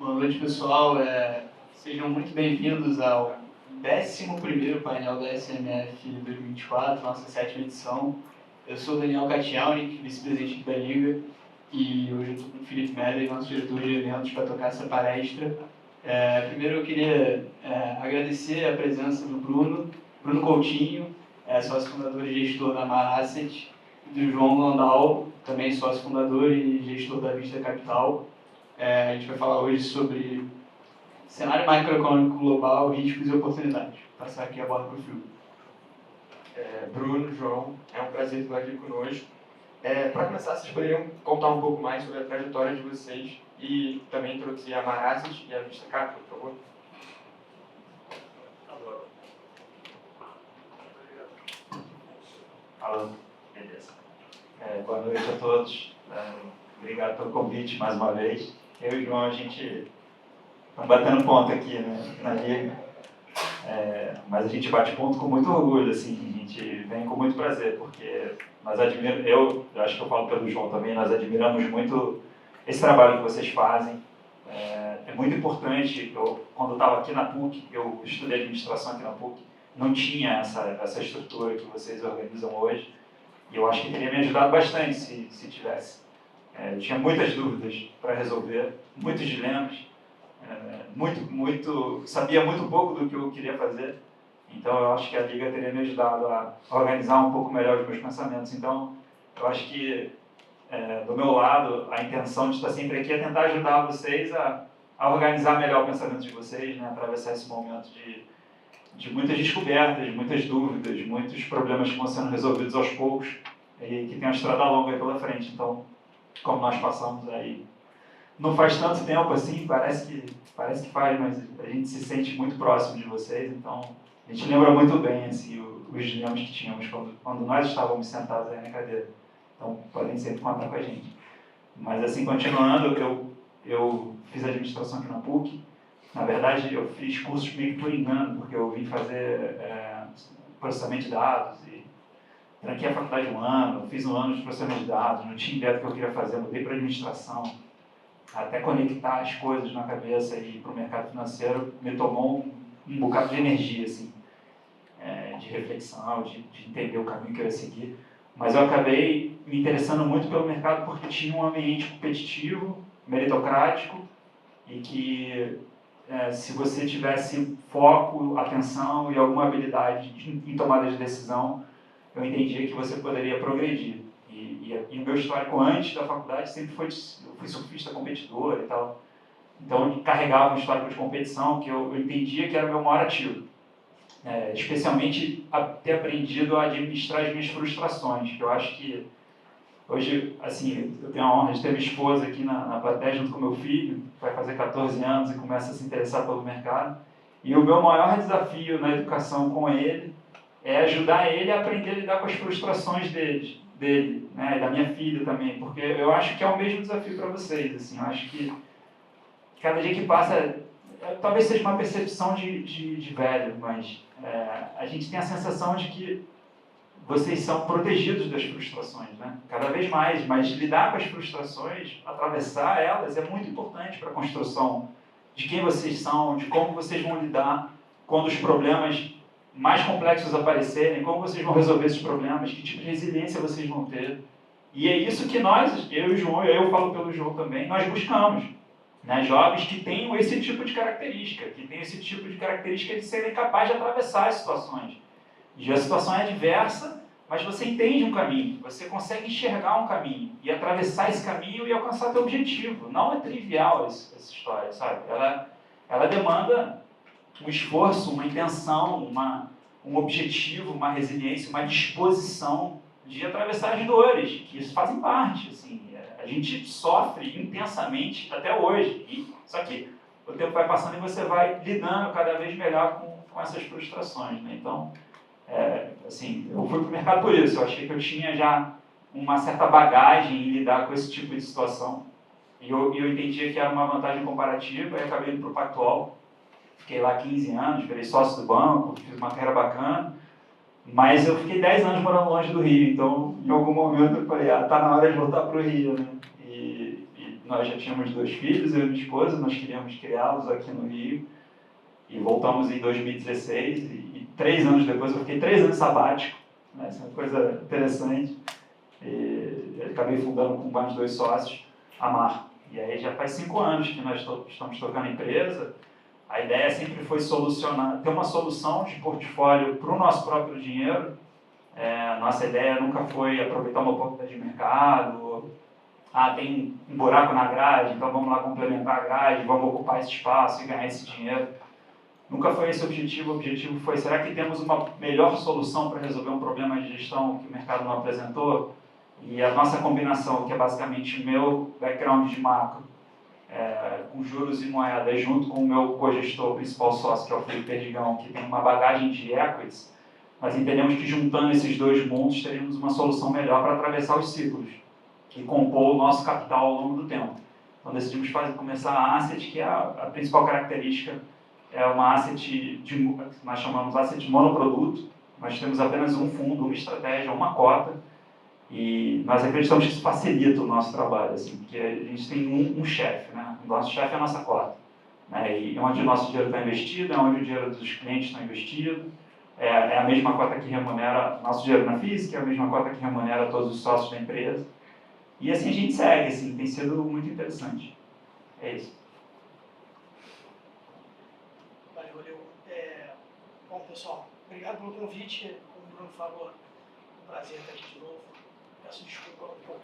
Boa noite, pessoal. Sejam muito bem-vindos ao 11º painel da SMF 2024, nossa 7ª edição. Eu sou o Daniel Katialnik, vice-presidente da Liga, e hoje eu estou com o Felipe Meller, nosso diretor de eventos, para tocar essa palestra. Primeiro eu queria agradecer a presença do Bruno Coutinho, sócio fundador e gestor da Mar Asset, e do João Landau, também sócio fundador e gestor da Vista Capital. A gente vai falar hoje sobre cenário macroeconômico global, riscos e oportunidades. Vou passar aqui a bola para o Fio. Bruno, João, é um prazer estar aqui conosco. Para começar, vocês poderiam contar um pouco mais sobre a trajetória de vocês e também introduzir a Mar Asset e a Vista Capital, por favor? Alô, beleza. Boa noite a todos. Obrigado pelo convite mais uma vez. Eu e o João, a gente estamos batendo ponto aqui, né, na Liga. Mas a gente bate ponto com muito orgulho, assim, a gente vem com muito prazer, porque nós admiramos, eu acho que eu falo pelo João também, nós admiramos muito esse trabalho que vocês fazem. É muito importante. Quando eu estava aqui na PUC, eu estudei administração aqui na PUC, não tinha essa estrutura que vocês organizam hoje, e eu acho que teria me ajudado bastante se tivesse. Eu tinha muitas dúvidas para resolver, muitos dilemas, sabia muito pouco do que eu queria fazer, então eu acho que a Liga teria me ajudado a organizar um pouco melhor os meus pensamentos. Então, eu acho que, do meu lado, a intenção de estar sempre aqui é tentar ajudar vocês a organizar melhor o pensamento de vocês, né, atravessar esse momento de muitas descobertas, muitas dúvidas, muitos problemas que vão sendo resolvidos aos poucos e que tem uma estrada longa aí pela frente. Então, como nós passamos aí, não faz tanto tempo assim, parece que faz, mas a gente se sente muito próximo de vocês, então a gente lembra muito bem assim, os dilemas que tínhamos quando nós estávamos sentados aí na cadeira. Então, podem sempre contar com a gente. Mas assim, continuando, eu fiz administração aqui na PUC. Na verdade, eu fiz cursos meio que por engano, porque eu vim fazer processamento de dados e tranquei a faculdade um ano, fiz um ano de processamento de dados, não tinha ideia do que eu queria fazer, mudei para administração, até conectar as coisas na cabeça e para o mercado financeiro me tomou um bocado de energia, assim, de reflexão, de entender o caminho que eu ia seguir. Mas eu acabei me interessando muito pelo mercado porque tinha um ambiente competitivo, meritocrático, e que se você tivesse foco, atenção e alguma habilidade em tomada de decisão, eu entendia que você poderia progredir. E o meu histórico antes da faculdade sempre foi, eu fui surfista competidor e tal. Então, eu carregava um histórico de competição que eu entendia que era o meu maior ativo. Especialmente ter aprendido a administrar as minhas frustrações, que eu acho que hoje, assim, eu tenho a honra de ter minha esposa aqui na plateia junto com meu filho, que vai fazer 14 anos e começa a se interessar pelo mercado. E o meu maior desafio na educação com ele é ajudar ele a aprender a lidar com as frustrações dele, né, e da minha filha também, porque eu acho que é o mesmo desafio para vocês. Assim, eu acho que cada dia que passa, talvez seja uma percepção de velho, mas a gente tem a sensação de que vocês são protegidos das frustrações, né? Cada vez mais, mas lidar com as frustrações, atravessar elas, é muito importante para a construção de quem vocês são, de como vocês vão lidar quando os problemas mais complexos aparecerem, como vocês vão resolver esses problemas, que tipo de resiliência vocês vão ter. E é isso que nós, eu e o João, eu falo pelo João também, nós buscamos, né? Jovens que tenham esse tipo de característica, de serem capazes de atravessar as situações. E a situação é adversa, mas você entende um caminho, você consegue enxergar um caminho e atravessar esse caminho e alcançar teu objetivo. Não é trivial essa história, sabe? Ela demanda um esforço, uma intenção, um objetivo, uma resiliência, uma disposição de atravessar as dores, que isso fazem parte. Assim, a gente sofre intensamente até hoje, só que o tempo vai passando e você vai lidando cada vez melhor com essas frustrações, né? Então, assim, eu fui para o mercado por isso. Eu achei que eu tinha já uma certa bagagem em lidar com esse tipo de situação. E eu entendia que era uma vantagem comparativa, e acabei indo para o Pactual. Fiquei lá 15 anos, virei sócio do banco, fiz uma carreira bacana. Mas eu fiquei 10 anos morando longe do Rio, então em algum momento eu falei, tá na hora de voltar para o Rio, né? E nós já tínhamos 2 filhos, eu e minha esposa, nós queríamos criá-los aqui no Rio. E voltamos em 2016 e 3 anos depois eu fiquei 3 anos sabático, né? Isso é uma coisa interessante. E acabei fundando com mais 2 sócios a Mar. E aí já faz 5 anos que nós estamos tocando a empresa. A ideia sempre foi ter uma solução de portfólio para o nosso próprio dinheiro. Nossa ideia nunca foi aproveitar uma oportunidade de mercado. Tem um buraco na grade, então vamos lá complementar a grade, vamos ocupar esse espaço e ganhar esse dinheiro. Nunca foi esse o objetivo. O objetivo foi, será que temos uma melhor solução para resolver um problema de gestão que o mercado não apresentou? E a nossa combinação, que é basicamente o meu background de macro, com juros e moedas, junto com o meu cogestor, principal sócio, que é o Felipe Perdigão, que tem uma bagagem de equities, nós entendemos que juntando esses 2 mundos teríamos uma solução melhor para atravessar os ciclos e compor o nosso capital ao longo do tempo. Então decidimos começar a asset, que é a principal característica, é uma asset, nós chamamos asset de monoproduto. Nós temos apenas um fundo, uma estratégia, uma cota, e nós acreditamos que isso facilita o nosso trabalho, assim, porque a gente tem um chefe, né? O nosso chefe é a nossa cota, né? E onde o nosso dinheiro está investido, é onde o dinheiro dos clientes está investido, é a mesma cota que remunera nosso dinheiro na física, é a mesma cota que remunera todos os sócios da empresa, e assim a gente segue, assim, tem sido muito interessante. É isso. Valeu. Bom, pessoal, obrigado pelo convite. Como o Bruno falou, um prazer estar aqui de novo. Peço desculpa um pouco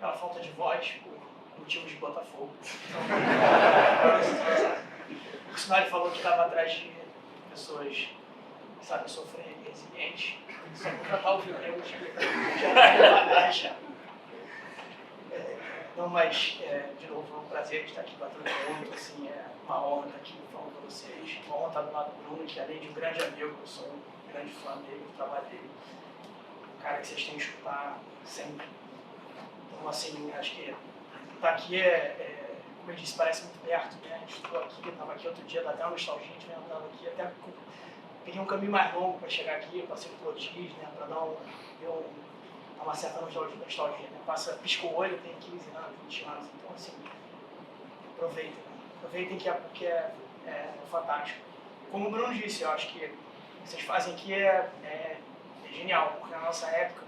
pela falta de voz, por motivos de Botafogo. O Sinari falou que estava atrás de pessoas que sabem sofrer e resilientes. Só contratar o Vibreu, já não não, mas, de novo, é um prazer estar aqui batendo ponto, assim, é uma honra estar aqui falando com vocês, uma honra estar do lado do Bruno, que além de um grande amigo, eu sou um grande fã dele, do trabalho dele, um cara que vocês têm que escutar sempre. Então, assim, acho que estar aqui como eu disse, parece muito perto, né? A gente estou aqui, estava aqui outro dia, dá até uma nostalgia, a gente vem andando aqui, até peguei um caminho mais longo para chegar aqui, eu passei por Lotis, né, para dar uma certa nostalgia, né? Pisca o olho, tem 15 anos, 20 anos, então assim, aproveitem que é fantástico. Como o Bruno disse, eu acho que o que vocês fazem aqui é genial, porque na nossa época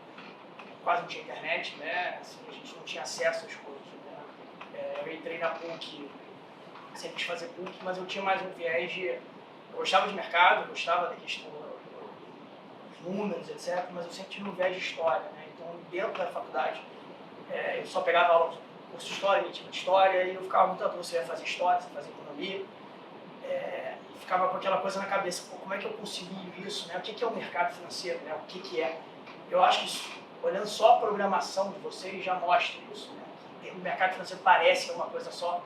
quase não tinha internet, né? Assim, a gente não tinha acesso às coisas, né? Eu entrei na PUC, sempre quis fazer PUC, mas eu tinha mais um viés eu gostava de mercado, eu gostava da questão dos números, etc., mas eu sempre tive um viés de história, né? Então, dentro da faculdade, eu só pegava aula de curso de história, tipo de história, e eu ficava muito atento, você vai fazer história, você vai fazer economia, e ficava com aquela coisa na cabeça, pô, como é que eu consegui isso, né? O que é o mercado financeiro, né? O que é? Eu acho que isso, olhando só a programação de vocês, já mostra isso, né? O mercado financeiro parece uma coisa só,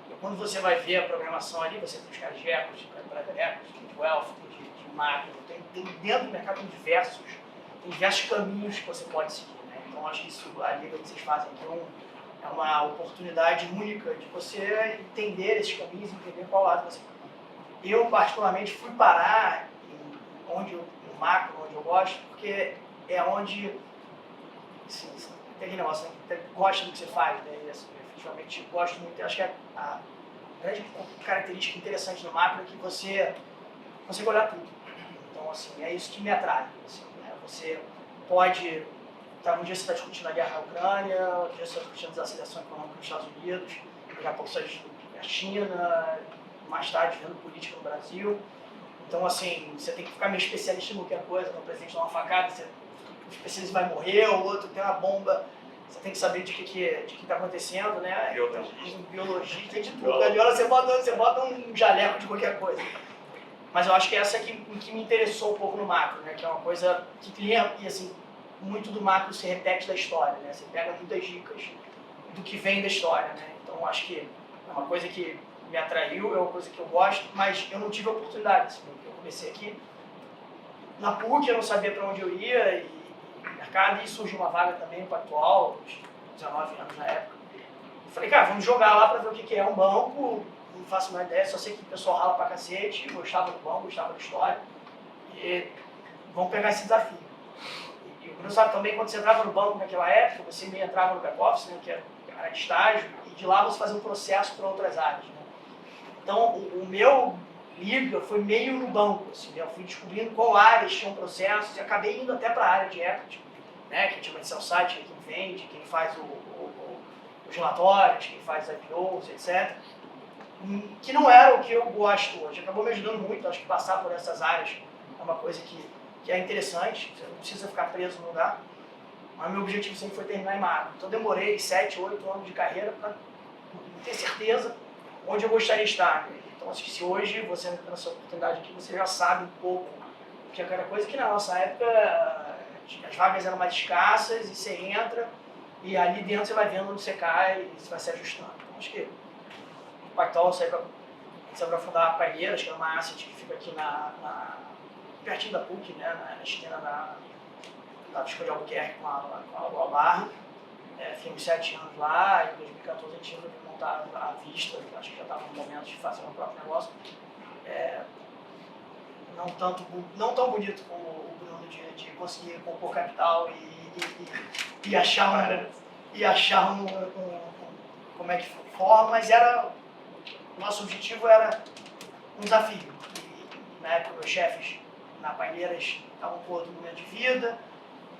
e quando você vai ver a programação ali, você tem os caras de equity, de equity, de wealth, de macro, tem dentro do mercado tem diversos caminhos que você pode seguir, né? Então, acho que isso, a liga que vocês fazem aqui é uma oportunidade única de você entender esses caminhos, entender qual lado você... Eu, particularmente, fui parar no macro, onde eu gosto, porque é onde, assim, tem aquele negócio, né? Gosta do que você faz, né? E, assim, efetivamente, gosto muito. Acho que a grande característica interessante no macro é que você consegue olhar tudo. Então, assim, é isso que me atrai. Assim, né? Você pode... um dia você está discutindo a guerra na Ucrânia, outro dia você está discutindo a desaceleração econômica nos Estados Unidos, daqui a pouco você está discutindo a China, mais tarde vendo política no Brasil. Então, assim, você tem que ficar meio especialista em qualquer coisa. Quando o presidente dá uma facada, o especialista vai morrer, o outro tem uma bomba. Você tem que saber de que está acontecendo, né? Biologia, tem de tudo. Ali você bota um jaleco de qualquer coisa. Mas eu acho que essa que me interessou um pouco no macro, né? Que é uma coisa que cria, e assim, muito do macro se repete da história, né? Você pega muitas dicas do que vem da história, né? Então, eu acho que é uma coisa que me atraiu, é uma coisa que eu gosto, mas eu não tive a oportunidade. Assim, eu comecei aqui na PUC, eu não sabia para onde eu ia, e mercado, e surgiu uma vaga também no Pactual, 19 anos na época. Eu falei, cara, vamos jogar lá para ver o que é um banco, não faço mais ideia, só sei que o pessoal rala pra cacete, gostava do banco, gostava da história, e vamos pegar esse desafio. E o Bruno sabe também, quando você entrava no banco naquela época, você meio entrava no back-office, né, que era área de estágio, e de lá você fazer um processo para outras áreas, né? Então, o meu liga foi meio no banco, assim, né? Eu fui descobrindo qual áreas tinham processos e acabei indo até para a área de equity, né? Quem chama de sell site, quem vende, quem faz os relatórios, quem faz IPOs, etc. Que não era o que eu gosto hoje. Acabou me ajudando muito, acho que passar por essas áreas é uma coisa que é interessante, você não precisa ficar preso no lugar. Mas meu objetivo sempre foi terminar em Magro. Então demorei 7, 8 anos de carreira para ter certeza onde eu gostaria de estar. Então, acho que se hoje você entra nessa oportunidade aqui, você já sabe um pouco o que é cada coisa, que na nossa época as vagas eram mais escassas e você entra e ali dentro você vai vendo onde você cai e você vai se ajustando. Então, acho que o Pactol saiu para fundar a Paineiras, que é uma asset que fica aqui pertinho da PUC, né, na esquina da Visconde de Albuquerque com a Barra. Fiquei 7 anos lá, em 2014 a gente resolveu montar a Vista, acho que já estava no momento de fazer o próprio negócio. Não tão bonito como o Bruno de conseguir compor capital e achar como é que forma, mas nosso objetivo era um desafio. E, na época, meus chefes na Paineiras estavam com outro momento de vida.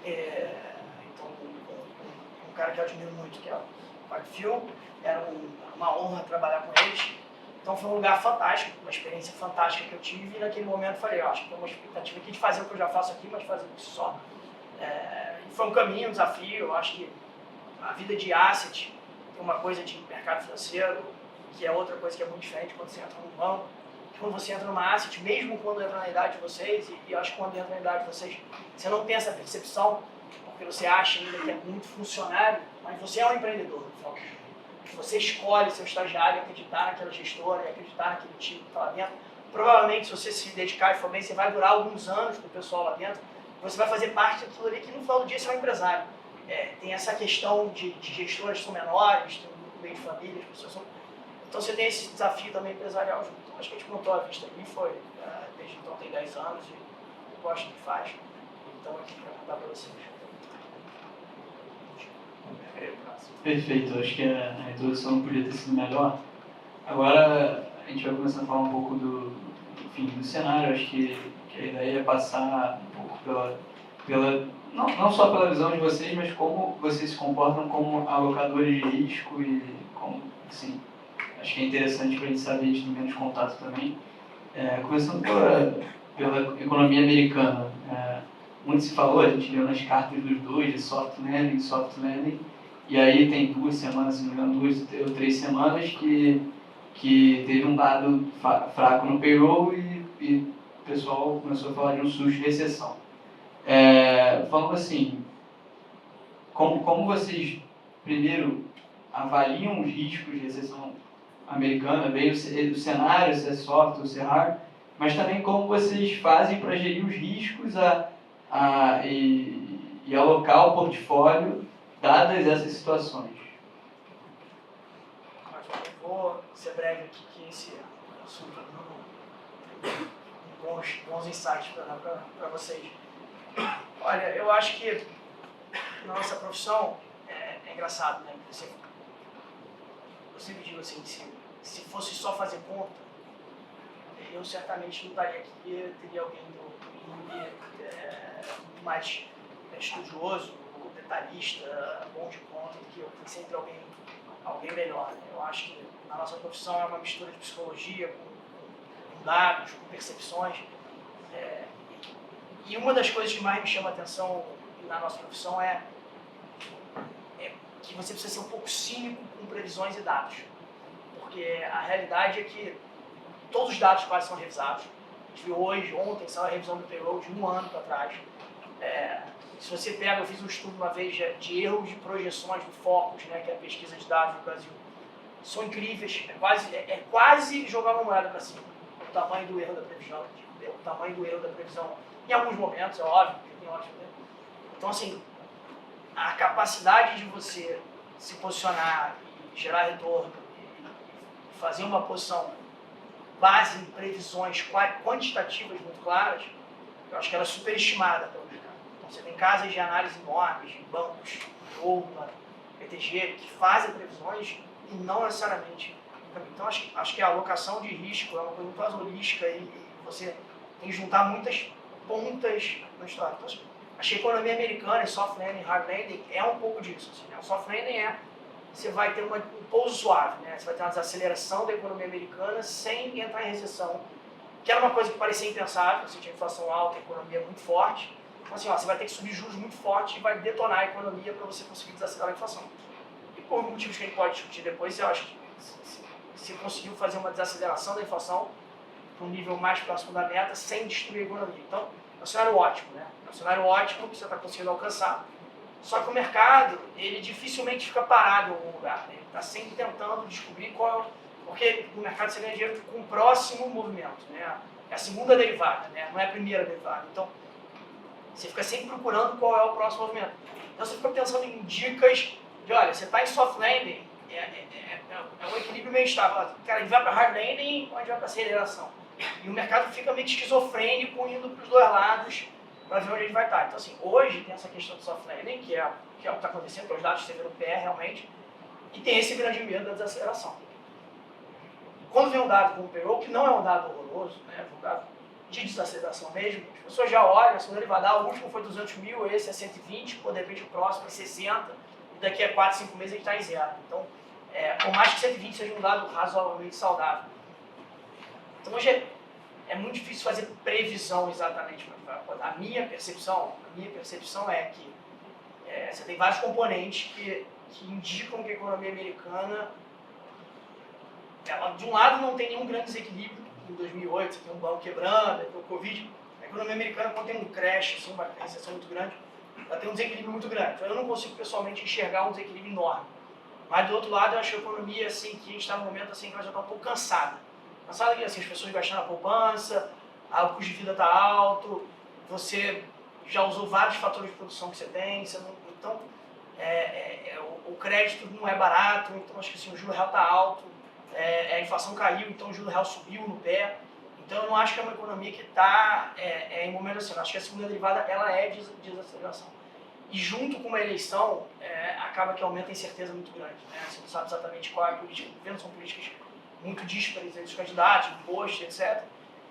Então, um cara que eu admiro muito, que é o Parque Phil, era uma honra trabalhar com eles. Então foi um lugar fantástico, uma experiência fantástica que eu tive, e naquele momento falei, acho que tem uma expectativa aqui de fazer o que eu já faço aqui, mas fazer isso só. E foi um caminho, um desafio. Eu acho que a vida de asset tem uma coisa de mercado financeiro, que é outra coisa que é muito diferente quando você entra num banco. Quando você entra numa asset, mesmo quando entra na idade de vocês, e eu acho que quando entra na idade de vocês, você não tem essa percepção, porque você acha ainda que é muito funcionário, mas você é um empreendedor, no final. Você escolhe seu estagiário, acreditar naquela gestora, acreditar naquele time que está lá dentro. Provavelmente, se você se dedicar e for bem, você vai durar alguns anos com o pessoal lá dentro, você vai fazer parte daquilo ali que no final do dia você é um empresário. Tem essa questão de gestoras que são menores, tem um grupo meio de família, as pessoas são... Então você tem esse desafio também empresarial junto. Então, acho que a gente montou a Vista aqui, desde então tem 10 anos e eu gosto do que faz. Então aqui para contar para vocês. Perfeito, acho que a introdução não podia ter sido melhor. Agora a gente vai começar a falar um pouco do cenário. Acho que a ideia é passar um pouco não só pela visão de vocês, mas como vocês se comportam como alocadores de risco e como, assim, acho que é interessante para a gente saber, a gente tem menos contato também. Começando pela economia americana. Muito se falou, a gente leu nas cartas dos dois, de soft landing, e aí tem 2 semanas, se não me engano, 2 ou 3 semanas que teve um dado fraco no payroll e o pessoal começou a falar de um susto de recessão. Falando assim, como vocês primeiro avaliam os riscos de recessão americana, bem o cenário, se é soft ou se é hard, mas também como vocês fazem para gerir os riscos e alocar o portfólio dadas essas situações. Eu vou ser breve aqui, que esse assunto tem bons insights para dar para vocês. Olha, eu acho que na nossa profissão é engraçado, né? Eu sempre digo assim, se fosse só fazer conta, eu certamente não estaria aqui, teria alguém do INE mais estudioso, detalhista, bom de conta, que eu tenho sempre alguém melhor. Né? Eu acho que na nossa profissão é uma mistura de psicologia com dados, com percepções. E uma das coisas que mais me chama a atenção na nossa profissão é que você precisa ser um pouco cínico com previsões e dados. Porque a realidade é que todos os dados quase são revisados. A gente viu ontem, saiu a revisão do payroll de 1 ano para trás. Se você pega, eu fiz um estudo uma vez de erros de projeções do Focus, né, que é a pesquisa de dados no Brasil. São incríveis, é quase jogar uma moeda para cima. O tamanho do erro da previsão, em alguns momentos, é óbvio, que tem ótimo tempo. Então, assim, a capacidade de você se posicionar e gerar retorno e fazer uma posição base em previsões quantitativas muito claras, eu acho que ela é superestimada pelo mercado. Então, você tem casas de análise enormes, bancos, Goldman, BTG, que fazem previsões e não necessariamente. Então, acho que a alocação de risco é uma coisa muito mais holística e você tem que juntar muitas pontas na história. Então, acho que a economia americana, e soft landing, hard landing, é um pouco disso. Assim, né? O soft landing você vai ter um pouso suave, né? Você vai ter uma desaceleração da economia americana sem entrar em recessão, que era uma coisa que parecia impensável. Você tinha inflação alta, a economia muito forte. Então, assim, você vai ter que subir juros muito forte e vai detonar a economia para você conseguir desacelerar a inflação. E por motivos que a gente pode discutir depois, eu acho que se conseguiu fazer uma desaceleração da inflação para um nível mais próximo da meta sem destruir a economia. Então, é um cenário ótimo, né? É um cenário ótimo que você está conseguindo alcançar. Só que o mercado, ele dificilmente fica parado em algum lugar. Né? Ele está sempre tentando descobrir qual é. Porque no mercado você ganha dinheiro com o próximo movimento. Né? É a segunda derivada, né? Não é a primeira derivada. Então, você fica sempre procurando qual é o próximo movimento. Então, você fica pensando em dicas de, olha, você está em soft landing, é um equilíbrio meio estável. Cara, a gente vai para hard landing ou a gente vai para aceleração? E o mercado fica meio esquizofrênico, indo para os dois lados, para ver onde a gente vai estar. Então, assim, hoje tem essa questão do soft landing, que é o que está acontecendo, que os dados estão no pé realmente, e tem esse grande medo da desaceleração. Quando vem um dado como o payroll, que não é um dado horroroso, né, é um dado de desaceleração mesmo, as pessoas já olham, a segunda derivada, o último foi 200 mil, esse é 120, de repente o próximo é 60, e daqui a 4, 5 meses a gente está em zero. Então, por mais que 120 seja um dado razoavelmente saudável. Então, hoje é muito difícil fazer previsão exatamente. A minha percepção é que você tem vários componentes que indicam que a economia americana, ela, de um lado, não tem nenhum grande desequilíbrio. Em 2008, você tem um banco quebrando, tem o Covid. A economia americana, quando tem um crash, assim, uma recessão muito grande, ela tem um desequilíbrio muito grande. Então, eu não consigo pessoalmente enxergar um desequilíbrio enorme. Mas, do outro lado, eu acho a economia, assim, que a gente está num momento assim, que ela já está um pouco cansada. Cansada que assim, as pessoas gastando a poupança, o custo de vida está alto, você já usou vários fatores de produção que você tem, então o crédito não é barato, então acho que assim, o juro real está alto, a inflação caiu, então o juro real subiu no pé. Então eu não acho que é uma economia que está em momento assim, eu acho que a segunda derivada ela é de desaceleração. E junto com uma eleição, acaba que aumenta a incerteza muito grande. Né? Você não sabe exatamente qual é a política do governo, são políticas muito díspares entre os candidatos, imposto, etc.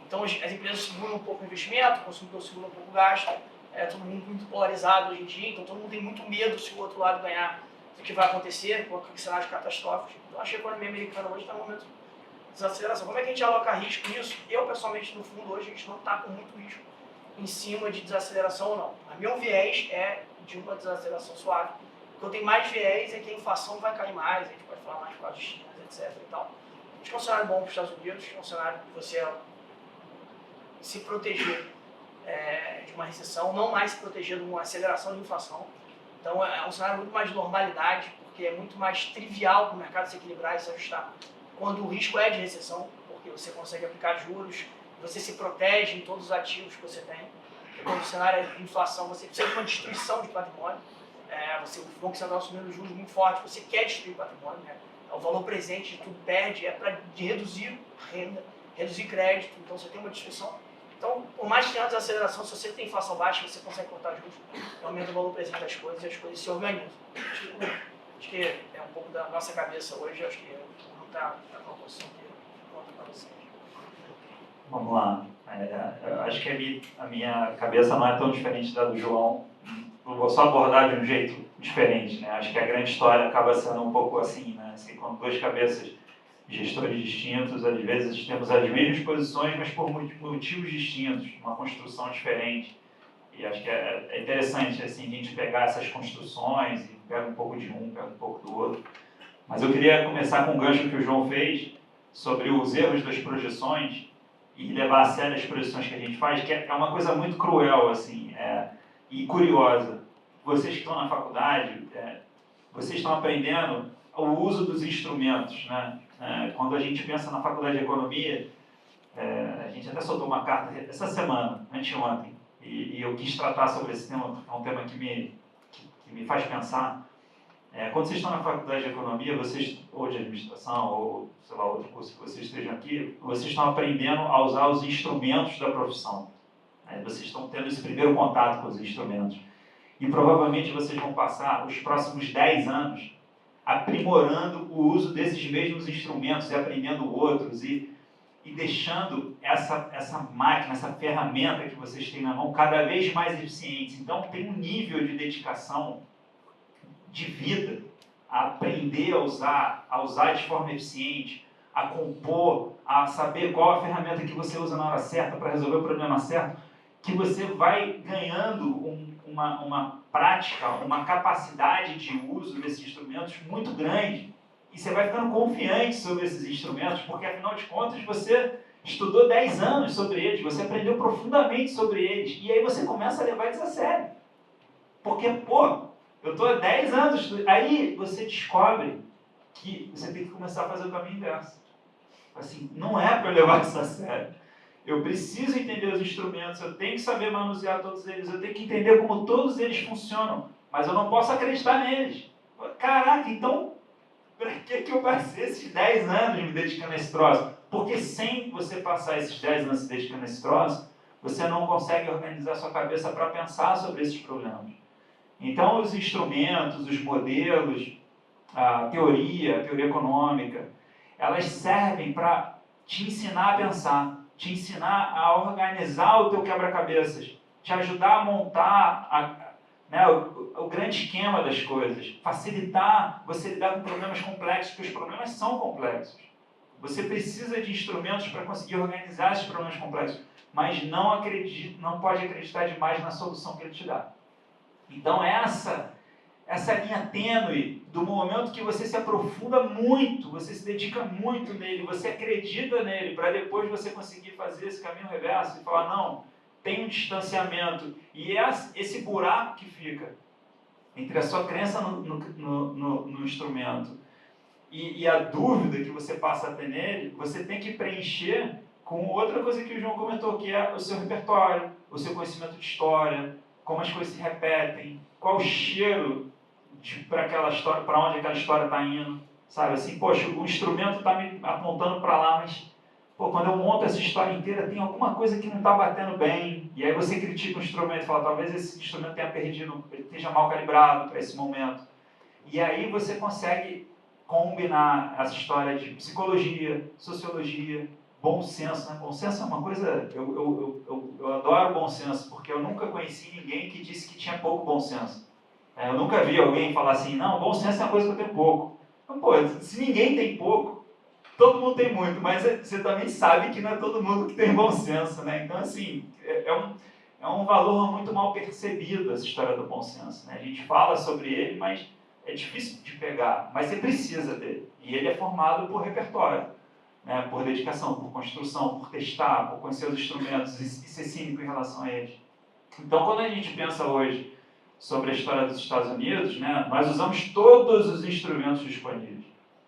Então as empresas seguram um pouco o investimento, o consumidor segura um pouco o gasto, todo mundo muito polarizado hoje em dia, então todo mundo tem muito medo se o outro lado ganhar, do que vai acontecer, com cenários catastróficos. Então acho que a economia americana hoje está num momento de desaceleração. Como é que a gente aloca risco nisso? Eu, pessoalmente, no fundo, hoje a gente não está com muito risco em cima de desaceleração ou não. O meu viés é de uma desaceleração suave. O que eu tenho mais viés é que a inflação vai cair mais, a gente pode falar mais com as China, etc. E tal. Acho que é um cenário bom para os Estados Unidos, é um cenário que você se proteger de uma recessão, não mais se proteger de uma aceleração de inflação. Então é um cenário muito mais de normalidade, porque é muito mais trivial para o mercado se equilibrar e se ajustar. Quando o risco é de recessão, porque você consegue aplicar juros, você se protege em todos os ativos que você tem. E quando o cenário é de inflação, você precisa de uma destruição de patrimônio. O Banco Central assumindo juros muito fortes, você quer destruir patrimônio, né? O valor presente de tudo perde, para reduzir renda, reduzir crédito, então você tem uma destruição. Então, por mais que tenha uma desaceleração, se você tem inflação baixa, você consegue cortar juros, aumenta o valor presente das coisas e as coisas se organizam. Acho que é um pouco da nossa cabeça hoje, acho que não está numa posição que conta para vocês. Vamos lá. Eu acho que a minha cabeça não é tão diferente da do João. Eu vou só abordar de um jeito diferente, né? Acho que a grande história acaba sendo um pouco assim, né? Assim, com duas cabeças de gestores distintos, às vezes temos as mesmas posições, mas por motivos distintos, uma construção diferente. E acho que é interessante assim, a gente pegar essas construções e pega um pouco de um, pega um pouco do outro. Mas eu queria começar com um gancho que o João fez sobre os erros das projeções e levar a sério as projeções que a gente faz, que é uma coisa muito cruel assim, e curiosa. Vocês que estão na faculdade, vocês estão aprendendo o uso dos instrumentos, né? Quando a gente pensa na faculdade de economia, a gente até soltou uma carta essa semana, anteontem, e eu quis tratar sobre esse tema, é um tema que me faz pensar. Quando vocês estão na faculdade de economia, ou de administração, ou sei lá, outro curso que vocês estejam aqui, vocês estão aprendendo a usar os instrumentos da profissão. Vocês estão tendo esse primeiro contato com os instrumentos. E provavelmente vocês vão passar os próximos 10 anos aprimorando o uso desses mesmos instrumentos e aprendendo outros e deixando essa máquina, essa ferramenta que vocês têm na mão cada vez mais eficiente. Então, tem um nível de dedicação de vida a aprender a usar de forma eficiente, a compor, a saber qual a ferramenta que você usa na hora certa para resolver o problema certo, que você vai ganhando uma prática, uma capacidade de uso desses instrumentos muito grande. E você vai ficando confiante sobre esses instrumentos, porque, afinal de contas, você estudou 10 anos sobre eles, você aprendeu profundamente sobre eles, e aí você começa a levar eles a sério. Porque, pô, eu estou há 10 anos estudando. Aí você descobre que você tem que começar a fazer o caminho inverso. Assim, não é para eu levar isso a sério. Eu preciso entender os instrumentos, eu tenho que saber manusear todos eles, eu tenho que entender como todos eles funcionam, mas eu não posso acreditar neles. Caraca, então, para que eu passei esses 10 anos me dedicando a esse troço? Porque sem você passar esses 10 anos se dedicando a esse troço, você não consegue organizar sua cabeça para pensar sobre esses problemas. Então, os instrumentos, os modelos, a teoria econômica, elas servem para te ensinar a pensar, te ensinar a organizar o teu quebra-cabeças, te ajudar a montar o grande esquema das coisas, facilitar você lidar com problemas complexos, porque os problemas são complexos. Você precisa de instrumentos para conseguir organizar esses problemas complexos, mas não pode acreditar demais na solução que ele te dá. Então essa linha tênue do momento que você se aprofunda muito, você se dedica muito nele, você acredita nele, para depois você conseguir fazer esse caminho reverso e falar, não, tem um distanciamento. E esse buraco que fica entre a sua crença no instrumento e a dúvida que você passa a ter nele, você tem que preencher com outra coisa que o João comentou, que é o seu repertório, o seu conhecimento de história, como as coisas se repetem, qual o cheiro para aquela história, para onde aquela história está indo, sabe? Assim, poxa, o instrumento está me apontando para lá, mas quando eu monto essa história inteira, tem alguma coisa que não está batendo bem, e aí você critica o instrumento e fala, talvez esse instrumento tenha perdido, ele esteja mal calibrado para esse momento. E aí você consegue combinar essa história de psicologia, sociologia, bom senso, né? Bom senso é uma coisa, eu adoro bom senso, porque eu nunca conheci ninguém que disse que tinha pouco bom senso. Eu nunca vi alguém falar assim, não, bom senso é uma coisa que eu tenho pouco. Então, pô, se ninguém tem pouco, todo mundo tem muito, mas você também sabe que não é todo mundo que tem bom senso, né? Então, assim, é um valor muito mal percebido essa história do bom senso, né? A gente fala sobre ele, mas é difícil de pegar, mas você precisa dele. E ele é formado por repertório, né? Por dedicação, por construção, por testar, por conhecer os instrumentos e ser cínico em relação a eles. Então, quando a gente pensa hoje sobre a história dos Estados Unidos, né, nós usamos todos os instrumentos disponíveis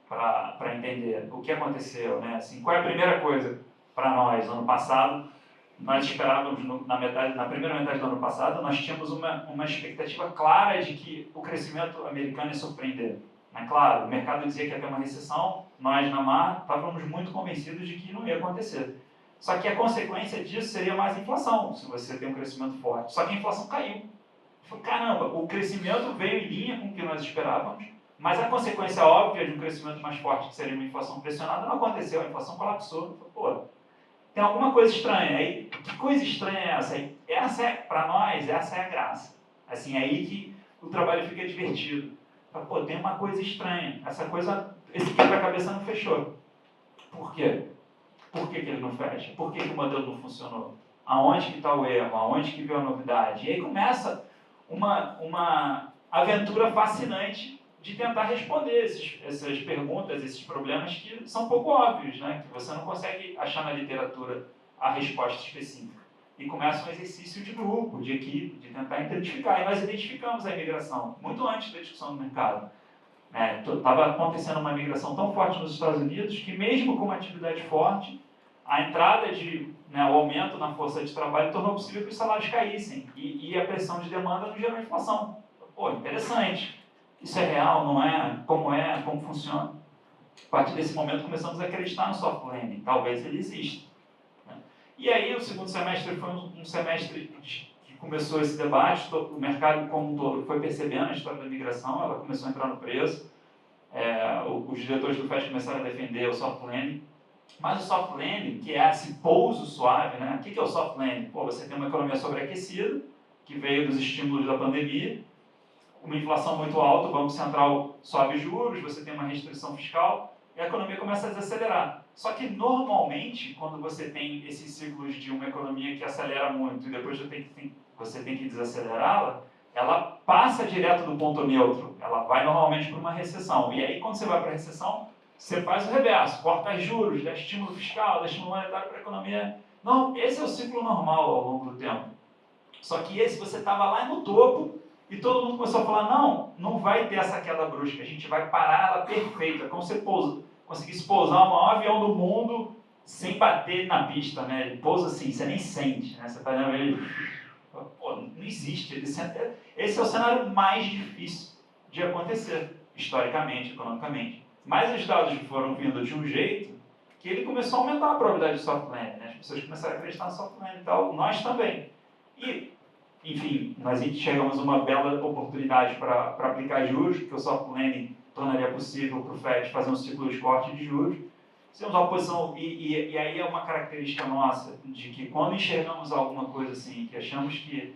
para entender o que aconteceu. Né? Assim, qual é a primeira coisa para nós? Ano passado, nós esperávamos, na primeira metade do ano passado, nós tínhamos uma expectativa clara de que o crescimento americano ia surpreender. Né? Claro, o mercado dizia que ia ter uma recessão, nós na MAR estávamos muito convencidos de que não ia acontecer. Só que a consequência disso seria mais inflação, se você tem um crescimento forte. Só que a inflação caiu. Caramba, o crescimento veio em linha com o que nós esperávamos, mas a consequência óbvia de um crescimento mais forte, que seria uma inflação pressionada, não aconteceu, a inflação colapsou. Pô, tem alguma coisa estranha. Aí, que coisa estranha é essa? Para nós, essa é a graça. Assim, é aí que o trabalho fica divertido. Pô, tem uma coisa estranha. Esse quebra-cabeça não fechou. Por quê? Por que ele não fecha? Por que o modelo não funcionou? Aonde que está o erro? Aonde que veio a novidade? E aí começa uma aventura fascinante de tentar responder essas perguntas, esses problemas que são pouco óbvios, né? Que você não consegue achar na literatura a resposta específica. E começa um exercício de grupo, de equipe, de tentar identificar. E nós identificamos a imigração, muito antes da discussão do mercado. Estava acontecendo uma imigração tão forte nos Estados Unidos que, mesmo com uma atividade forte, a entrada o aumento na força de trabalho tornou possível que os salários caíssem e a pressão de demanda não gerou inflação. Pô, interessante. Isso é real, não é? Como funciona? A partir desse momento começamos a acreditar no soft landing. Talvez ele exista. Né? E aí o segundo semestre foi um semestre que começou esse debate, o mercado como um todo foi percebendo a história da imigração, ela começou a entrar no preço. os diretores do FED começaram a defender o soft landing, mas o soft landing, que é esse pouso suave, né? O que é o soft landing? Pô, você tem uma economia sobreaquecida, que veio dos estímulos da pandemia, uma inflação muito alta, o Banco Central sobe juros, você tem uma restrição fiscal, e a economia começa a desacelerar. Só que, normalmente, quando você tem esses ciclos de uma economia que acelera muito e depois você tem que desacelerá-la, ela passa direto do ponto neutro, ela vai normalmente para uma recessão. E aí, quando você vai para a recessão, você faz o reverso, corta juros, dá estímulo fiscal, dá estímulo monetário para a economia. Não, esse é o ciclo normal ao longo do tempo. Só que esse, você estava lá no topo, e todo mundo começou a falar, não vai ter essa queda brusca, a gente vai parar ela perfeita, como se você conseguisse pousar o maior avião do mundo sem bater na pista, né? Ele pousa assim, você nem sente, né? Você está vendo ele... Pô, não existe. Esse é o cenário mais difícil de acontecer, historicamente, economicamente. Mas os dados foram vindo de um jeito que ele começou a aumentar a probabilidade de soft landing, né? As pessoas começaram a acreditar no soft landing e tal, nós também. E, enfim, nós enxergamos uma bela oportunidade para aplicar juros, porque o soft landing tornaria possível para o FED fazer um ciclo de corte de juros. Temos uma posição, e aí é uma característica nossa, de que quando enxergamos alguma coisa assim, que achamos que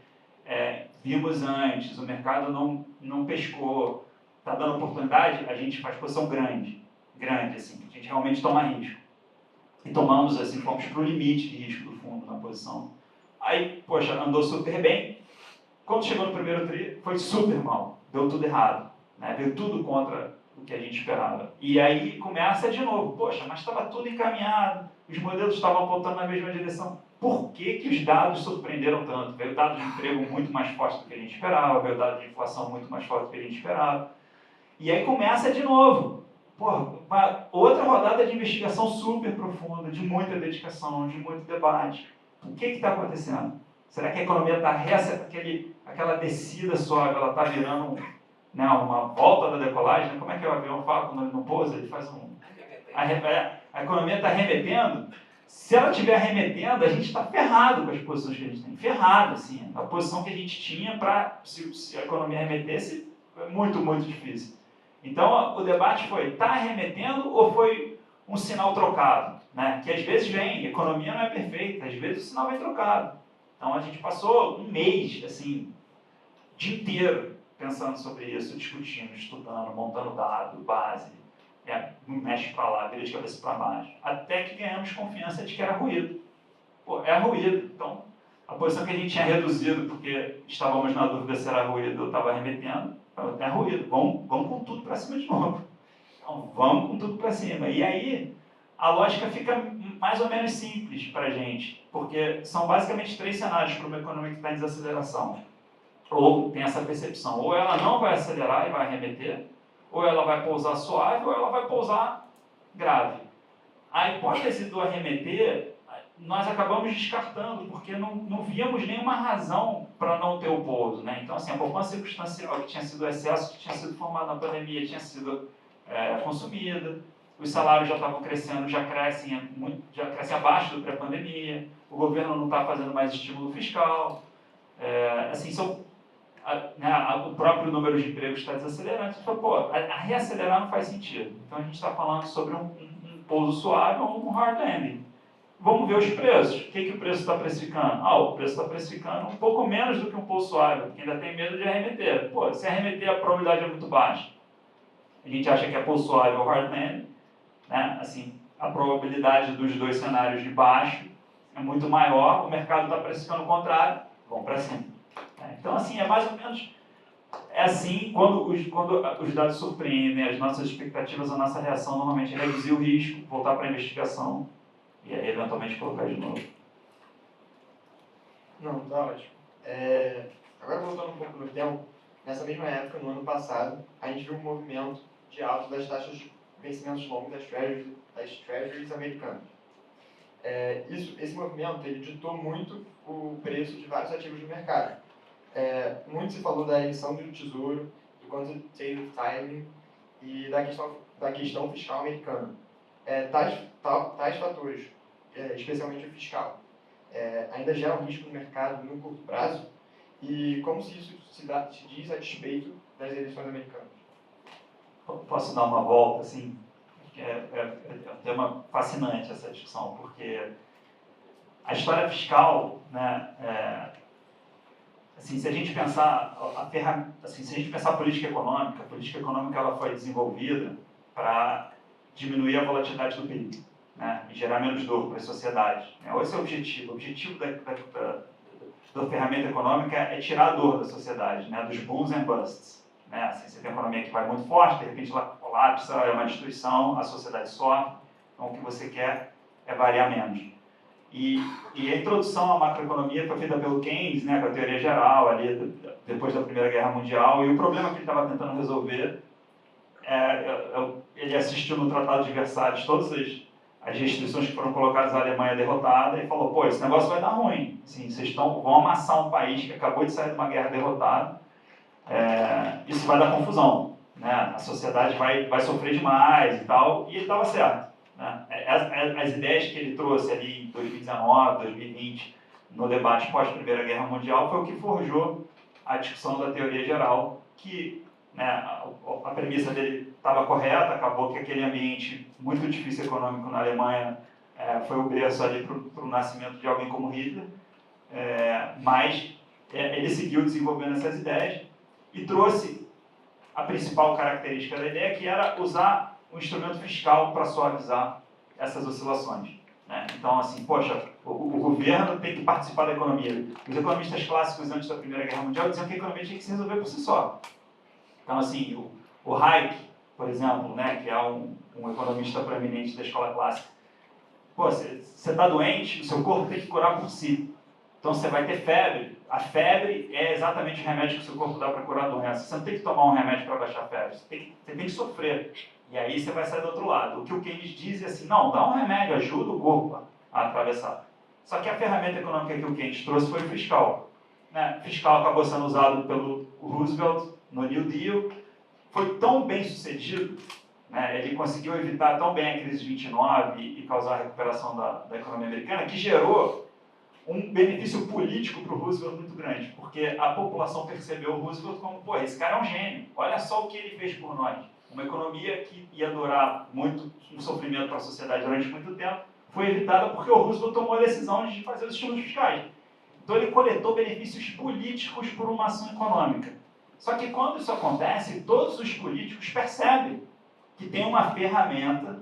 vimos antes, o mercado não pescou, está dando oportunidade, a gente faz posição grande, assim, a gente realmente toma risco. E tomamos, assim, fomos para o limite de risco do fundo na posição. Aí, poxa, andou super bem. Quando chegou no primeiro tri, foi super mal, deu tudo errado, né? Veio tudo contra o que a gente esperava. E aí começa de novo, poxa, mas estava tudo encaminhado, os modelos estavam apontando na mesma direção. Por que os dados surpreenderam tanto? Veio dado de emprego muito mais forte do que a gente esperava, veio dado de inflação muito mais forte do que a gente esperava. E aí começa de novo. Porra, uma outra rodada de investigação super profunda, de muita dedicação, de muito debate. O que está acontecendo? Será que a economia está aquela descida suave, ela está virando uma volta da decolagem? Como é que o avião fala quando ele não pousa? Ele faz a economia está remetendo. Se ela estiver remetendo, a gente está ferrado com as posições que a gente tem. Ferrado, assim. A posição que a gente tinha para, se a economia remetesse, é muito, muito difícil. Então, o debate foi, está remetendo ou foi um sinal trocado? Né? Que às vezes vem, a economia não é perfeita, às vezes o sinal vem trocado. Então, a gente passou um mês, assim, o dia inteiro, pensando sobre isso, discutindo, estudando, montando dado, base, mexe para lá, vira de cabeça para baixo, até que ganhamos confiança de que era ruído. Pô, é ruído. Então, a posição que a gente tinha reduzido, porque estávamos na dúvida se era ruído ou estava remetendo, é ruído. Vamos com tudo para cima de novo. Então, vamos com tudo para cima. E aí, a lógica fica mais ou menos simples para a gente, porque são basicamente 3 cenários para uma economia que está em desaceleração. Ou tem essa percepção, ou ela não vai acelerar e vai arremeter, ou ela vai pousar suave, ou ela vai pousar grave. A hipótese do arremeter, nós acabamos descartando, porque não víamos nenhuma razão para não ter o pouso. Né? Então, assim, a poupança circunstancial, que tinha sido o excesso, que tinha sido formado na pandemia, tinha sido consumida, os salários já estavam crescendo, já crescem abaixo do pré-pandemia, o governo não está fazendo mais estímulo fiscal, o próprio número de empregos está desacelerando. Você fala, a reacelerar não faz sentido. Então a gente está falando sobre um pouso suave ou um hard landing. Vamos ver os preços. O que o preço está precificando? O preço está precificando um pouco menos do que um pouso suave, porque ainda tem medo de arremeter. Se arremeter, a probabilidade é muito baixa. A gente acha que é pouso suave ou hard landing. Né? Assim, a probabilidade dos 2 cenários de baixo é muito maior, o mercado está precificando o contrário, vamos para cima. Então, assim, é mais ou menos assim, quando os dados surpreendem as nossas expectativas, a nossa reação normalmente é reduzir o risco, voltar para a investigação e aí, eventualmente, colocar de novo. Não, tá ótimo. Agora, voltando um pouco no tempo, nessa mesma época, no ano passado, a gente viu um movimento de alta das taxas de vencimentos longos das treasuries americanas. Esse movimento ele ditou muito o preço de vários ativos do mercado. Muito se falou da emissão do tesouro, do quantitative tightening e da questão fiscal americana. Tais fatores, especialmente o fiscal, ainda geram risco no mercado no curto prazo, e como se isso se diz a despeito das eleições americanas? posso dar uma volta, assim, é um tema fascinante essa discussão, porque a história fiscal, né, assim, se a gente pensar se a gente pensar a política econômica ela foi desenvolvida para diminuir a volatilidade do PIB, né, e gerar menos dor para as sociedades. Né? Esse é o objetivo. O objetivo da ferramenta econômica é tirar a dor da sociedade, né, dos booms and busts. Né? Assim, você tem uma economia que vai muito forte, de repente ela colapsa, é uma destruição, a sociedade sofre. Então, o que você quer é variar menos. E a introdução à macroeconomia foi feita pelo Keynes, né, com a teoria geral, ali, depois da Primeira Guerra Mundial, e o problema que ele estava tentando resolver, ele assistiu no Tratado de Versalhes todas as restrições que foram colocadas à Alemanha derrotada, e falou, pô, esse negócio vai dar ruim, assim, vocês vão amassar um país que acabou de sair de uma guerra derrotada, isso vai dar confusão, né, a sociedade vai sofrer demais e tal, e ele estava certo. Né? As ideias que ele trouxe ali em 2019, 2020, no debate pós-Primeira Guerra Mundial, foi o que forjou a discussão da teoria geral, que, né, a premissa dele estava correta, acabou que aquele ambiente muito difícil econômico na Alemanha foi o berço ali para o nascimento de alguém como Hitler, mas ele seguiu desenvolvendo essas ideias e trouxe a principal característica da ideia, que era usar um instrumento fiscal para suavizar essas oscilações. Né? Então, assim, poxa, o governo tem que participar da economia. Os economistas clássicos antes da Primeira Guerra Mundial diziam que a economia tinha que se resolver por si só. Então, assim, o Hayek, por exemplo, né, que é um economista proeminente da escola clássica, pô, você está doente, o seu corpo tem que curar por si. Então, você vai ter febre. A febre é exatamente o remédio que o seu corpo dá para curar a doença. Você não tem que tomar um remédio para baixar a febre. Você tem que sofrer. E aí você vai sair do outro lado. O que o Keynes diz é assim, não, dá um remédio, ajuda o corpo a atravessar. Só que a ferramenta econômica que o Keynes trouxe foi o fiscal. Né? O fiscal acabou sendo usado pelo Roosevelt no New Deal. Foi tão bem sucedido, né? Ele conseguiu evitar tão bem a crise de 29 e causar a recuperação da economia americana, que gerou um benefício político para o Roosevelt muito grande, porque a população percebeu o Roosevelt como, pô, esse cara é um gênio, olha só o que ele fez por nós. Uma economia que ia durar muito um sofrimento para a sociedade durante muito tempo, foi evitada porque o Roosevelt tomou a decisão de fazer os estímulos fiscais. Então ele coletou benefícios políticos por uma ação econômica. Só que quando isso acontece, todos os políticos percebem que tem uma ferramenta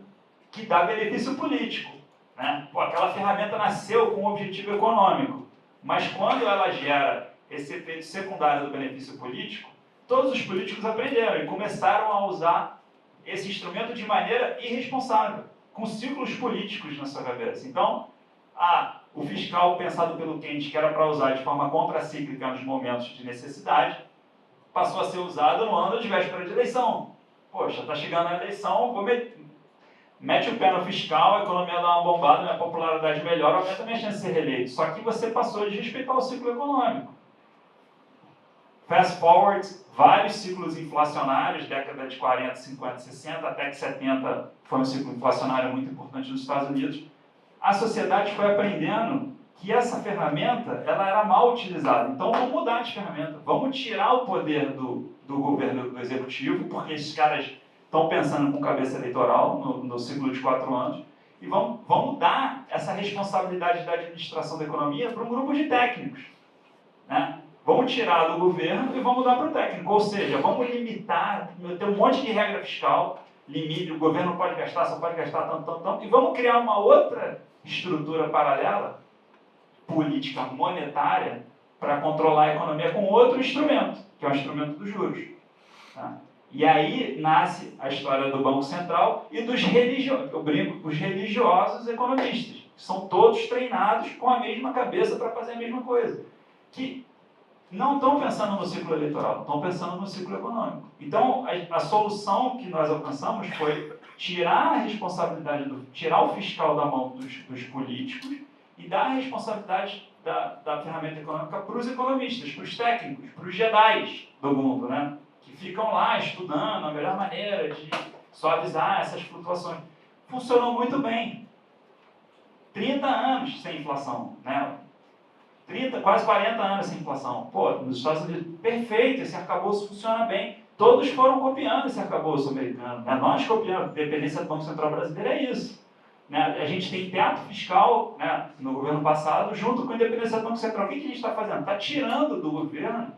que dá benefício político. Né? Pô, aquela ferramenta nasceu com um objetivo econômico, mas quando ela gera esse efeito secundário do benefício político, todos os políticos aprenderam e começaram a usar esse instrumento de maneira irresponsável, com ciclos políticos na sua cabeça. Então, o fiscal pensado pelo Keynes, que era para usar de forma contracíclica nos momentos de necessidade, passou a ser usado no ano de véspera de eleição. Poxa, está chegando a eleição, mete o pé no fiscal, a economia dá uma bombada, minha popularidade melhora, aumenta a minha chance de ser reeleito. Só que você passou a desrespeitar o ciclo econômico. Fast forward, vários ciclos inflacionários, década de 40, 50, 60, até que 70 foi um ciclo inflacionário muito importante nos Estados Unidos. A sociedade foi aprendendo que essa ferramenta ela era mal utilizada. Então, vamos mudar de ferramenta. Vamos tirar o poder do governo, do executivo, porque esses caras estão pensando com cabeça eleitoral no ciclo de 4 anos, e vamos dar essa responsabilidade da administração da economia para um grupo de técnicos. Né? Vamos tirar do governo e vamos dar para o técnico. Ou seja, vamos limitar, ter um monte de regra fiscal, limite, o governo não pode gastar, só pode gastar tanto, e vamos criar uma outra estrutura paralela, política monetária, para controlar a economia com outro instrumento, que é o instrumento dos juros. Tá? E aí nasce a história do Banco Central e dos religiosos, eu brinco, os religiosos economistas, que são todos treinados com a mesma cabeça para fazer a mesma coisa, que não estão pensando no ciclo eleitoral, estão pensando no ciclo econômico. Então, a solução que nós alcançamos foi tirar a responsabilidade, tirar o fiscal da mão dos políticos e dar a responsabilidade da ferramenta econômica para os economistas, para os técnicos, para os jedis do mundo, né? Que ficam lá estudando a melhor maneira de suavizar essas flutuações. Funcionou muito bem. 30 anos sem inflação, né? 30, quase 40 anos sem inflação. Pô, nos Estados Unidos, perfeito, esse arcabouço funciona bem. todos foram copiando esse arcabouço americano. Né? Nós copiamos, a dependência do Banco Central brasileiro é isso. Né? A gente tem teto fiscal, né, no governo passado, junto com a independência do Banco Central. O que a gente está fazendo? Está tirando do governo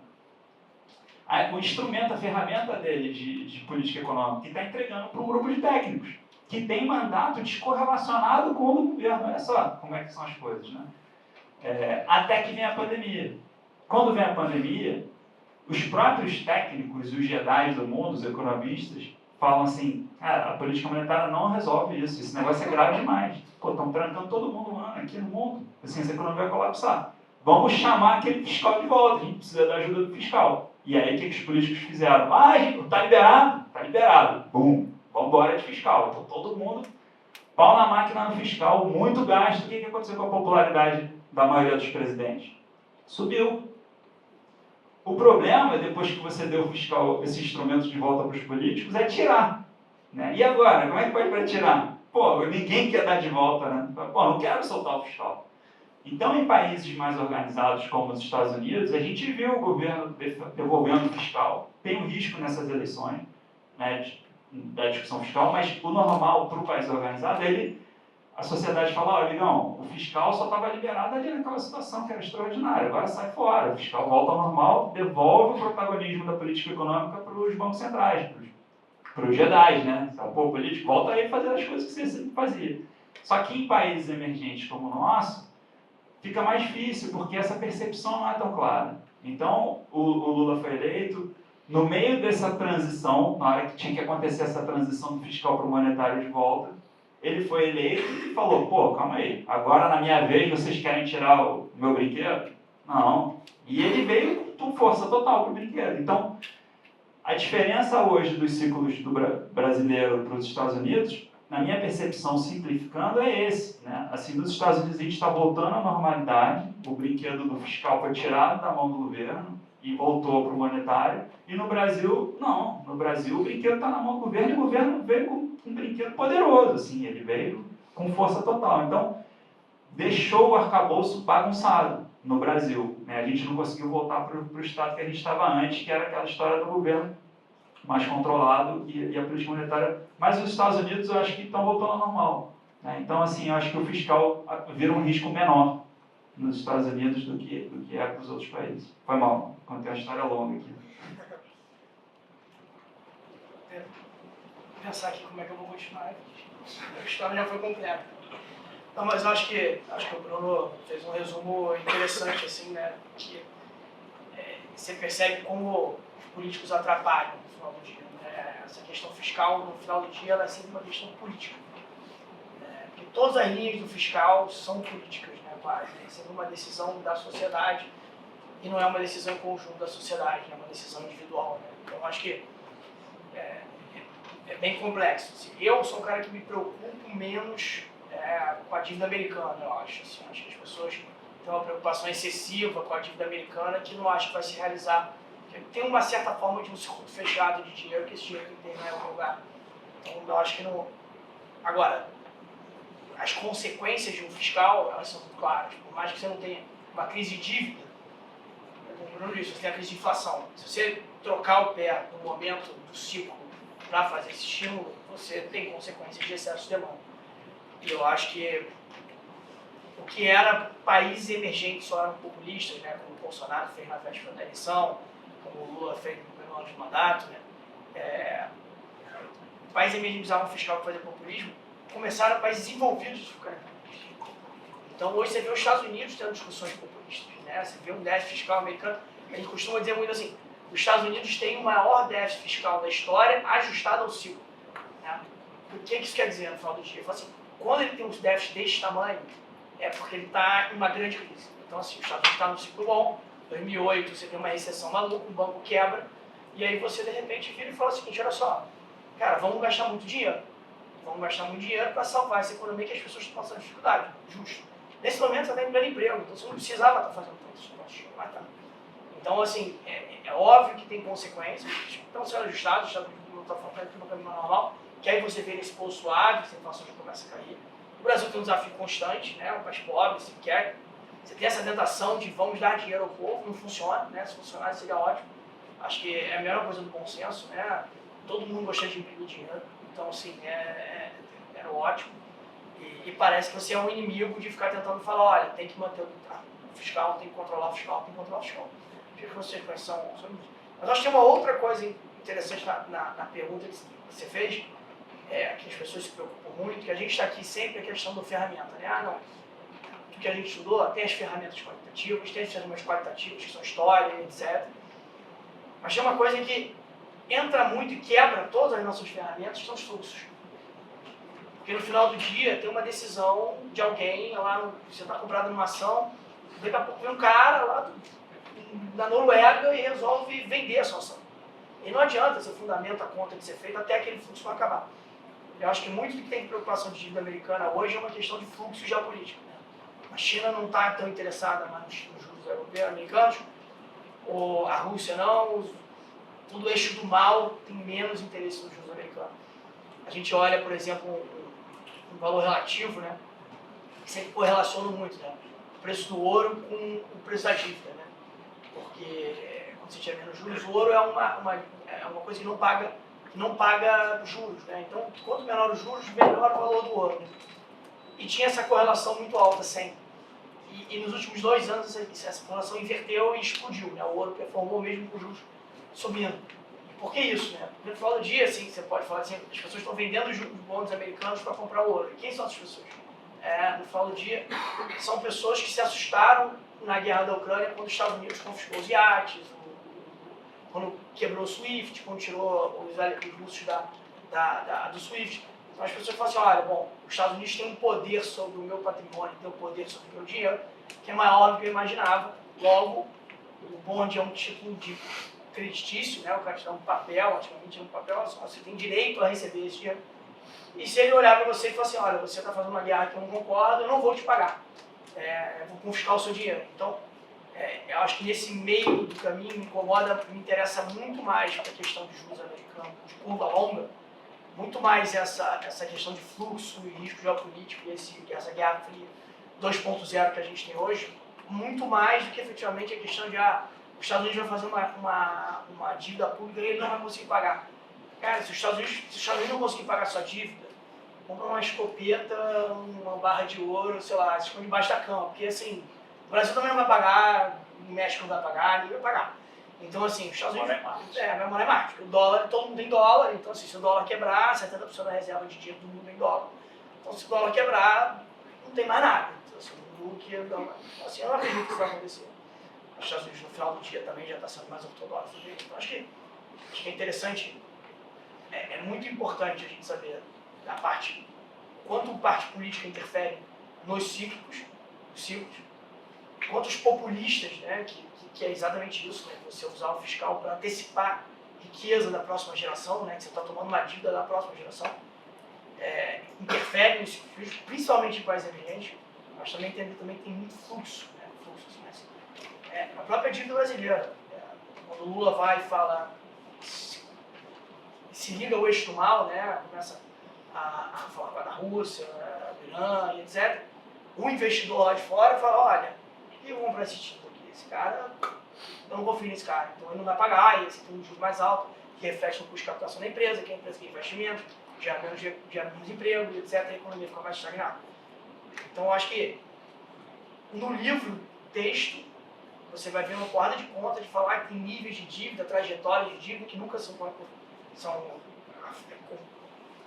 o instrumento, a ferramenta dele de política econômica, e está entregando para um grupo de técnicos, que tem mandato descorrelacionado com o do governo. Olha só como é que são as coisas. Né? Até que vem a pandemia. Quando vem a pandemia, os próprios técnicos, os Jedi do mundo, os economistas, falam assim, cara, a política monetária não resolve isso, esse negócio é grave demais. Pô, estão trancando todo mundo lá aqui no mundo, assim, essa economia vai colapsar. Vamos chamar aquele fiscal de volta, a gente precisa da ajuda do fiscal. E aí, o que os políticos fizeram? Ah, gente, tá liberado? Tá liberado. Bum, vamos embora de fiscal. Então, todo mundo, pau na máquina no fiscal, muito gasto. O que aconteceu com a popularidade da maioria dos presidentes? Subiu. O problema, depois que você deu o fiscal, esse instrumento de volta para os políticos, é tirar. Né? E agora? Como é que faz para tirar? Pô, ninguém quer dar de volta, né? Pô, não quero soltar o fiscal. Então, em países mais organizados, como os Estados Unidos, a gente viu o governo devolvendo o fiscal. Tem um risco nessas eleições, né, da discussão fiscal, mas o normal para o país organizado, a sociedade fala, olha, amigão, o fiscal só estava liberado ali naquela situação que era extraordinária, agora sai fora, o fiscal volta ao normal, devolve o protagonismo da política econômica para os bancos centrais, para os Jedi, né? Pô, o político volta aí a fazer as coisas que você sempre fazia. Só que em países emergentes como o nosso, fica mais difícil, porque essa percepção não é tão clara. Então, o Lula foi eleito, no meio dessa transição, na hora que tinha que acontecer essa transição do fiscal para o monetário de volta, ele foi eleito e falou, pô, calma aí, agora na minha vez vocês querem tirar o meu brinquedo? Não. E ele veio com força total para o brinquedo. Então, a diferença hoje dos ciclos do brasileiro para os Estados Unidos, na minha percepção, simplificando, é esse. Né? Assim, nos Estados Unidos a gente está voltando à normalidade, o brinquedo do fiscal foi tirado da mão do governo e voltou para o monetário, e no Brasil, não. No Brasil o brinquedo está na mão do governo e o governo veio com um brinquedo poderoso, assim, ele veio com força total. Então, deixou o arcabouço bagunçado no Brasil. Né? A gente não conseguiu voltar para o estado que a gente estava antes, que era aquela história do governo mais controlado e a política monetária. Mas os Estados Unidos, eu acho que estão voltando ao normal. Né? Então, assim, eu acho que o fiscal vira um risco menor nos Estados Unidos do que é para os outros países. Foi mal, contei uma história longa aqui. Vou pensar aqui como é que eu vou continuar. A história já foi completa. Não, mas eu acho que o Bruno fez um resumo interessante, assim, né? Que você percebe como os políticos atrapalham no final do dia. Né? Essa questão fiscal, no final do dia, ela é sempre uma questão política. Porque todas as linhas do fiscal são políticas, né? Quase. É sempre uma decisão da sociedade e não é uma decisão em conjunto da sociedade, é uma decisão individual. Né? Então, eu acho que é bem complexo. Assim. Eu sou um cara que me preocupo menos com a dívida americana, eu acho. Assim. Acho que as pessoas têm uma preocupação excessiva com a dívida americana que não acho que vai se realizar. Tem uma certa forma de um circuito fechado de dinheiro, que esse dinheiro tem que terminar em algum lugar. Então, eu acho que não... Agora, as consequências de um fiscal, elas são muito claras. Por mais que você não tenha uma crise de dívida, como o Bruno disse, você tem a crise de inflação. Se você trocar o pé no momento do ciclo para fazer esse estímulo, você tem consequências de excesso de demanda. E eu acho que o que era países emergentes só eram populistas, né, como o Bolsonaro fez na véspera da eleição, como o Lula fez no primeiro ano de mandato, né, países emergentes usavam o fiscal para fazer populismo, começaram países desenvolvidos a ficarem populistas. Então hoje você vê os Estados Unidos tendo discussões populistas, né, você vê um déficit fiscal americano, a gente costuma dizer muito assim, os Estados Unidos têm o maior déficit fiscal da história ajustado ao ciclo. Né? O que isso quer dizer no final do dia? Ele fala assim, quando ele tem um déficit desse tamanho, é porque ele está em uma grande crise. Então, assim, os Estados Unidos está num ciclo bom, 2008 você tem uma recessão maluca, o banco quebra, e aí você, de repente, vira e fala o seguinte, olha só, cara, vamos gastar muito dinheiro. Vamos gastar muito dinheiro para salvar essa economia que as pessoas estão passando dificuldade. Justo. Nesse momento você está em pleno emprego, então você não precisava estar fazendo tanto esforço, mas tá. Então, assim, é óbvio que tem consequências, estão sendo ajustados, está falando aqui no caminho normal, que aí você vê nesse pouso suave, a inflação já começa a cair. O Brasil tem um desafio constante, né? Um país pobre, se quer. Você tem essa tentação de vamos dar dinheiro ao povo, não funciona, né? Se funcionar seria ótimo. Acho que é a melhor coisa do bom senso, né? Todo mundo gostaria de imprimir dinheiro, então, assim, era ótimo. E parece que você é um inimigo de ficar tentando falar, olha, tem que manter o fiscal, tem que controlar o fiscal, tem que controlar o fiscal. Acho que vocês são mas acho que tem uma outra coisa interessante na pergunta que você fez, que as pessoas se preocupam muito, que a gente está aqui sempre a questão da ferramenta, né? Não, tudo que a gente estudou, tem as ferramentas qualitativas, tem as ferramentas qualitativas, que são história, etc. Mas tem uma coisa que entra muito e quebra todas as nossas ferramentas, que são os fluxos. Porque no final do dia tem uma decisão de alguém, lá você está comprado numa ação, daqui a pouco vem um cara lá na Noruega e resolve vender a sua ação. E não adianta você fundamenta a conta de ser feita até aquele fluxo não acabar. Eu acho que muito do que tem preocupação de dívida americana hoje é uma questão de fluxo geopolítico. Né? A China não está tão interessada mais nos juros europeus, americanos, ou a Rússia não, todo o eixo do mal tem menos interesse nos juros americanos. A gente olha, por exemplo, um valor relativo, né? Que sempre correlaciona muito, né? O preço do ouro com o preço da dívida, né? Porque quando você tinha menos juros, o ouro é uma coisa que não paga juros, né? Então, quanto menor os juros, melhor o valor do ouro. Né? E tinha essa correlação muito alta sempre. E nos últimos 2 anos essa correlação inverteu e explodiu, né? O ouro performou mesmo com os juros subindo. Por que isso, né? Porque no final do dia, assim, você pode falar assim, as pessoas estão vendendo os bons americanos para comprar ouro. E quem são essas pessoas? No final do dia, são pessoas que se assustaram na guerra da Ucrânia quando os Estados Unidos confiscou os iates, quando quebrou o SWIFT, quando tirou os russos do SWIFT. Então as pessoas falam assim, olha, bom, os Estados Unidos têm um poder sobre o meu patrimônio, tem um poder sobre o meu dinheiro, que é maior do que eu imaginava. Logo, o bond é um título de creditício, né? O cara te dá um papel, antigamente era um papel, você tem direito a receber esse dinheiro. E se ele olhar para você e falar assim, olha, você está fazendo uma guerra que eu não concordo, eu não vou te pagar, eu vou confiscar o seu dinheiro. Então, eu acho que nesse meio do caminho me interessa muito mais a questão de juros americanos, de curva longa, muito mais essa questão de fluxo e risco geopolítico e essa guerra fria 2.0 que a gente tem hoje, muito mais do que efetivamente a questão de os Estados Unidos vai fazer uma dívida pública e ele não vai conseguir pagar. Cara, se os Estados Unidos não conseguir pagar sua dívida, compra uma escopeta, uma barra de ouro, sei lá, se esconde debaixo da cama. Porque assim, o Brasil também não vai pagar, o México não vai pagar, ninguém vai pagar. Então assim, os Estados Unidos vai morar mais. Porque o dólar, todo mundo tem dólar, então assim, se o dólar quebrar, 70% da reserva de dinheiro do mundo é em dólar. Então se o dólar quebrar, não tem mais nada. Então assim, assim, eu não acredito que isso vai acontecer. Os Estados Unidos no final do dia também já está sendo mais ortodoxo. Então acho que é interessante, é muito importante a gente saber da parte, quanto parte política interfere nos ciclos, quanto os populistas, né, que é exatamente isso, né, você usar o fiscal para antecipar riqueza da próxima geração, né, que você está tomando uma dívida da próxima geração, interfere nos ciclos, principalmente em países emergentes, mas também tem muito fluxo, né, a própria dívida brasileira. Quando o Lula vai e fala, se liga ao eixo do mal, né, começa a falar da Rússia, do Irã e etc. O investidor lá de fora fala, olha, por que eu vou comprar esse título aqui? Esse cara, eu não confio nesse cara, então ele não vai pagar, e esse tem um juros mais alto, que reflete no custo de captação da empresa, que a empresa tem investimento, gera menos emprego, etc. A economia fica mais estagnada. Então eu acho que no livro, texto, você vai ver uma porrada de conta de falar que tem níveis de dívida, trajetórias de dívida que nunca são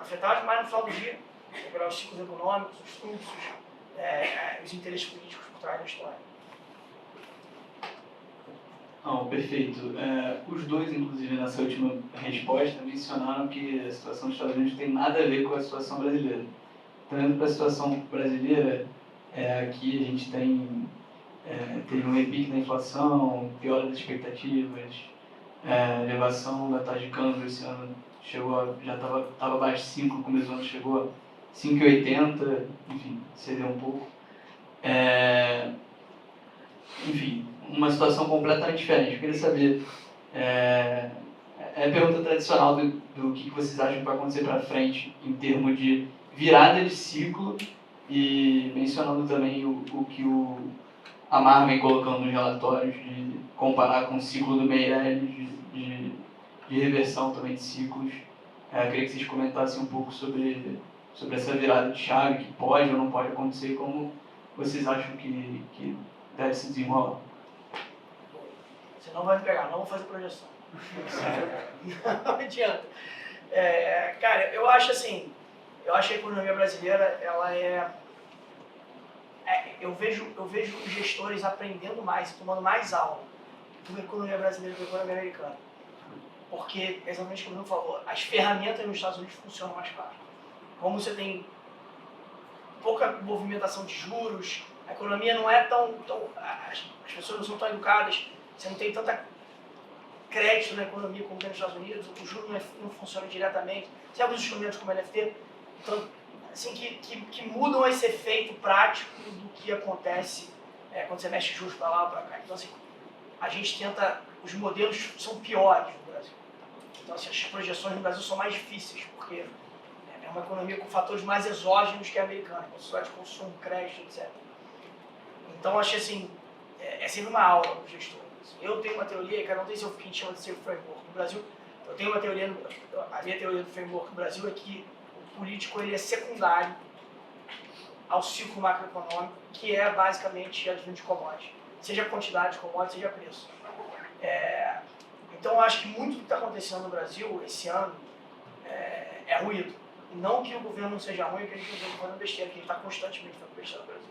afetados, mas no final do dia, pegar os ciclos econômicos, os fluxos, os interesses políticos por trás da história. Não, perfeito. Os dois, inclusive, nessa última resposta, mencionaram que a situação dos Estados Unidos não tem nada a ver com a situação brasileira. Trazendo para a situação brasileira, aqui a gente teve um repique da inflação, piora das expectativas, elevação da taxa de câmbio esse ano já estava abaixo de 5, no começo do ano chegou a 5,80, enfim, cedeu um pouco. Enfim, uma situação completamente diferente. Eu queria saber, a pergunta tradicional do que vocês acham que vai acontecer para frente em termos de virada de ciclo e mencionando também o que a Amar vem colocando nos relatórios de comparar com o ciclo do Meirelles de reversão também de ciclos. Eu queria que vocês comentassem um pouco sobre essa virada de chave, que pode ou não pode acontecer, como vocês acham que deve se desenrolar. Você não vai me pegar, não vou fazer projeção. Não adianta. Cara, eu acho assim, que a economia brasileira, ela eu vejo os gestores aprendendo mais, tomando mais aula do que a economia brasileira do que a economia americana. Porque, exatamente como o Bruno falou, as ferramentas nos Estados Unidos funcionam mais claro. Como você tem pouca movimentação de juros, a economia não é tão as pessoas não são tão educadas, você não tem tanta crédito na economia como tem nos Estados Unidos, o juro não funciona diretamente. Você tem alguns instrumentos como o NFT, então, assim, que mudam esse efeito prático do que acontece quando você mexe juros para lá ou para cá. Então, assim, a gente tenta, os modelos são piores no Brasil. Então, assim, as projeções no Brasil são mais difíceis, porque é uma economia com fatores mais exógenos que a americana, com sociedade de consumo, crédito, etc. Então, acho que assim, é sempre uma aula para o gestor. Eu tenho uma teoria, cara, não sei se eu chama de ser framework no Brasil, eu tenho uma teoria, a minha teoria do framework no Brasil é que o político ele é secundário ao ciclo macroeconômico, que é basicamente advindo de commodities, seja quantidade de commodities, seja preço. Então, eu acho que muito do que está acontecendo no Brasil esse ano é ruído. Não que o governo não seja ruim, que a gente não esteja fazendo besteira, que a gente está constantemente fazendo besteira no Brasil.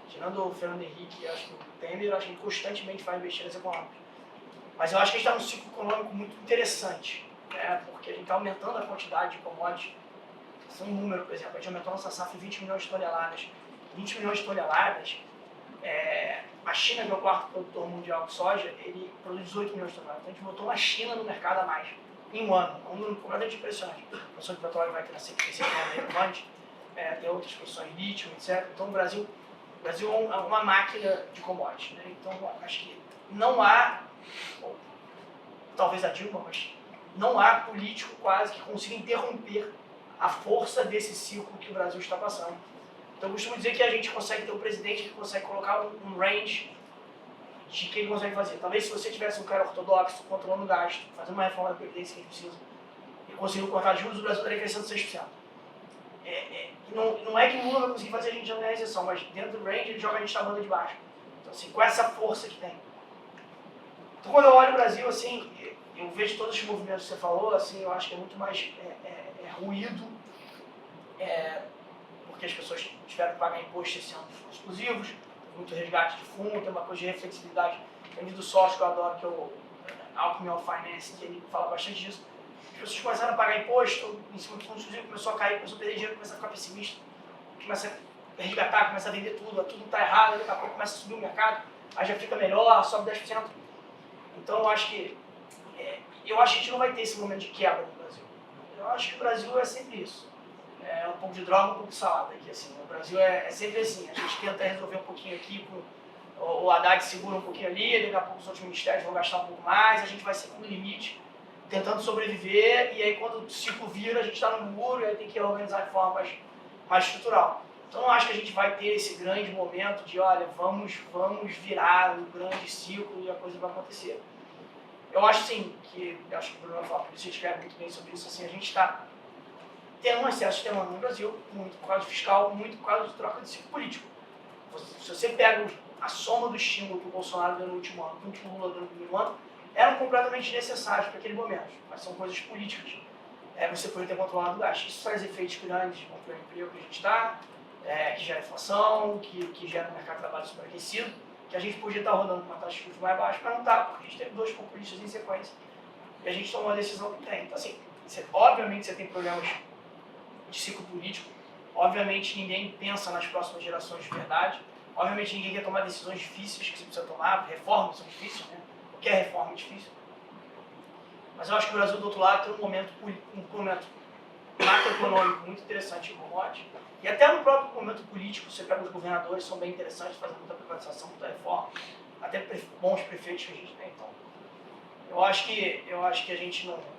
Tirando o Fernando Henrique, acho que o Temer, acho que ele constantemente faz besteiras econômicas. Mas eu acho que a gente está num ciclo econômico muito interessante, porque a gente está aumentando a quantidade de commodities. Esse é um número, por exemplo, a gente aumentou a nossa safra em 20 milhões de toneladas. 20 milhões de toneladas, a China, que é o quarto produtor mundial de soja, ele produz 18 milhões de toneladas. Então a gente botou uma China no mercado a mais, em um ano. É um número completamente impressionante. A produção de petróleo vai crescer relevante, tem outras produções de lítio, etc. Então o Brasil é uma máquina de commodities, né? Então acho que não há, talvez a Dilma, mas não há político quase que consiga interromper a força desse ciclo que o Brasil está passando. Então eu costumo dizer que a gente consegue ter um presidente que consegue colocar um range de que ele consegue fazer. Talvez se você tivesse um cara ortodoxo controlando o gasto, fazendo uma reforma da Previdência que a gente precisa, e conseguiu cortar juros, o Brasil estaria crescendo 6%. Não é que o Lula vai conseguir fazer a gente não ganhar a recessão, mas dentro do range ele joga a gente na banda de baixo. Então assim, com essa força que tem. Então quando eu olho o Brasil, assim, eu vejo todos os movimentos que você falou, assim, eu acho que é muito mais ruído, porque as pessoas tiveram que pagar imposto esse ano de exclusivos, muito resgate de fundo, tem uma coisa de reflexibilidade. Tem um do sócio que eu adoro, que é o Alchemy of Finance, que ele fala bastante disso. As pessoas começaram a pagar imposto em cima do fundo exclusivo, começou a cair, começou a perder dinheiro, começa a ficar pessimista, começa a resgatar, começa a vender tudo está errado, daqui a pouco começa a subir o mercado, aí já fica melhor, sobe 10%. Então eu acho que a gente não vai ter esse momento de quebra no Brasil. Eu acho que o Brasil é sempre isso. É um pouco de droga, um pouco de salada aqui, assim. O Brasil é sempre assim, a gente tenta resolver um pouquinho aqui, o Haddad segura um pouquinho ali, daqui a pouco os outros ministérios vão gastar um pouco mais, a gente vai sempre no limite, tentando sobreviver, e aí quando o ciclo vira, a gente está no muro, e aí tem que organizar de forma mais estrutural. Então eu acho que a gente vai ter esse grande momento de, olha, vamos virar um grande ciclo e a coisa vai acontecer. Eu acho sim, acho que o Bruno vai falar, por isso a gente escreve muito bem sobre isso, assim, a gente está tendo um excesso de demanda no Brasil, muito por causa fiscal, muito por causa de troca de ciclo político. Se você pega a soma do estímulo que o Bolsonaro deu no último ano, que o Lula deu no primeiro ano, eram completamente necessários para aquele momento, mas são coisas políticas. Você poderia ter controlado o gasto. Isso faz efeitos grandes contra o emprego que a gente está, que gera inflação, que gera um mercado de trabalho superaquecido, que a gente podia estar rodando com uma taxa de juros mais baixa, mas não está, porque a gente teve 2 populistas em sequência. E a gente tomou a decisão que tem. Então, assim, obviamente você tem problemas de ciclo político, obviamente ninguém pensa nas próximas gerações de verdade, obviamente ninguém quer tomar decisões difíceis que você precisa tomar, reformas são difíceis, né? Qualquer reforma é difícil. Mas eu acho que o Brasil, do outro lado, tem um momento macroeconômico muito interessante em commodities. E até no próprio momento político, você pega os governadores, são bem interessantes, fazendo muita privatização, muita reforma, até bons prefeitos que a gente tem. Então, eu acho que a gente não...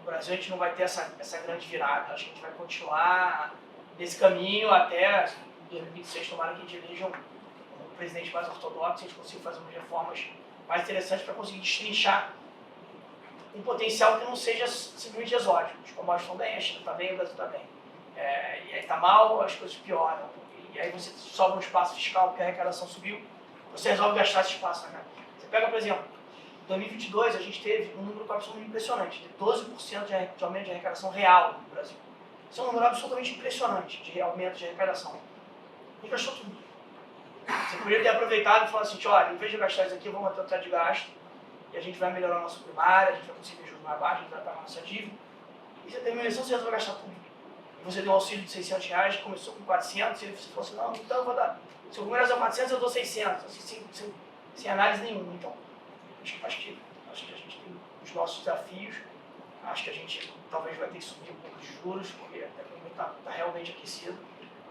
No Brasil, a gente não vai ter essa grande virada. Eu acho que a gente vai continuar nesse caminho até 2026, tomara que a gente eleja um presidente mais ortodoxo, a gente consiga fazer umas reformas mais interessantes para conseguir destrinchar um potencial que não seja simplesmente exótico. Os commodities estão bem, a China está bem, o Brasil está bem. E aí está mal, as coisas pioram. E aí você sobra um espaço fiscal porque a arrecadação subiu, você resolve gastar esse espaço. Né? Você pega, por exemplo, em 2022 a gente teve um número absolutamente impressionante, de 12% de aumento de arrecadação real no Brasil. Isso é um número absolutamente impressionante de aumento de arrecadação. E gastou tudo. Você poderia ter aproveitado e falado assim, olha, em vez de gastar isso aqui, eu vou manter o teto de gasto, e a gente vai melhorar a nossa primária, a gente vai conseguir juros mais baixos, a gente vai pagar a nossa dívida. E você tem uma eleição, você resolve gastar tudo. E você deu um auxílio de R$600, que começou com 400, e você falou assim, não, então eu vou dar. Se o Congresso é 400, eu dou 600, assim, sem análise nenhuma. Então, acho que a gente tem os nossos desafios, acho que a gente talvez vai ter que subir um pouco de juros, porque a economia está realmente aquecida,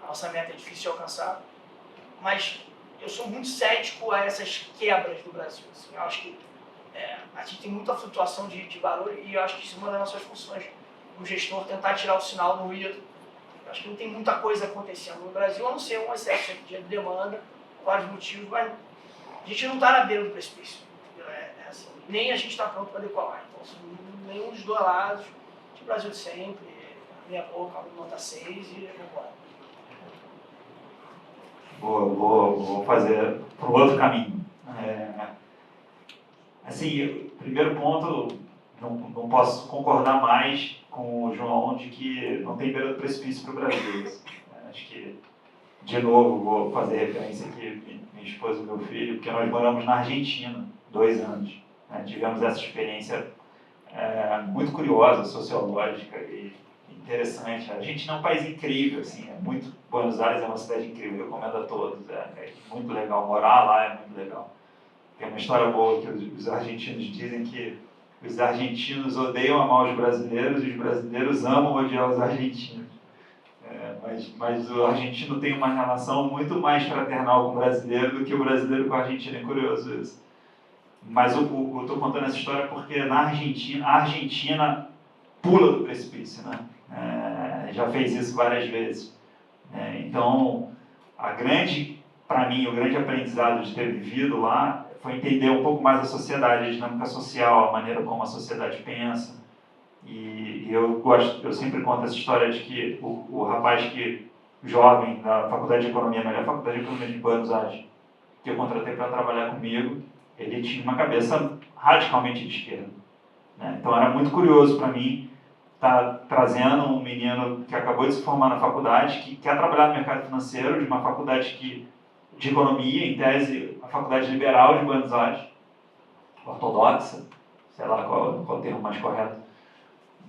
a nossa meta é difícil de alcançar, mas eu sou muito cético a essas quebras do Brasil. Assim, eu acho que a gente tem muita flutuação de barulho e eu acho que isso é uma das nossas funções do gestor, tentar tirar o sinal do ruído. Eu acho que não tem muita coisa acontecendo no Brasil, a não ser um excesso de demanda, vários motivos, mas a gente não está na beira do precipício. Assim, nem a gente está pronto para decolar. Então, assim, nenhum dos dois lados, de Brasil de sempre, meia boca, nota 6 e vamos embora. Vou fazer para o outro caminho. Assim, primeiro ponto, não posso concordar mais com o João de que não tem beira do precipício para o Brasil. Acho que, de novo, vou fazer referência aqui, minha esposa e meu filho, porque nós moramos na Argentina 2 anos. Tivemos essa experiência muito curiosa, sociológica e interessante. A Argentina é um país incrível, assim, Buenos Aires é uma cidade incrível, eu recomendo a todos, é muito legal, morar lá é muito legal. Tem uma história boa que os argentinos dizem que os argentinos odeiam amar os brasileiros e os brasileiros amam odiar os argentinos. Mas o argentino tem uma relação muito mais fraternal com o brasileiro do que o brasileiro com o argentino, é curioso isso. Mas eu estou contando essa história porque na Argentina, a Argentina pula do precipício, né? Já fez isso várias vezes. Então, para mim, o grande aprendizado de ter vivido lá foi entender um pouco mais a sociedade, a dinâmica social, a maneira como a sociedade pensa. E eu sempre conto essa história de que o rapaz jovem da Faculdade de Economia, a melhor Faculdade de Economia de Buenos Aires, que eu contratei para trabalhar comigo, ele tinha uma cabeça radicalmente de esquerda. Então era muito curioso para mim estar trazendo um menino que acabou de se formar na faculdade, que quer trabalhar no mercado financeiro, de uma faculdade de economia, em tese, a faculdade liberal de Buenos Aires, ortodoxa, sei lá qual é o termo mais correto.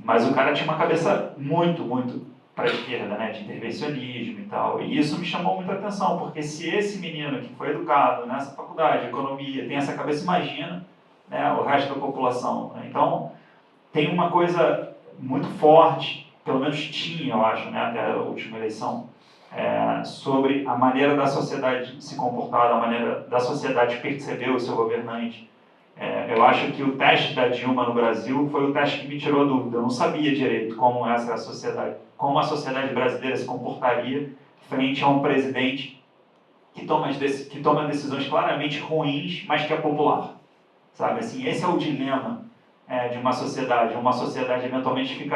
Mas o cara tinha uma cabeça muito, muito para a esquerda, de intervencionismo e tal. E isso me chamou muita atenção, porque se esse menino que foi educado nessa faculdade de economia tem essa cabeça, imagina o resto da população. Então, tem uma coisa muito forte, pelo menos tinha, eu acho, até a última eleição, sobre a maneira da sociedade se comportar, a maneira da sociedade perceber o seu governante. Eu acho que o teste da Dilma no Brasil foi o teste que me tirou a dúvida. Eu não sabia direito como essa sociedade, como a sociedade brasileira se comportaria frente a um presidente que toma decisões claramente ruins, mas que é popular. Sabe, assim, esse é o dilema de uma sociedade. Uma sociedade eventualmente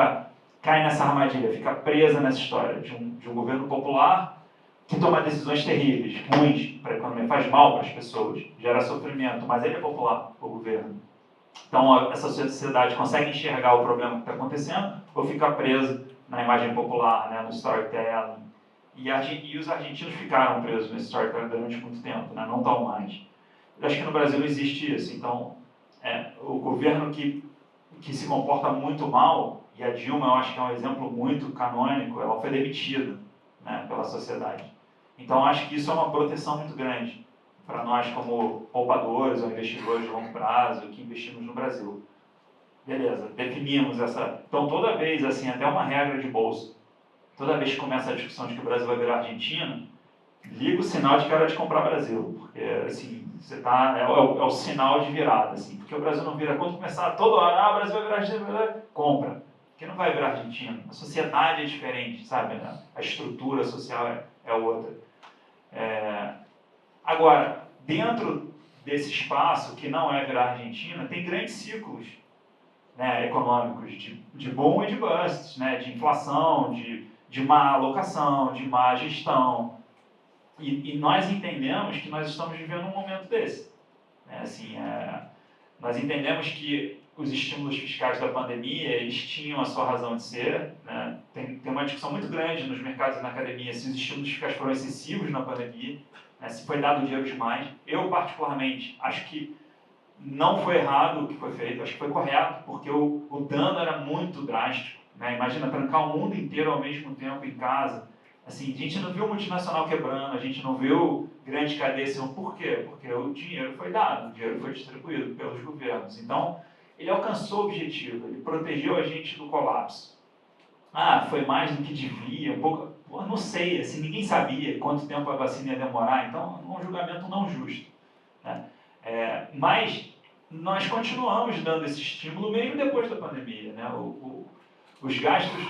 cai nessa armadilha, fica presa nessa história de um governo popular que toma decisões terríveis, ruins para a economia, faz mal para as pessoas, gera sofrimento, mas ele é popular, o governo. Então, essa sociedade consegue enxergar o problema que está acontecendo ou fica presa na imagem popular, no storytelling. E os argentinos ficaram presos nesse storytelling durante muito tempo, não tão mais. Eu acho que no Brasil não existe isso. Então, o governo que se comporta muito mal, e a Dilma eu acho que é um exemplo muito canônico, ela foi demitida pela sociedade. Então, acho que isso é uma proteção muito grande para nós como poupadores ou investidores de longo prazo que investimos no Brasil. Beleza, definimos essa... Então, toda vez, assim, até uma regra de bolsa, toda vez que começa a discussão de que o Brasil vai virar Argentina, liga o sinal de que é hora de comprar Brasil, porque, assim, você é o sinal de virada, assim, porque o Brasil não vira, quando começar todo ano, o Brasil vai virar Argentina, compra, porque não vai virar Argentina, a sociedade é diferente, sabe, a estrutura social é outra. Agora, dentro desse espaço, que não é virar Argentina, tem grandes ciclos né, econômicos de boom e de bust, né, de inflação, de má alocação, de má gestão. E nós entendemos que nós estamos vivendo um momento desse. Né? Assim, nós entendemos que os estímulos fiscais da pandemia, eles tinham a sua razão de ser. Né? Tem uma discussão muito grande nos mercados e na academia se os estímulos fiscais foram excessivos na pandemia, né? Se foi dado dinheiro demais. Eu, particularmente, acho que não foi errado o que foi feito, acho que foi correto, porque o dano era muito drástico. Né? Imagina trancar o mundo inteiro ao mesmo tempo em casa. Assim, a gente não viu multinacional quebrando, a gente não viu grande cadeia. Por quê? Porque o dinheiro foi dado, o dinheiro foi distribuído pelos governos. Então, ele alcançou o objetivo, ele protegeu a gente do colapso. Foi mais do que devia, um pouco, não sei, assim, ninguém sabia quanto tempo a vacina ia demorar, então, um julgamento não justo. Né? Mas nós continuamos dando esse estímulo mesmo depois da pandemia. Né? Os gastos,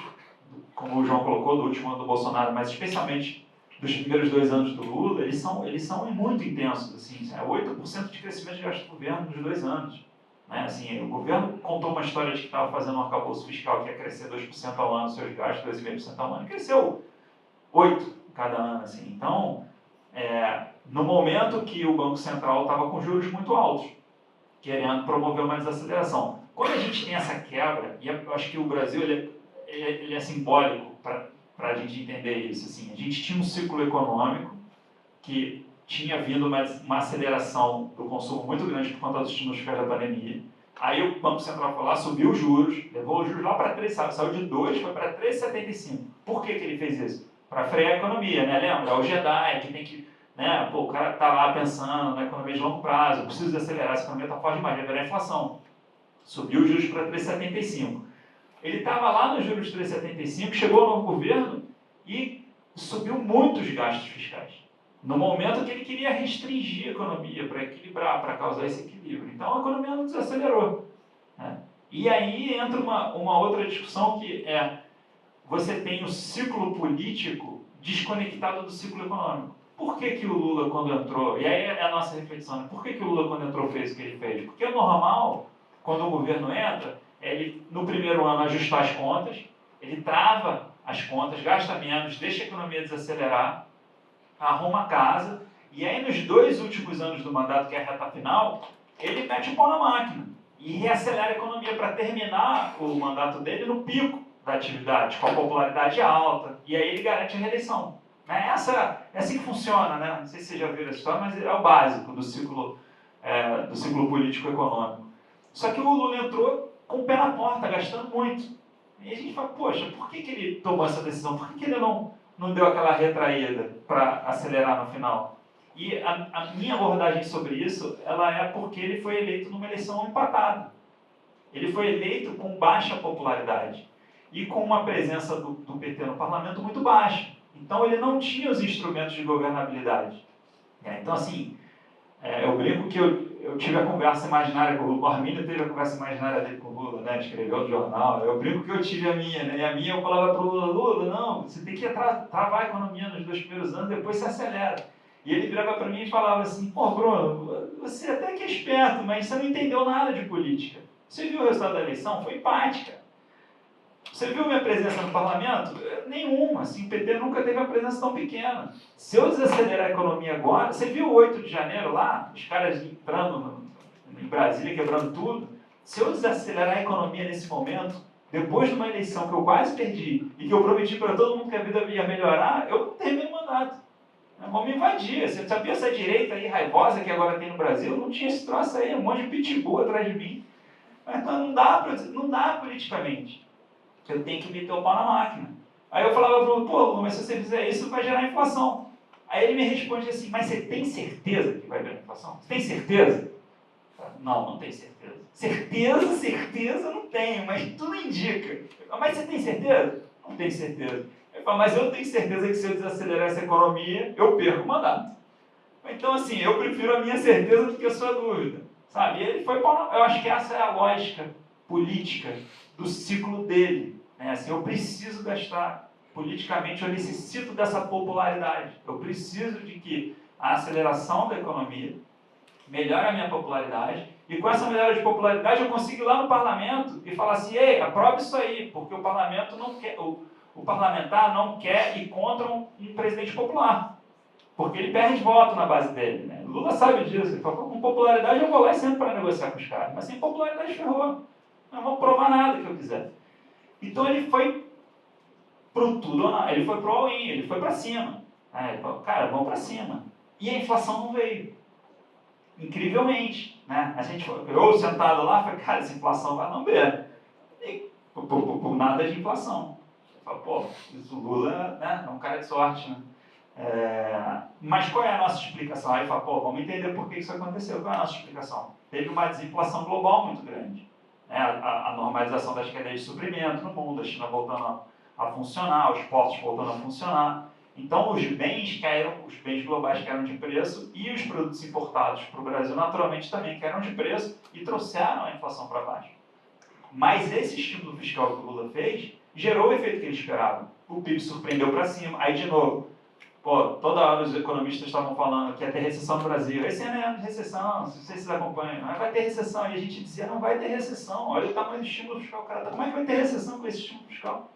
como o João colocou, do último ano do Bolsonaro, mas especialmente dos primeiros 2 anos do Lula, eles são muito intensos. Assim, 8% de crescimento de gasto do governo nos 2 anos. Né? Assim, o governo contou uma história de que estava fazendo um arcabouço fiscal que ia crescer 2% ao ano, seus gastos 2,5% ao ano, e cresceu 8% cada ano. Assim. Então, no momento que o Banco Central estava com juros muito altos, querendo promover uma desaceleração. Quando a gente tem essa quebra, e eu acho que o Brasil ele é simbólico para a gente entender isso. Assim, a gente tinha um ciclo econômico que tinha vindo uma aceleração do consumo muito grande por conta dos estímulos fiscais da pandemia. Aí o Banco Central foi lá, subiu os juros, levou os juros lá para 3, saiu de 2, foi para 3,75. Por que ele fez isso? Para frear a economia, né? Lembra? O GEDAI, que tem que... Né? Pô, o cara está lá pensando na economia de longo prazo, preciso acelerar, essa economia está forte demais, vai virar inflação. Subiu os juros para 3,75. Ele estava lá nos juros de 3,75, chegou ao novo governo e subiu muito os gastos fiscais. No momento que ele queria restringir a economia para equilibrar, para causar esse equilíbrio. Então a economia não desacelerou. Né? E aí entra uma outra discussão que você tem o ciclo político desconectado do ciclo econômico. Por que o Lula, quando entrou, e aí é a nossa reflexão, né? Por que o Lula, quando entrou, fez o que ele fez? Porque é normal, quando o governo entra, ele, no primeiro ano, ajustar as contas, ele trava as contas, gasta menos, deixa a economia desacelerar, arruma a casa, e aí nos 2 últimos anos do mandato, que é a reta final, ele mete o pau na máquina e reacelera a economia para terminar o mandato dele no pico da atividade, com a popularidade alta, e aí ele garante a reeleição. É assim que funciona, né? Não sei se vocês já viram essa história, mas é o básico do ciclo político-econômico. Só que o Lula entrou com o pé na porta, gastando muito. E a gente fala, poxa, por que ele tomou essa decisão? Por que ele não deu aquela retraída para acelerar no final? E a minha abordagem sobre isso, ela é porque ele foi eleito numa eleição empatada. Ele foi eleito com baixa popularidade e com uma presença do PT no parlamento muito baixa. Então ele não tinha os instrumentos de governabilidade. Então assim, eu brinco que eu tive a conversa imaginária com o Lula, o Arminio teve a conversa imaginária dele com o Lula, né? Escreveu no jornal, eu brinco que eu tive a minha, né? E a minha eu falava para o Lula, não, você tem que travar a economia nos 2 primeiros anos, depois se acelera. E ele virava para mim e falava assim, pô Bruno, você até que é esperto, mas você não entendeu nada de política. Você viu o resultado da eleição? Foi empate, cara. Você viu minha presença no parlamento? Nenhuma. Assim, o PT nunca teve uma presença tão pequena. Se eu desacelerar a economia agora... Você viu o 8 de janeiro lá? Os caras entrando em Brasília, quebrando tudo. Se eu desacelerar a economia nesse momento, depois de uma eleição que eu quase perdi e que eu prometi para todo mundo que a vida ia melhorar, eu não terminei o mandato. Vão me invadir. Você sabia essa direita aí raivosa que agora tem no Brasil? Não tinha esse troço aí, um monte de pitbull atrás de mim. Mas não dá politicamente. Eu tenho que meter o pau na máquina. Aí eu falava para ele, pô, mas se você fizer isso, vai gerar inflação. Aí ele me responde assim, mas você tem certeza que vai gerar inflação? Você tem certeza? Não tenho certeza. Certeza não tenho, mas tudo indica. Mas você tem certeza? Não tenho certeza. Ele fala, mas eu tenho certeza que se eu desacelerar essa economia, eu perco o mandato. Então assim, eu prefiro a minha certeza do que a sua dúvida. Sabe? E ele foi pau na... Eu acho que essa é a lógica política do ciclo dele. Assim, eu preciso gastar politicamente, eu necessito dessa popularidade. Eu preciso de que a aceleração da economia melhore a minha popularidade E com essa melhora de popularidade, eu consigo ir lá no parlamento e falar assim, ei, aprova isso aí, porque o parlamento não quer, o parlamentar não quer ir contra um presidente popular. Porque ele perde voto na base dele. Né? Lula sabe disso. Ele fala, com popularidade eu vou lá sempre para negociar com os caras. Mas sem popularidade ferrou. Não vou provar nada que eu quiser. Então ele foi pro tudo ou nada. Ele foi pro all-in, ele foi para cima. Ele falou, cara, vamos para cima. E a inflação não veio. Incrivelmente. Né? A gente eu sentado lá, falei, cara, essa inflação vai não ver. E por nada de inflação. Fala, pô, isso Lula, né, é um cara de sorte, né? Mas qual é a nossa explicação? Aí fala, pô, vamos entender por que isso aconteceu. Qual é a nossa explicação? Teve uma desinflação global muito grande. Né? A normalização das cadeias de suprimento no mundo, a China voltando a funcionar, os portos voltando a funcionar. Então, os bens globais caíram de preço e os produtos importados para o Brasil, naturalmente, também caíram de preço e trouxeram a inflação para baixo. Mas esse estímulo fiscal que o Lula fez gerou o efeito que ele esperava. O PIB surpreendeu para cima. Aí, de novo, pô, toda hora os economistas estavam falando que ia ter recessão no Brasil. Esse ano é ano de recessão, não sei se vocês acompanham. Vai ter recessão. E a gente dizia, não vai ter recessão. Olha o tamanho do estímulo fiscal. Cara, como é que vai ter recessão com esse estímulo fiscal?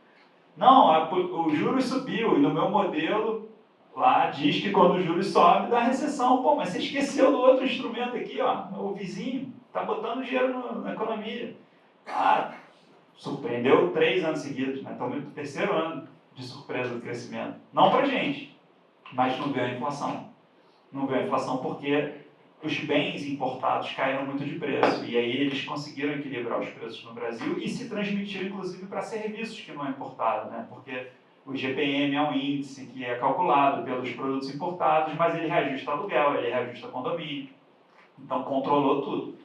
Não, o juros subiu. E no meu modelo, lá, diz que quando o juros sobe, dá recessão. Pô, mas você esqueceu do outro instrumento aqui, ó. O vizinho. Está botando dinheiro na economia. Surpreendeu 3 anos seguidos. Né? Estamos no 3º ano de surpresa do crescimento. Não para a gente. Mas não veio a inflação. Não veio a inflação porque os bens importados caíram muito de preço. E aí eles conseguiram equilibrar os preços no Brasil e se transmitiram, inclusive, para serviços que não é importado. Né? Porque o GPM é um índice que é calculado pelos produtos importados, mas ele reajusta aluguel, ele reajusta condomínio. Então, controlou tudo.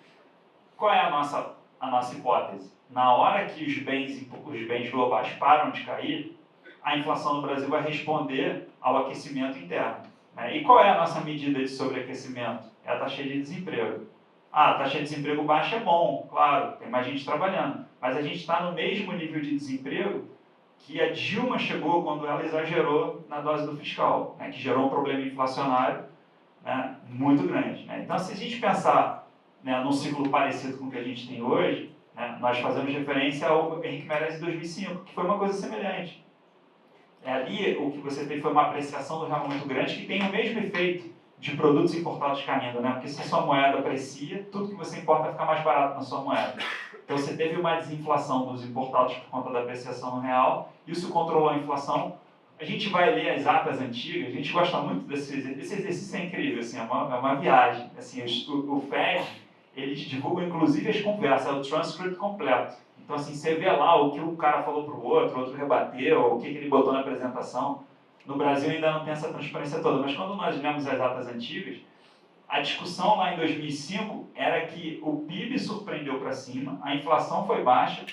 Qual é a nossa hipótese? Na hora que os bens globais param de cair, a inflação no Brasil vai responder ao aquecimento interno. Né? E qual é a nossa medida de sobreaquecimento? É a taxa de desemprego. A taxa de desemprego baixa é bom, claro, tem mais gente trabalhando. Mas a gente está no mesmo nível de desemprego que a Dilma chegou quando ela exagerou na dose do fiscal, né? Que gerou um problema inflacionário, né? Muito grande. Né? Então, se a gente pensar, né, num ciclo parecido com o que a gente tem hoje, né, nós fazemos referência ao Henrique Meirelles de 2005, que foi uma coisa semelhante. Ali, o que você teve foi uma apreciação do real muito grande, que tem o mesmo efeito de produtos importados caindo, né? Porque se a sua moeda aprecia, tudo que você importa fica mais barato na sua moeda. Então, você teve uma desinflação dos importados por conta da apreciação no real, isso controlou a inflação. A gente vai ler as atas antigas, a gente gosta muito desse exercício, é incrível, assim, é uma viagem. Assim, o FED, eles divulgam inclusive as conversas, é o transcript completo. Então, assim, você vê lá o que o cara falou para o outro rebateu, o que ele botou na apresentação. No Brasil ainda não tem essa transparência toda, mas quando nós lemos as atas antigas, a discussão lá em 2005 era que o PIB surpreendeu para cima, a inflação foi baixa,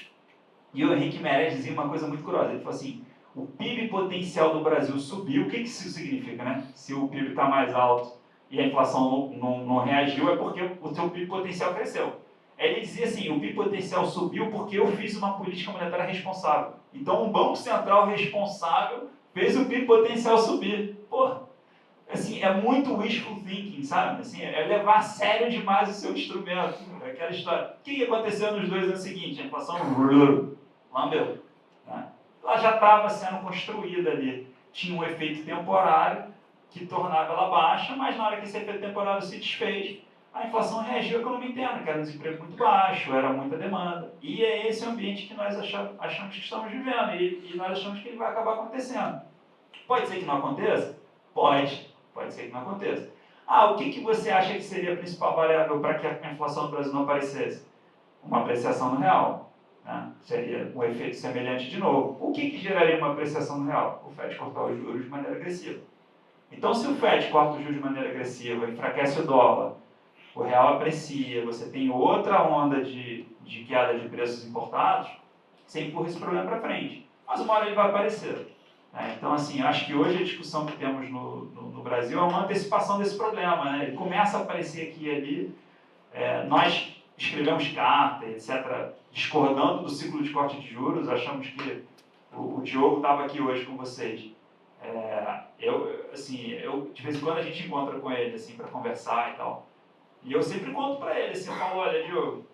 e o Henrique Meirelles dizia uma coisa muito curiosa. Ele falou assim, o PIB potencial do Brasil subiu. O que isso significa, né? Se o PIB está mais alto e a inflação não reagiu, é porque o seu PIB potencial cresceu. Ele dizia assim, o PIB potencial subiu porque eu fiz uma política monetária responsável. Então, um banco central responsável fez o PIB potencial subir. Porra, assim, é muito wishful thinking, sabe? Assim, é levar a sério demais o seu instrumento. É aquela história. O que aconteceu nos 2 anos seguintes? A inflação lambeu. Né? Ela já estava sendo construída ali. Tinha um efeito temporário que tornava ela baixa, mas na hora que esse efeito temporário se desfez, a inflação reagiu à economia interna, que era um desemprego muito baixo, era muita demanda. E é esse ambiente que nós achamos que estamos vivendo, e nós achamos que ele vai acabar acontecendo. Pode ser que não aconteça? Pode ser que não aconteça. O que você acha que seria a principal variável para que a inflação do Brasil não aparecesse? Uma apreciação no real. Né? Seria um efeito semelhante de novo. O que geraria uma apreciação no real? O FED cortar os juros de maneira agressiva. Então, se o FED corta os juros de maneira agressiva, enfraquece o dólar, o real aprecia, você tem outra onda de queda de preços importados, você empurra esse problema para frente. Mas uma hora ele vai aparecer. Então, assim, acho que hoje a discussão que temos no Brasil é uma antecipação desse problema. Né? Ele começa a aparecer aqui e ali. Nós escrevemos carta, etc., discordando do ciclo de corte de juros. Achamos que o Diogo estava aqui hoje com vocês. De vez em quando a gente encontra com ele assim, para conversar e tal. E eu sempre conto para ele, assim, eu falo, olha, Diogo,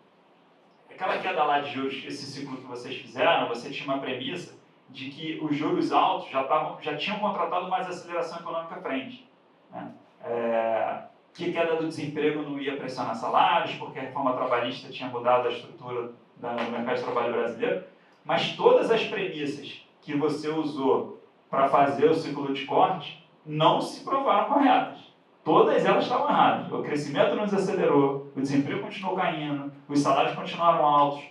aquela queda lá de juros, esse ciclo que vocês fizeram, você tinha uma premissa de que os juros altos já tinham contratado mais aceleração econômica à frente, né? Que queda do desemprego não ia pressionar salários, porque a reforma trabalhista tinha mudado a estrutura do mercado de trabalho brasileiro, mas todas as premissas que você usou para fazer o ciclo de corte não se provaram corretas. Todas elas estavam erradas. O crescimento não desacelerou, o desemprego continuou caindo, os salários continuaram altos.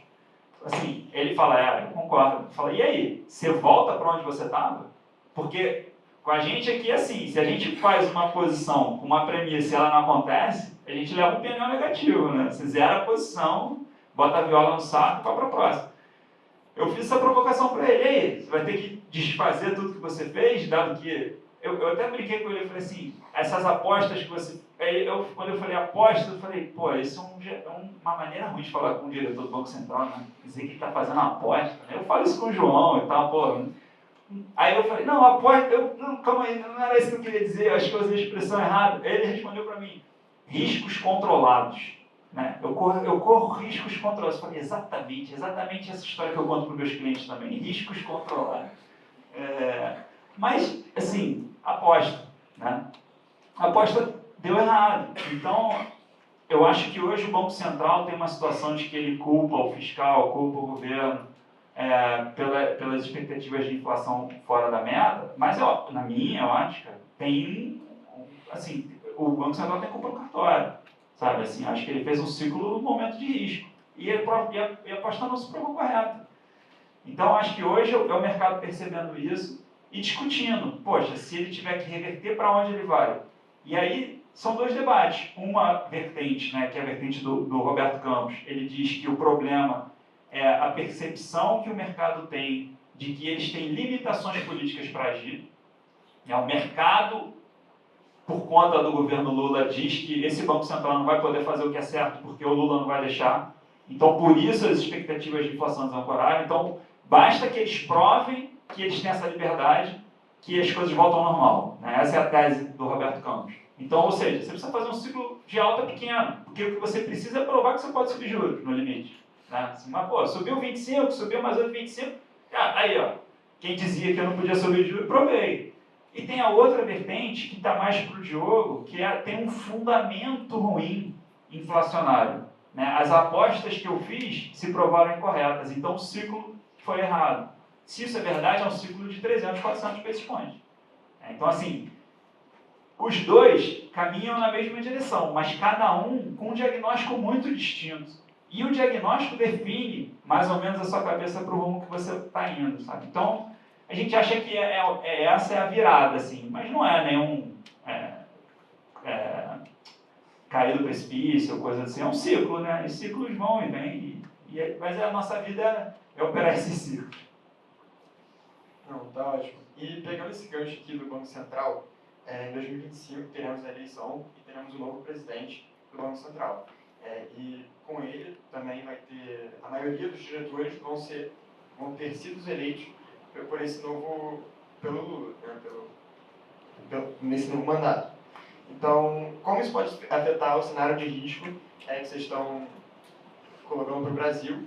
Assim, ele fala, eu concordo. Fala, e aí, você volta para onde você estava? Porque com a gente aqui, assim, se a gente faz uma posição com uma premissa e ela não acontece, a gente leva um pneu negativo, né? Você zera a posição, bota a viola no saco e vai para a próxima. Eu fiz essa provocação para ele, e aí, você vai ter que desfazer tudo que você fez, dado que... Eu até brinquei com ele, eu falei assim, essas apostas que você... quando eu falei aposta, eu falei, pô, isso é uma maneira ruim de falar com o diretor do Banco Central, né? Dizer que ele está fazendo uma aposta. Eu falo isso com o João e tal, pô. Aí eu falei, não, aposta... Não, calma aí, não era isso que eu queria dizer, eu acho que eu usei a expressão errada. Ele respondeu para mim, riscos controlados. Né? Eu corro riscos controlados. Eu falei, exatamente essa história que eu conto para os meus clientes também, riscos controlados. Mas, assim, aposta. Né? A aposta deu errado. Então, eu acho que hoje o Banco Central tem uma situação de que ele culpa o fiscal, culpa o governo pelas expectativas de inflação fora da meta, mas na minha ótica, tem, assim, o Banco Central tem culpa no cartório. Sabe, assim, acho que ele fez um ciclo no momento de risco. E a aposta não se provou correta. Então, acho que hoje é o mercado percebendo isso e discutindo. Poxa, se ele tiver que reverter, para onde ele vai? E aí, são dois debates. Uma vertente, né, que é a vertente do Roberto Campos, ele diz que o problema é a percepção que o mercado tem de que eles têm limitações políticas para agir. O mercado, por conta do governo Lula, diz que esse Banco Central não vai poder fazer o que é certo porque o Lula não vai deixar. Então, por isso, as expectativas de inflação desancoraram. Então, basta que eles provem que eles têm essa liberdade, que as coisas voltam ao normal. Né? Essa é a tese do Roberto Campos. Então, ou seja, você precisa fazer um ciclo de alta pequeno, porque o que você precisa é provar que você pode subir juros no limite. Né? Assim, mas, pô, subiu 25, subiu mais outro 25, aí, ó, quem dizia que eu não podia subir juros, provei. E tem a outra vertente, que está mais para o Diogo, que tem um fundamento ruim inflacionário. Né? As apostas que eu fiz se provaram incorretas, então o ciclo foi errado. Se isso é verdade, é um ciclo de 300, 400 basis points. Então, assim, os dois caminham na mesma direção, mas cada um com um diagnóstico muito distinto. E o diagnóstico define mais ou menos a sua cabeça para o rumo que você está indo, sabe? Então, a gente acha que essa é a virada, assim, mas não é nenhum cair do precipício ou coisa assim. É um ciclo, né? Os ciclos vão e vêm, mas a nossa vida é operar esse ciclo. Não, tá ótimo. E pegando esse gancho aqui do Banco Central, em 2025 teremos a eleição e teremos um novo presidente do Banco Central. E com ele também vai ter, a maioria dos diretores vão ter sido eleitos por esse novo, pelo Lula, né, nesse novo mandato. Então, como isso pode afetar o cenário de risco que vocês estão colocando para o Brasil,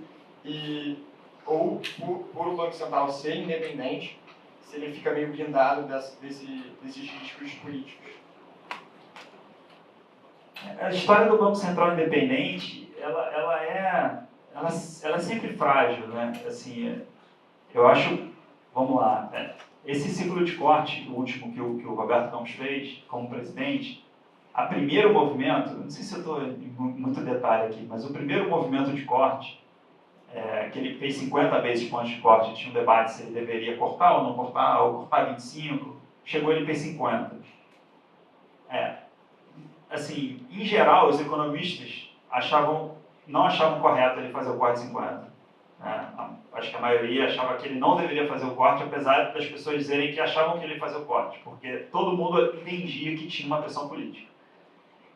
ou por o Banco Central ser independente, se ele fica meio blindado desses riscos políticos? A história do Banco Central independente, ela é sempre frágil, né? Assim, eu acho, vamos lá, esse ciclo de corte, o último que o Roberto Campos fez como presidente, a primeiro movimento, não sei se eu estou em muito detalhe aqui, mas o primeiro movimento de corte, que ele fez 50 basis points de corte, tinha um debate se ele deveria cortar ou não cortar, ou cortar 25, chegou ele fez 50. Assim, em geral, os economistas não achavam correto ele fazer o corte de 50. Acho que a maioria achava que ele não deveria fazer o corte, apesar das pessoas dizerem que achavam que ele ia fazer o corte, porque todo mundo entendia que tinha uma pressão política.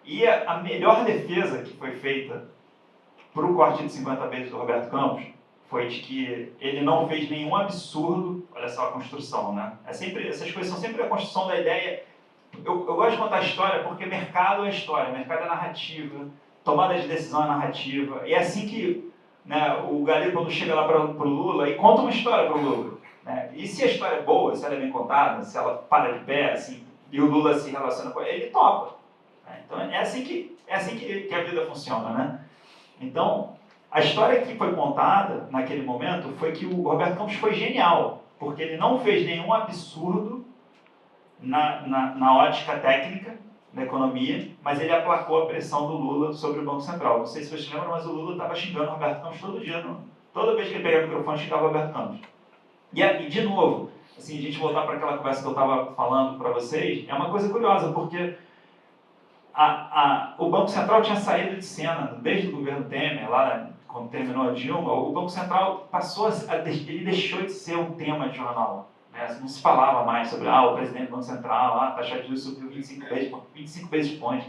E a melhor defesa que foi feita para o corte de 50 bases do Roberto Campos foi de que ele não fez nenhum absurdo, olha só a construção, né? Essas coisas são sempre a construção da ideia. Eu gosto de contar a história porque mercado é história, mercado é narrativa, tomada de decisão é narrativa. E é assim que, né, o Galípolo chega lá para o Lula e conta uma história para o Lula. Né? E se a história é boa, se ela é bem contada, se ela para de pé, assim, e o Lula se relaciona com ele, ele topa. Né? Então é assim que a vida funciona. Né? Então, a história que foi contada naquele momento foi que o Roberto Campos foi genial, porque ele não fez nenhum absurdo na ótica técnica da economia, mas ele aplacou a pressão do Lula sobre o Banco Central. Não sei se vocês lembram, mas o Lula estava xingando o Roberto Campos todo dia. Toda vez que ele pegava o microfone, xingava o Roberto Campos. E de novo, assim, a gente voltar para aquela conversa que eu estava falando para vocês, é uma coisa curiosa, porque o Banco Central tinha saído de cena desde o governo Temer, lá quando terminou a Dilma. O Banco Central ele deixou de ser um tema de jornal. Né? Não se falava mais sobre o presidente do Banco Central, a taxa de juros subiu 25 vezes pontos.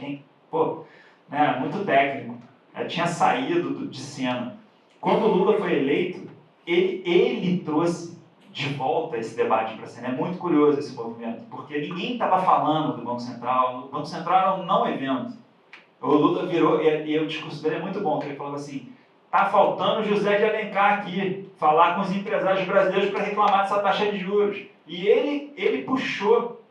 Né? Muito técnico. Tinha saído de cena. Quando o Lula foi eleito, ele trouxe de volta esse debate para a cena. É muito curioso esse movimento, porque ninguém estava falando do Banco Central. O Banco Central era um não evento. O Lula virou, e o discurso dele é muito bom, que ele falava assim: está faltando José de Alencar aqui, falar com os empresários brasileiros para reclamar dessa taxa de juros. E ele puxou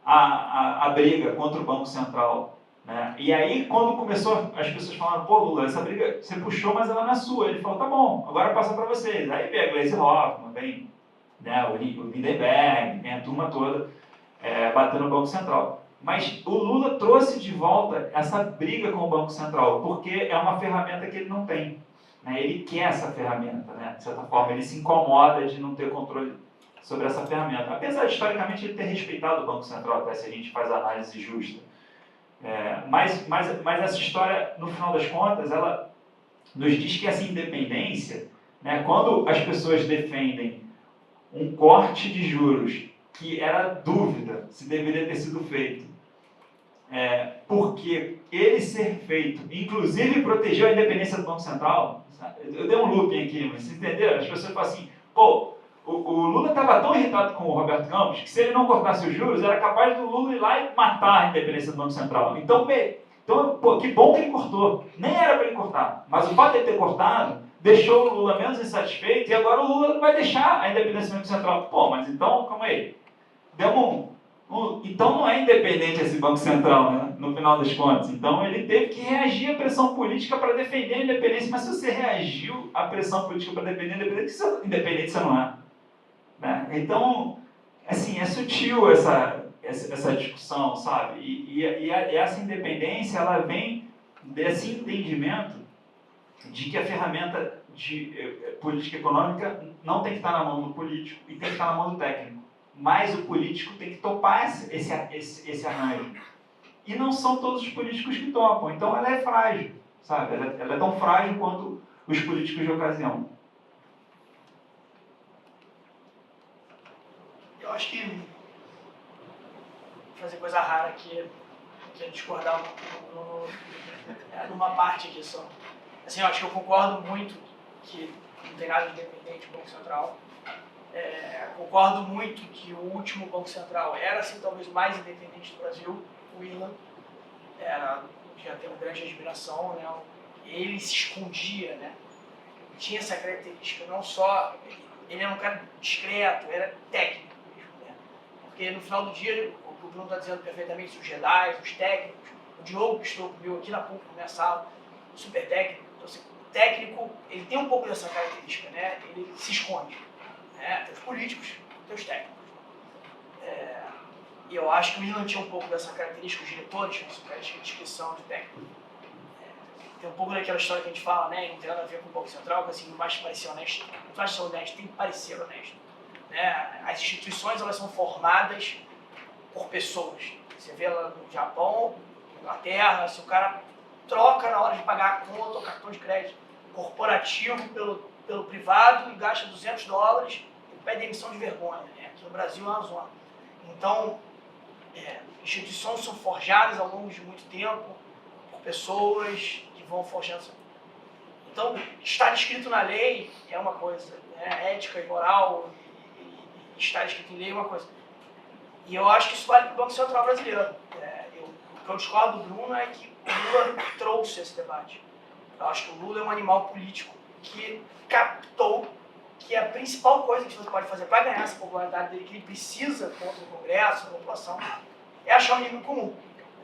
a briga contra o Banco Central. Né? E aí, quando começou, as pessoas falaram: pô, Lula, essa briga você puxou, mas ela não é sua. Ele falou: tá bom, agora passa para vocês. Aí vem a Gleisi Hoffmann, vem, né, o Lindenberg, vem a turma toda batendo no Banco Central. Mas o Lula trouxe de volta essa briga com o Banco Central, porque é uma ferramenta que ele não tem. Né? Ele quer essa ferramenta, né? De certa forma, ele se incomoda de não ter controle sobre essa ferramenta. Apesar de, historicamente, ele ter respeitado o Banco Central, até se a gente faz a análise justa. Mas essa história, no final das contas, ela nos diz que essa independência, né, quando as pessoas defendem um corte de juros que era dúvida se deveria ter sido feito, porque ele ser feito, inclusive protegeu a independência do Banco Central. Eu dei um looping aqui, mas vocês entenderam? As pessoas falam assim: pô, o Lula estava tão irritado com o Roberto Campos que se ele não cortasse os juros, era capaz do Lula ir lá e matar a independência do Banco Central. Então pô, que bom que ele cortou. Nem era para ele cortar, mas o fato de ele ter cortado deixou o Lula menos insatisfeito, e agora o Lula não vai deixar a independência do Banco Central. Pô, mas então, calma aí. Então não é independente esse Banco Central, né? No final das contas. Então ele teve que reagir à pressão política para defender a independência. Mas se você reagiu à pressão política para defender a independência, independente você não é. Né? Então, assim, é sutil essa discussão, sabe? E essa independência, ela vem desse entendimento de que a ferramenta de política econômica não tem que estar na mão do político e tem que estar na mão do técnico. Mas o político tem que topar esse arranjo. E não são todos os políticos que topam. Então ela é frágil, sabe? Ela é tão frágil quanto os políticos de ocasião. Eu acho que vou fazer coisa rara aqui, que é discordar numa parte aqui só. Assim, eu acho que eu concordo muito que não tem nada de independente do Banco Central. Concordo muito que o último Banco Central era, assim, talvez o mais independente do Brasil, o ILA. Já tem uma grande admiração, né? Ele se escondia, né? Tinha essa característica, não só... Ele era um cara discreto, era técnico mesmo, né? Porque no final do dia, o Bruno está dizendo perfeitamente, os Jedi, os técnicos, o Diogo que estou comigo aqui na PUC, na minha sala, super técnico. Então, assim, o técnico, ele tem um pouco dessa característica, né? Ele se esconde. Tem os políticos, tem os técnicos. E eu acho que o Milan tinha um pouco dessa característica, os diretores tinham essa característica de descrição de técnico. Tem um pouco daquela história que a gente fala, né? Não tem nada a ver com o Banco Central, que assim, não basta parecer honesto. Não basta ser honesto, tem que parecer honesto. Né? As instituições, elas são formadas por pessoas. Você vê lá no Japão, na Inglaterra, se o cara troca na hora de pagar a conta ou cartão de crédito corporativo pelo privado e gasta $200, ele pede demissão de vergonha. Né? Aqui no Brasil é uma zona. Então, instituições são forjadas ao longo de muito tempo por pessoas que vão forjando. Então, estar escrito na lei é uma coisa, né? Ética e moral, e estar escrito em lei é uma coisa. E eu acho que isso vale para o Banco Central brasileiro. Eu que eu discordo do Bruno é que o Lula trouxe esse debate. Eu acho que o Lula é um animal político que captou que a principal coisa que você pode fazer para ganhar essa popularidade dele, que ele precisa contra o Congresso, a população, é achar um inimigo comum.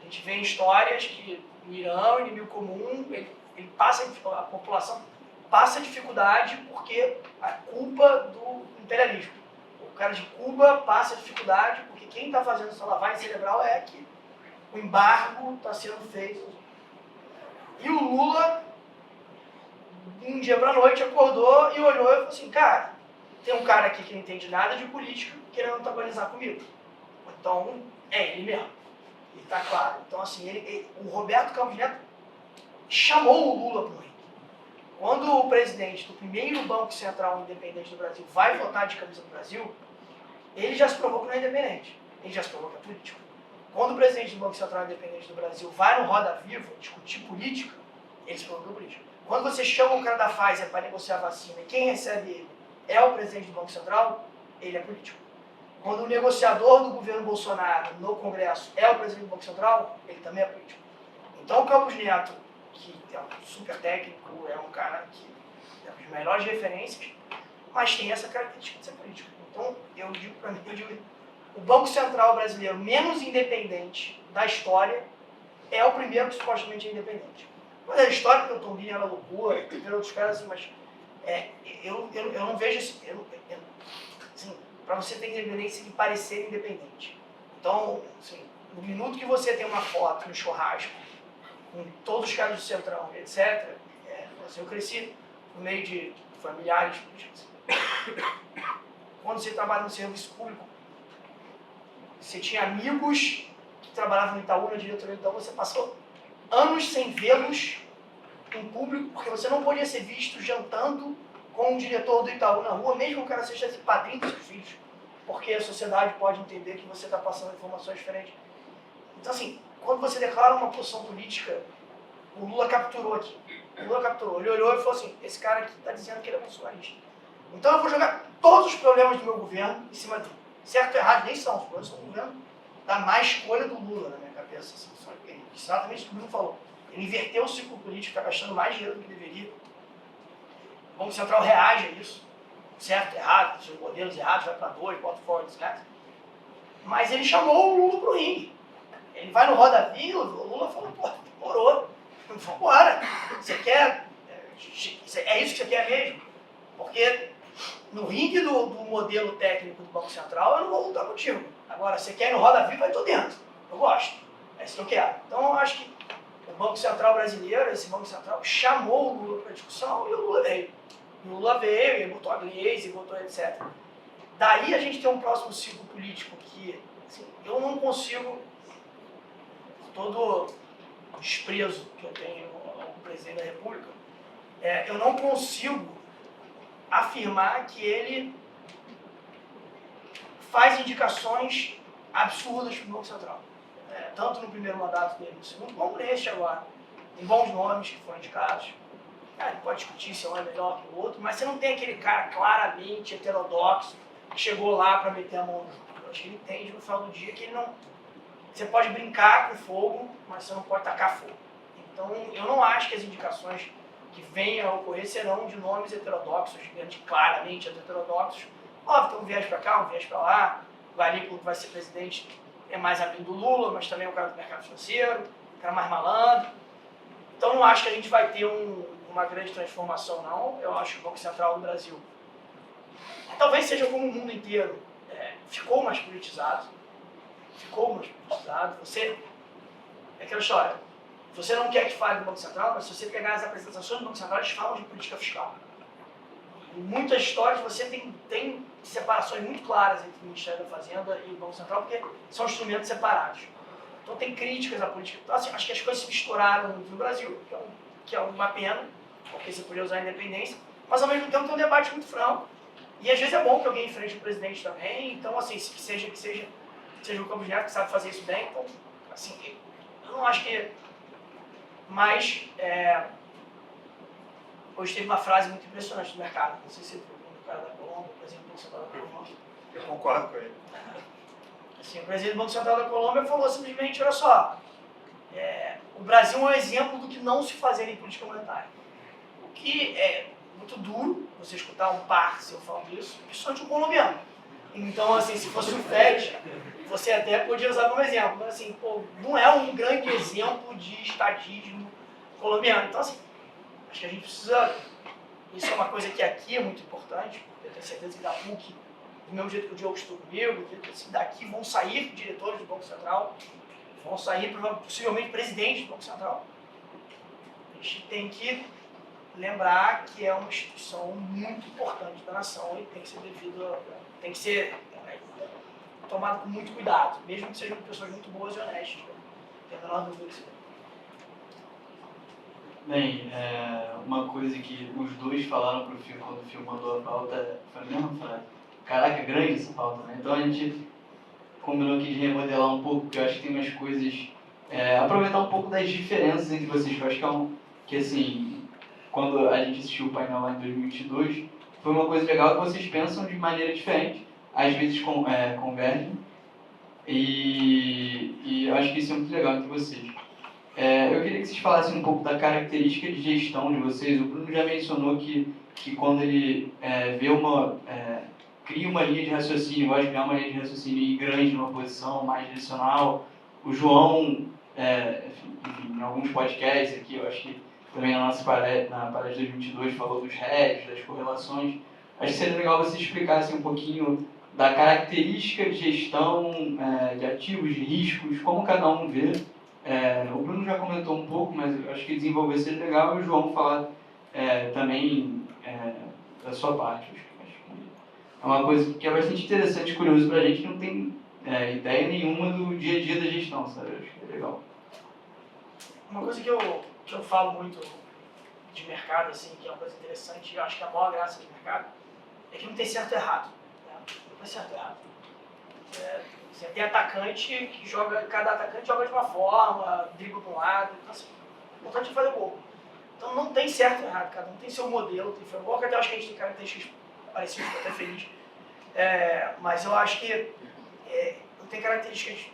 A gente vê em histórias que no Irã, o inimigo comum, ele passa, a população passa dificuldade porque a culpa do imperialismo. O cara de Cuba passa dificuldade porque quem está fazendo essa lavagem cerebral é que o embargo está sendo feito. E o Lula, um dia para a noite, acordou e olhou e falou assim, cara, tem um cara aqui que não entende nada de política querendo antagonizar comigo. Então, é ele mesmo. E tá claro. Então, assim, o Roberto Campos Neto chamou o Lula para o ringue. Quando o presidente do primeiro Banco Central Independente do Brasil vai votar de camisa do Brasil, ele já se provou que não é independente. Ele já se provou que é político. Quando o presidente do Banco Central Independente do Brasil vai no Roda Viva discutir política, ele se provou que é político. Quando você chama o cara da Pfizer para negociar a vacina e quem recebe ele é o presidente do Banco Central, ele é político. Quando o negociador do governo Bolsonaro no Congresso é o presidente do Banco Central, ele também é político. Então o Campos Neto, que é um super técnico, é um cara que é uma das melhores referências, mas tem essa característica de ser político. Então eu digo para mim, o Banco Central brasileiro menos independente da história é o primeiro que supostamente é independente. Mas a história que eu estou ouvindo era loucura, tem outros caras assim, mas eu não vejo assim, para você ter independência de parecer independente. Então, assim, no minuto que você tem uma foto no churrasco, com todos os caras do Centrão, etc., assim, eu cresci no meio de familiares políticos. Quando você trabalha no serviço público, você tinha amigos que trabalhavam no Itaú, na diretoria do Itaú, você passou anos sem vê-los em público, porque você não podia ser visto jantando com um diretor do Itaú na rua, mesmo que o cara seja padrinho dos seus filhos, porque a sociedade pode entender que você está passando informações diferentes. Então, assim, quando você declara uma posição política, o Lula capturou aqui. O Lula capturou. Ele olhou e falou assim, esse cara aqui está dizendo que ele é bolsonarista. Então eu vou jogar todos os problemas do meu governo em cima dele. Certo ou errado, nem são. Os problemas são o governo da má escolha do Lula, na minha cabeça. Assim, exatamente o que o Bruno falou. Ele inverteu o ciclo político, está gastando mais dinheiro do que deveria. O Banco Central reage a isso. Certo, errado, seus modelos errados, vai para 2, bota fora dos caras. Mas ele chamou o Lula para o ringue. Ele vai no Roda Viva, o Lula falou, pô, demorou. Vambora. Você quer... É isso que você quer mesmo? Porque no ringue do modelo técnico do Banco Central, eu não vou lutar contigo. Agora, você quer ir no Roda Viva, eu tô dentro. Eu gosto. É isso que eu quero. Então, eu acho que o Banco Central brasileiro, esse Banco Central, chamou o Lula para discussão e o Lula veio. E o Lula veio, ele botou a Gleisi, botou etc. Daí a gente tem um próximo ciclo político que, assim, eu não consigo, todo o desprezo que eu tenho ao presidente da República, eu não consigo afirmar que ele faz indicações absurdas para o Banco Central. Tanto no primeiro mandato dele, no segundo, como neste agora. Tem bons nomes que foram indicados. Ele pode discutir se um é melhor que o outro, mas você não tem aquele cara claramente heterodoxo que chegou lá para meter a mão. Eu acho que ele entende no final do dia que ele não... Você pode brincar com fogo, mas você não pode tacar fogo. Então, eu não acho que as indicações que venham a ocorrer serão de nomes heterodoxos, claramente heterodoxos. Óbvio, tem um viés para cá, um viés para lá. O Galípolo, que vai ser presidente, é mais amigo do Lula, mas também é um cara do mercado financeiro, um cara mais malandro. Então, não acho que a gente vai ter uma grande transformação, não. Eu acho que o Banco Central do Brasil, talvez seja como o mundo inteiro, ficou mais politizado. Ficou mais politizado. É aquela história. Você não quer que fale do Banco Central, mas se você pegar as apresentações do Banco Central, eles falam de política fiscal. Em muitas histórias você tem separações muito claras entre o Ministério da Fazenda e o Banco Central, porque são instrumentos separados. Então tem críticas à política. Então, assim, acho que as coisas se misturaram no Brasil, que é uma pena, porque você podia usar a independência, mas ao mesmo tempo tem um debate muito franco. E às vezes é bom que alguém enfrente o presidente também, então assim, que seja o Campos Neto que sabe fazer isso bem, então, assim, eu não acho que... Mas, hoje teve uma frase muito impressionante no mercado, não sei se foi o cara da Colômbia, o presidente do Banco Central da Colômbia. Eu concordo com ele. Assim, o presidente do Banco Central da Colômbia falou simplesmente, olha só, o Brasil é um exemplo do que não se fazer em política monetária. O que é muito duro você escutar um par seu falando isso, principalmente um colombiano. Então, assim, se fosse o FED, você até podia usar como exemplo, mas assim, pô, não é um grande exemplo de estadismo colombiano. Então, assim, acho que a gente precisa... Isso é uma coisa que aqui é muito importante, eu tenho certeza que da PUC, do mesmo jeito que o Diogo estudou comigo, assim, daqui vão sair diretores do Banco Central, vão sair possivelmente presidentes do Banco Central. A gente tem que lembrar que é uma instituição muito importante da nação e tem que ser tomado com muito cuidado, mesmo que sejam pessoas muito boas e honestas. Tem a menor dúvida disso. Bem, uma coisa que os dois falaram pro Fio quando o Fio mandou a pauta foi a mesma frase. Caraca, grande essa pauta, né? Então a gente combinou aqui de remodelar um pouco, porque eu acho que tem umas coisas... aproveitar um pouco das diferenças entre vocês, que eu acho que assim, quando a gente assistiu o painel lá em 2022, foi uma coisa legal que vocês pensam de maneira diferente, às vezes convergem, e eu acho que isso é muito legal entre vocês. Eu queria que vocês falassem um pouco da característica de gestão de vocês. O Bruno já mencionou que quando ele cria uma linha de raciocínio, gosta de criar uma linha de raciocínio grande numa posição mais direcional. O João, enfim, em alguns podcasts aqui, eu acho que também na nossa palestra de 2022 falou dos hedges, das correlações. Acho que seria legal vocês explicassem um pouquinho da característica de gestão de ativos, de riscos, como cada um vê. O Bruno já comentou um pouco, mas eu acho que desenvolver seria legal, e o João falar também da sua parte. Acho que é uma coisa que é bastante interessante e curioso para a gente que não tem ideia nenhuma do dia a dia da gestão, sabe? Acho que é legal. Uma coisa que eu falo muito de mercado, assim, que é uma coisa interessante, e eu acho que a maior graça do mercado é que não tem certo e errado. Né? Não tem certo e errado. Você tem atacante que cada atacante joga de uma forma, dribla para um lado, então, assim, o importante é fazer gol. Então não tem certo e errado, cada um tem seu modelo, tem framework, até acho que a gente tem características parecidas, estou até feliz. Mas eu acho que não tem características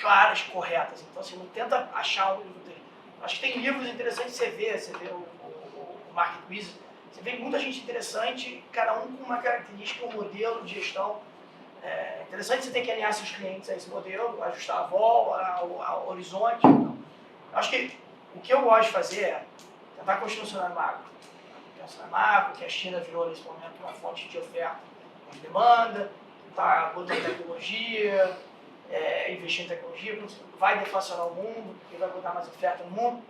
claras, corretas, então assim, não tenta achar um livro dele. Acho que tem livros interessantes você vê o Market Quiz, você vê muita gente interessante, cada um com uma característica, um modelo de gestão. É interessante você ter que alinhar seus clientes a esse modelo, ajustar a vol, ao horizonte. Então, acho que o que eu gosto de fazer é tentar construir um cenário macro. Um cenário macro, que a China virou nesse momento uma fonte de oferta e de demanda, está botando tecnologia, investir em tecnologia, vai deflacionar o mundo, porque vai botar mais oferta no mundo.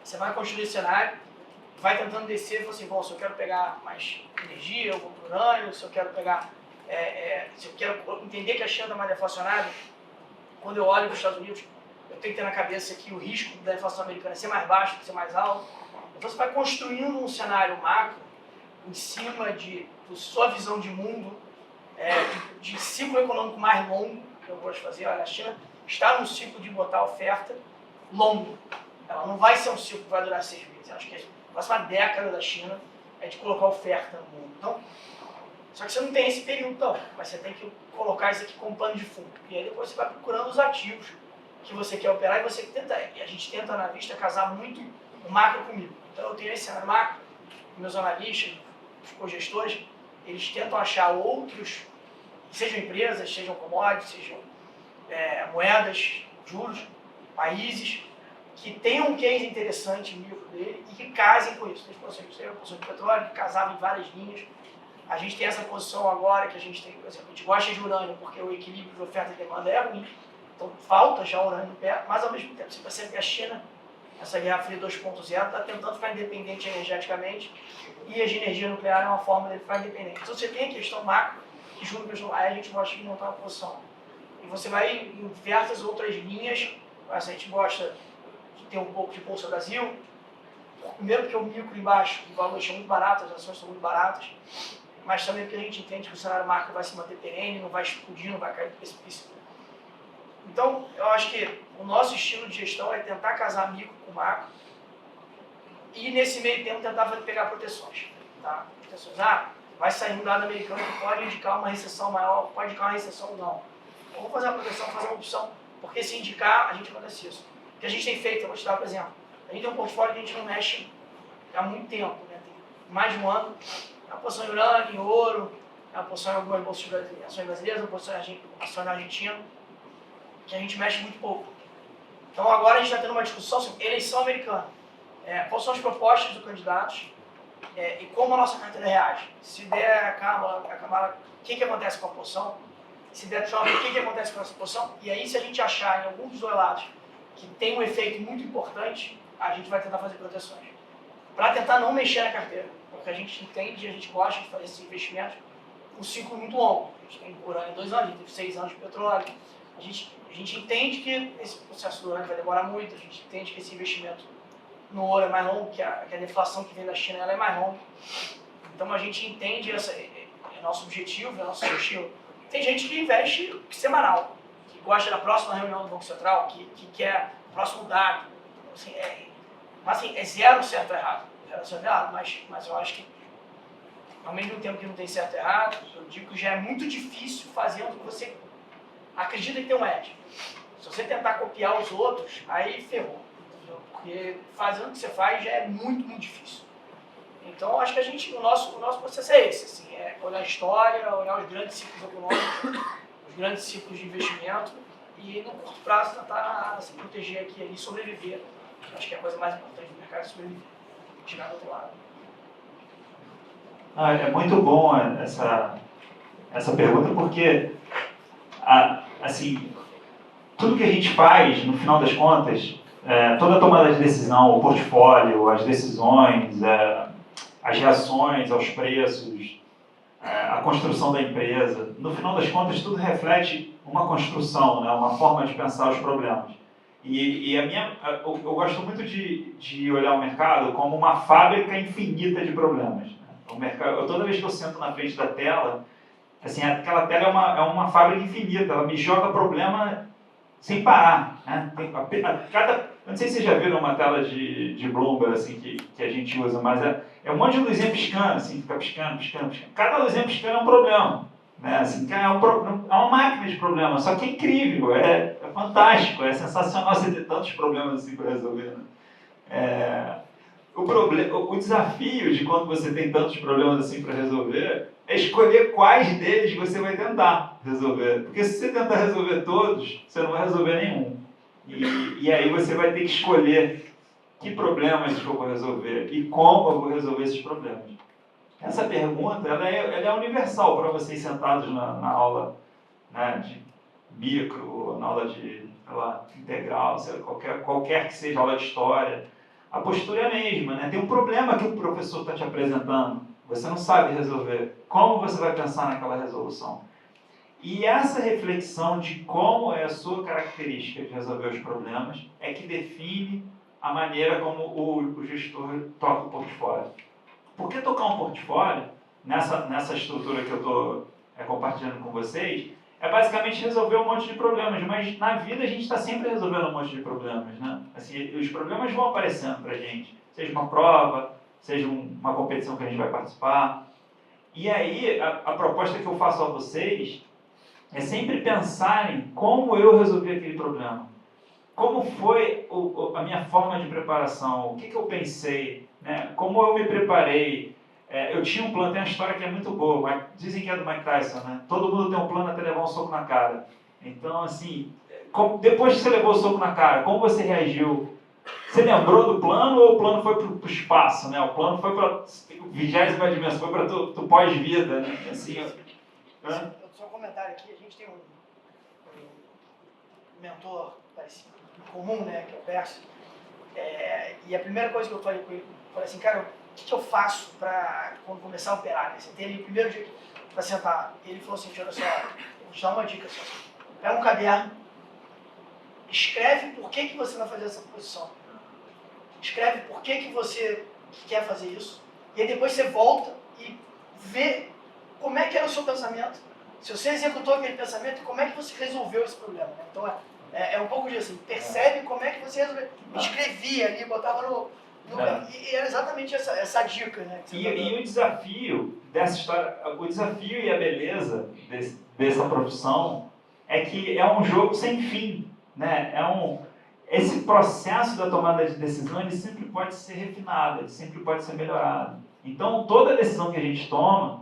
Você vai construir esse cenário, vai tentando descer e fala assim, bom, se eu quero pegar mais energia, eu vou para o urânio, se eu quero pegar... se eu quero entender que a China está mais deflacionada, quando eu olho para os Estados Unidos, eu tenho que ter na cabeça que o risco da inflação americana é ser mais baixo, ser mais alto. Então você vai construindo um cenário macro em cima de sua visão de mundo, de ciclo econômico mais longo, que eu gosto de fazer. Olha, a China está num ciclo de botar oferta longo. Ela não vai ser um ciclo que vai durar 6 meses. Eu acho que a próxima década da China é de colocar oferta no mundo. Então, só que você não tem esse período, não. Mas você tem que colocar isso aqui como plano de fundo. E aí depois você vai procurando os ativos que você quer operar e você tenta. E a gente tenta, na vista, casar muito o macro comigo. Então eu tenho esse cenário macro, meus analistas, os cogestores, eles tentam achar outros, sejam empresas, sejam commodities, sejam moedas, juros, países, que tenham um case interessante no livro dele e que casem com isso. Tem a posição de petróleo, que casava em várias linhas. A gente tem essa posição agora que a gente tem, por exemplo, a gente gosta de urânio porque o equilíbrio de oferta e demanda é ruim, então falta já urânio no pé, mas ao mesmo tempo você percebe que a China, essa Guerra Fria 2.0, está tentando ficar independente energeticamente e a energia nuclear é uma forma de ficar independente. Então você tem a questão macro, que junto com a questão, aí a gente gosta de montar uma posição. E você vai em diversas outras linhas, a gente gosta de ter um pouco de Bolsa Brasil, primeiro porque o micro embaixo, os valores são muito baratos, as ações são muito baratas, mas também porque a gente entende que o cenário macro vai se manter perene, não vai explodir, não vai cair do precipício. Então, eu acho que o nosso estilo de gestão é tentar casar micro com macro e, nesse meio tempo, tentar pegar proteções. Tá? Proteções. Vai sair um dado americano que pode indicar uma recessão maior, pode indicar uma recessão não. Vamos fazer uma proteção, fazer uma opção, porque se indicar, a gente acontece isso. que a gente tem feito, eu vou te dar um exemplo. A gente tem um portfólio que a gente não mexe há muito tempo, né? Tem mais de um ano. É uma posição em urânio, em ouro, é uma posição em algumas bolsas de ações brasileiras, uma posição em ações na Argentina, que a gente mexe muito pouco. Então agora a gente está tendo uma discussão sobre eleição americana. Quais são as propostas dos candidatos e como a nossa carteira reage. Se der a Kamala, o que acontece com a posição? Se der Trump, o que acontece com essa posição? E aí, se a gente achar em algum dos dois lados que tem um efeito muito importante, a gente vai tentar fazer proteções. Para tentar não mexer na carteira. Porque a gente entende e a gente gosta de fazer esses investimentos um ciclo muito longo. A gente tem urânio em 2 anos, a gente teve 6 anos de petróleo. A gente entende que esse processo do urânio vai demorar muito, a gente entende que esse investimento no ouro é mais longo, que a deflação que vem da China ela é mais longa. Então a gente entende, é nosso objetivo, é nosso objetivo. Tem gente que investe semanal, que gosta da próxima reunião do Banco Central, que quer o próximo dado. Assim, mas assim, é zero certo ou errado. Zero certo ou errado, mas eu acho que ao mesmo tempo que não tem certo ou errado, eu digo que já é muito difícil fazer o que você acredita que tem um edge. Se você tentar copiar os outros, aí ferrou. Entendeu? Porque fazendo o que você faz já é muito, muito difícil. Então, acho que o nosso processo é esse, assim, é olhar a história, olhar os grandes ciclos econômicos, os grandes ciclos de investimento e, no curto prazo, tentar se proteger aqui e sobreviver. Acho que é a coisa mais importante do mercado é sobreviver, chegar do outro lado. É muito bom essa pergunta, porque, assim, tudo que a gente faz, no final das contas, toda a tomada de decisão, o portfólio, as decisões, as reações aos preços, a construção da empresa, no final das contas, tudo reflete uma construção, né, uma forma de pensar os problemas. E eu gosto muito de olhar o mercado como uma fábrica infinita de problemas. O mercado, toda vez que eu sento na frente da tela, assim, aquela tela é uma fábrica infinita, ela me joga problema sem parar. Né? Eu não sei se vocês já viram uma tela de Bloomberg assim, que a gente usa, mas é um monte de luzinha piscando, assim, fica piscando. Cada luzinha piscando é um problema. Né? Assim, é uma máquina de problemas, só que é incrível, é fantástico, é sensacional você ter tantos problemas assim para resolver. Né? O desafio de quando você tem tantos problemas assim para resolver é escolher quais deles você vai tentar resolver. Porque se você tentar resolver todos, você não vai resolver nenhum. E aí você vai ter que escolher que problemas que eu vou resolver e como eu vou resolver esses problemas. Essa pergunta ela é universal para vocês sentados na aula, né, de micro, na aula de integral, qualquer que seja aula de história. A postura é a mesma, né? Tem um problema que o professor está te apresentando, você não sabe resolver. Como você vai pensar naquela resolução? E essa reflexão de como é a sua característica de resolver os problemas é que define a maneira como o gestor toca o portfólio. Porque tocar um portfólio, nessa estrutura que eu estou compartilhando com vocês, é basicamente resolver um monte de problemas, mas na vida a gente está sempre resolvendo um monte de problemas, né? Assim, os problemas vão aparecendo para a gente, seja uma prova, seja uma competição que a gente vai participar. E aí, a proposta que eu faço a vocês é sempre pensarem como eu resolvi aquele problema. Como foi a minha forma de preparação, o que eu pensei, né? Como eu me preparei. Eu tinha um plano, tem uma história que é muito boa, mas dizem que é do Mike Tyson, né? Todo mundo tem um plano até levar um soco na cara. Então, assim, depois que você levou o soco na cara, como você reagiu? Você lembrou do plano ou o plano foi para o espaço, né? O plano foi para a 20ª dimensão, foi para tu pós-vida, né? Assim, Só um comentário aqui, a gente tem um mentor parecido, comum, né, que é o Percy. E a primeira coisa que eu falei com ele, falei assim, cara, o que eu faço para quando começar a operar? Né? Você tem ali o primeiro dia para sentar. Ele falou assim, olha só, vou te dar uma dica só. Pega um caderno, escreve por que você vai fazer essa posição. Escreve por que você quer fazer isso. E aí depois você volta e vê como é que era o seu pensamento. Se você executou aquele pensamento, como é que você resolveu esse problema. Né? Então é um pouco disso, assim, percebe como é que você resolveu. Escrevia ali, botava no e era exatamente essa dica, né? E o desafio dessa história, o desafio e a beleza dessa profissão é que é um jogo sem fim, né? esse processo da tomada de decisão, ele sempre pode ser refinado, ele sempre pode ser melhorado. Então, toda decisão que a gente toma,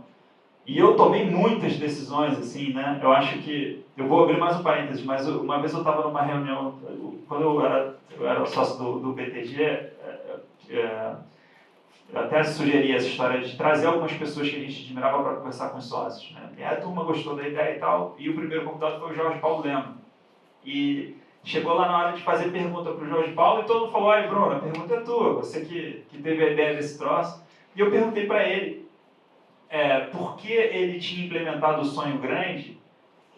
e eu tomei muitas decisões, assim, né? Eu acho que... Eu vou abrir mais um parênteses, mas uma vez eu estava numa reunião, quando eu era sócio do BTG, eu até sugeri essa história de trazer algumas pessoas que a gente admirava para conversar com os sócios, né? E a turma gostou da ideia e tal, e o primeiro convidado foi o Jorge Paulo Lema. E chegou lá na hora de fazer pergunta para o Jorge Paulo e todo mundo falou: "Ai, Bruno, a pergunta é tua, você que teve a ideia desse troço." E eu perguntei para ele por que ele tinha implementado o sonho grande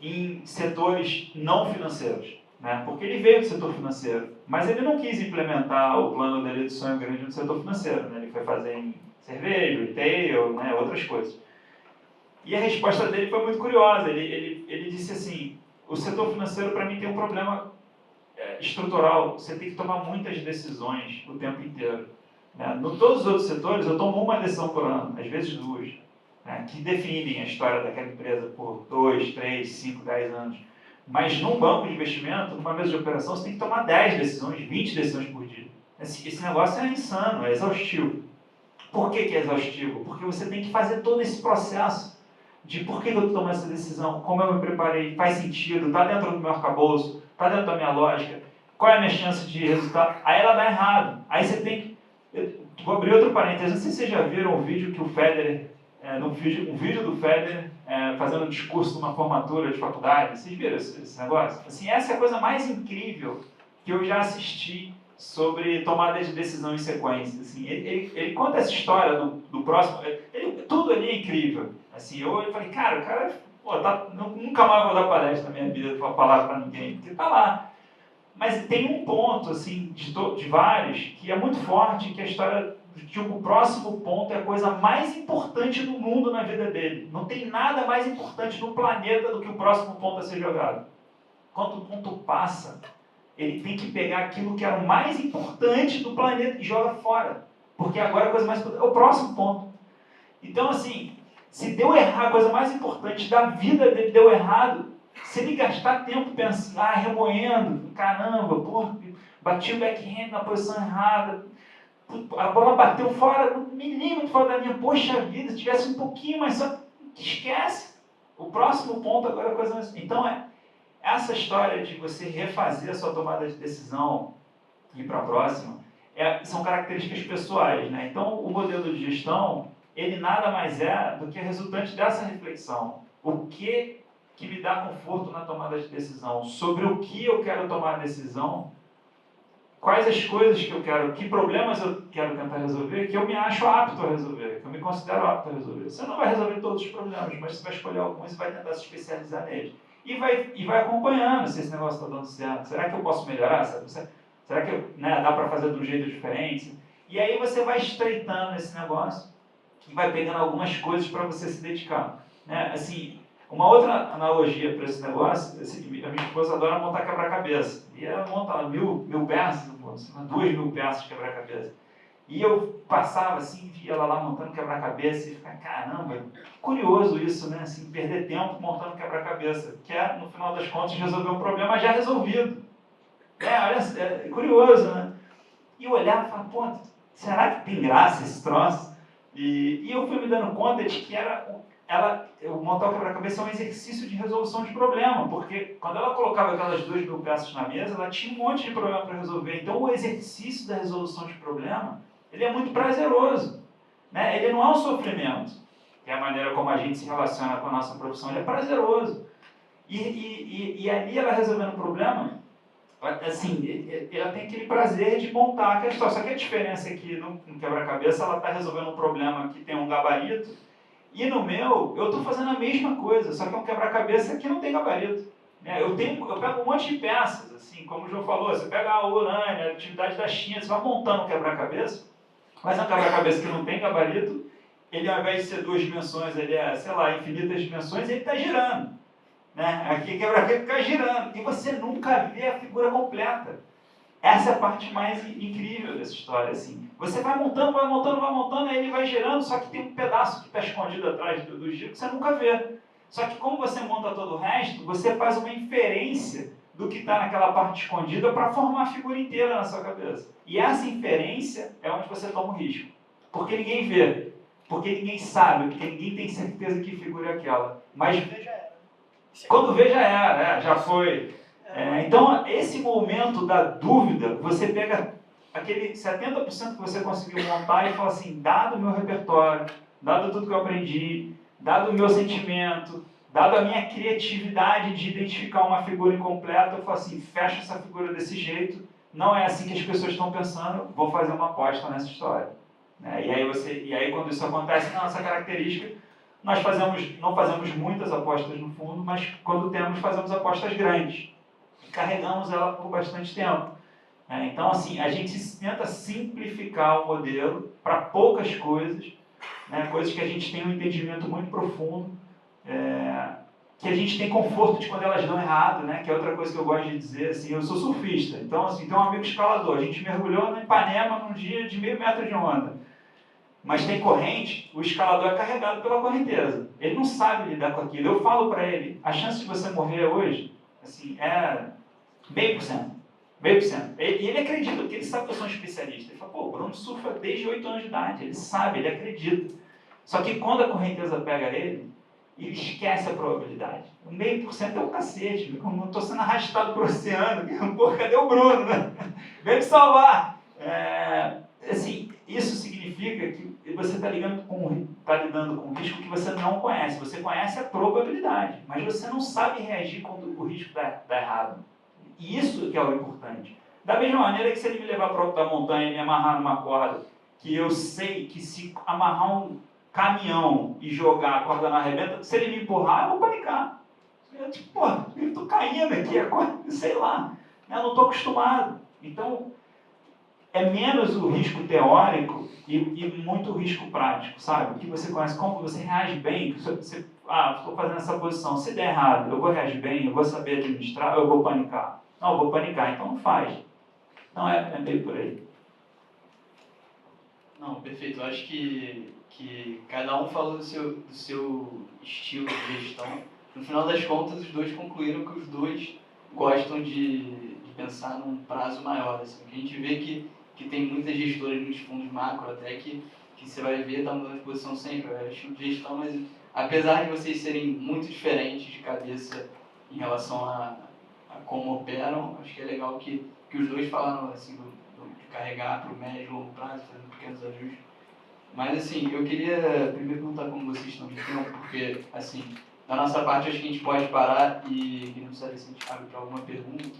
em setores não financeiros, né? Porque ele veio do setor financeiro, mas ele não quis implementar o plano dele de sonho grande no setor financeiro, né? Ele foi fazer em cerveja, retail, né? Outras coisas. E a resposta dele foi muito curiosa. Ele disse assim: o setor financeiro, para mim, tem um problema estrutural. Você tem que tomar muitas decisões o tempo inteiro, né? Em todos os outros setores, eu tomo uma decisão por ano, às vezes duas, né, que definem a história daquela empresa por 2, 3, 5, 10 anos. Mas num banco de investimento, numa mesa de operação, você tem que tomar 10 decisões, 20 decisões por dia. Esse negócio é insano, é exaustivo. Por que é exaustivo? Porque você tem que fazer todo esse processo de por que eu estou tomando essa decisão, como eu me preparei, faz sentido, está dentro do meu arcabouço, está dentro da minha lógica, qual é a minha chance de resultado. Aí ela dá errado. Aí você tem que... Vou abrir outro parênteses. Não sei se vocês já viram o vídeo que o Federer... um vídeo do Federer fazendo um discurso numa formatura de faculdade. Vocês viram esse negócio? Assim, essa é a coisa mais incrível que eu já assisti sobre tomada de decisão em sequência. Assim, ele conta essa história do próximo... tudo ali é incrível. Assim, eu falei, cara, o cara... Pô, nunca mais vou dar palestra na minha vida para falar para ninguém, porque tá lá. Mas tem um ponto, assim, de vários, que é muito forte, que é a história de que o próximo ponto é a coisa mais importante do mundo na vida dele. Não tem nada mais importante no planeta do que o próximo ponto a ser jogado. Quando o ponto passa, ele tem que pegar aquilo que era o mais importante do planeta e joga fora. Porque agora a coisa mais importante é o próximo ponto. Então, assim, se deu errado, a coisa mais importante da vida dele deu errado, se ele gastar tempo pensando, remoendo, caramba, pô, bati o backhand na posição errada, a bola bateu fora, um milímetro fora da linha, poxa vida, se tivesse um pouquinho, mas só esquece. O próximo ponto agora é a coisa mais... Então, essa história de você refazer a sua tomada de decisão e ir para a próxima, são características pessoais, né? Então, o modelo de gestão, ele nada mais é do que resultante dessa reflexão. O que me dá conforto na tomada de decisão? Sobre o que eu quero tomar a decisão? Quais as coisas que eu quero, que problemas eu quero tentar resolver, que eu me acho apto a resolver, que eu me considero apto a resolver. Você não vai resolver todos os problemas, mas você vai escolher alguns e vai tentar se especializar neles. E vai acompanhando se esse negócio está dando certo. Será que eu posso melhorar? Será que dá para fazer de um jeito diferente? E aí você vai estreitando esse negócio e vai pegando algumas coisas para você se dedicar. Né? Assim, uma outra analogia para esse negócio, a minha esposa adora montar quebra-cabeça. E ela monta 1000 peças, 2000 peças de quebra-cabeça. E eu passava assim, via ela lá montando quebra-cabeça e ficava, caramba, curioso isso, né? Assim, perder tempo montando quebra-cabeça, que é, no final das contas, resolver um problema já resolvido. É curioso, né? E eu olhava e falava, pô, será que tem graça esse troço? E eu fui me dando conta de que eu montar o quebra-cabeça é um exercício de resolução de problema, porque quando ela colocava aquelas 2000 peças na mesa, ela tinha um monte de problema para resolver. Então, o exercício da resolução de problema, ele é muito prazeroso, né? Ele não é um sofrimento, que é a maneira como a gente se relaciona com a nossa profissão, ele é prazeroso. E ali, ela resolvendo o problema, assim, ela tem aquele prazer de montar aquela história. Só que a diferença é que no quebra-cabeça ela está resolvendo um problema que tem um gabarito, e no meu, eu estou fazendo a mesma coisa, só que é um quebra-cabeça que não tem gabarito. Eu pego um monte de peças, assim, como o João falou, você pega a Urânia, a atividade da China, você vai montando um quebra-cabeça, mas é um quebra-cabeça que não tem gabarito, ele ao invés de ser 2 dimensões, ele é, sei lá, infinitas dimensões, ele está girando. Né? Aqui quebra-cabeça fica girando, e você nunca vê a figura completa. Essa é a parte mais incrível dessa história, assim. Você vai montando, aí ele vai girando, só que tem um pedaço que está escondido atrás do giro que você nunca vê. Só que como você monta todo o resto, você faz uma inferência do que está naquela parte escondida para formar a figura inteira na sua cabeça. E essa inferência é onde você toma o risco. Porque ninguém vê, porque ninguém sabe, porque ninguém tem certeza que figura é aquela. Mas quando vê já era, já foi. Então, esse momento da dúvida, você pega aquele 70% que você conseguiu montar e fala assim, dado o meu repertório, dado tudo que eu aprendi, dado o meu sentimento, dado a minha criatividade de identificar uma figura incompleta, eu falo assim, fecha essa figura desse jeito, não é assim que as pessoas estão pensando, vou fazer uma aposta nessa história. E aí quando isso acontece na nossa característica, nós não fazemos muitas apostas no fundo, mas quando temos, fazemos apostas grandes. E carregamos ela por bastante tempo. Então, assim, a gente tenta simplificar o modelo para poucas coisas, coisas que a gente tem um entendimento muito profundo, que a gente tem conforto de quando elas dão errado, que é outra coisa que eu gosto de dizer, assim, eu sou surfista, então, assim, tem um amigo escalador, a gente mergulhou no Ipanema num dia de 1.000 metros de onda, mas tem corrente, o escalador é carregado pela correnteza, ele não sabe lidar com aquilo, eu falo para ele, a chance de você morrer hoje, assim, é 0,5%. E ele acredita, porque ele sabe que eu sou um especialista. Ele fala, pô, o Bruno surfa desde 8 anos de idade. Ele sabe, ele acredita. Só que quando a correnteza pega ele esquece a probabilidade. 0,5% é o cacete. Eu não estou sendo arrastado para o oceano. Pô, cadê o Bruno? Vem me salvar. Assim, isso significa que você está lidando com um risco que você não conhece. Você conhece a probabilidade, mas você não sabe reagir quando o risco dá errado. E isso que é o importante. Da mesma maneira que se ele me levar para o alto da montanha e me amarrar numa corda, que eu sei que se amarrar um caminhão e jogar a corda na arrebenta, se ele me empurrar, eu vou panicar. Eu estou caindo aqui, a corda, sei lá. Eu não estou acostumado. Então, é menos o risco teórico e muito o risco prático, sabe? Que você conhece, como você reage bem, estou fazendo essa posição, se der errado, eu vou reagir bem, eu vou saber administrar, ou eu vou panicar? Não, eu vou panicar, então não faz. Então é meio por aí. Não, perfeito. Eu acho que cada um falou do seu estilo de gestão. No final das contas, os dois concluíram que os dois gostam de pensar num prazo maior. Assim. A gente vê que tem muitas gestoras nos fundos macro, até que você vai ver, está mudando de posição sempre, é estilo de gestão, mas apesar de vocês serem muito diferentes de cabeça em relação a como operam, acho que é legal que os dois falaram assim, de carregar para o médio e longo prazo, fazendo pequenos ajustes. Mas assim, eu queria primeiro perguntar como vocês estão de tempo, porque assim, da nossa parte acho que a gente pode parar e não saber se a gente abre para alguma pergunta,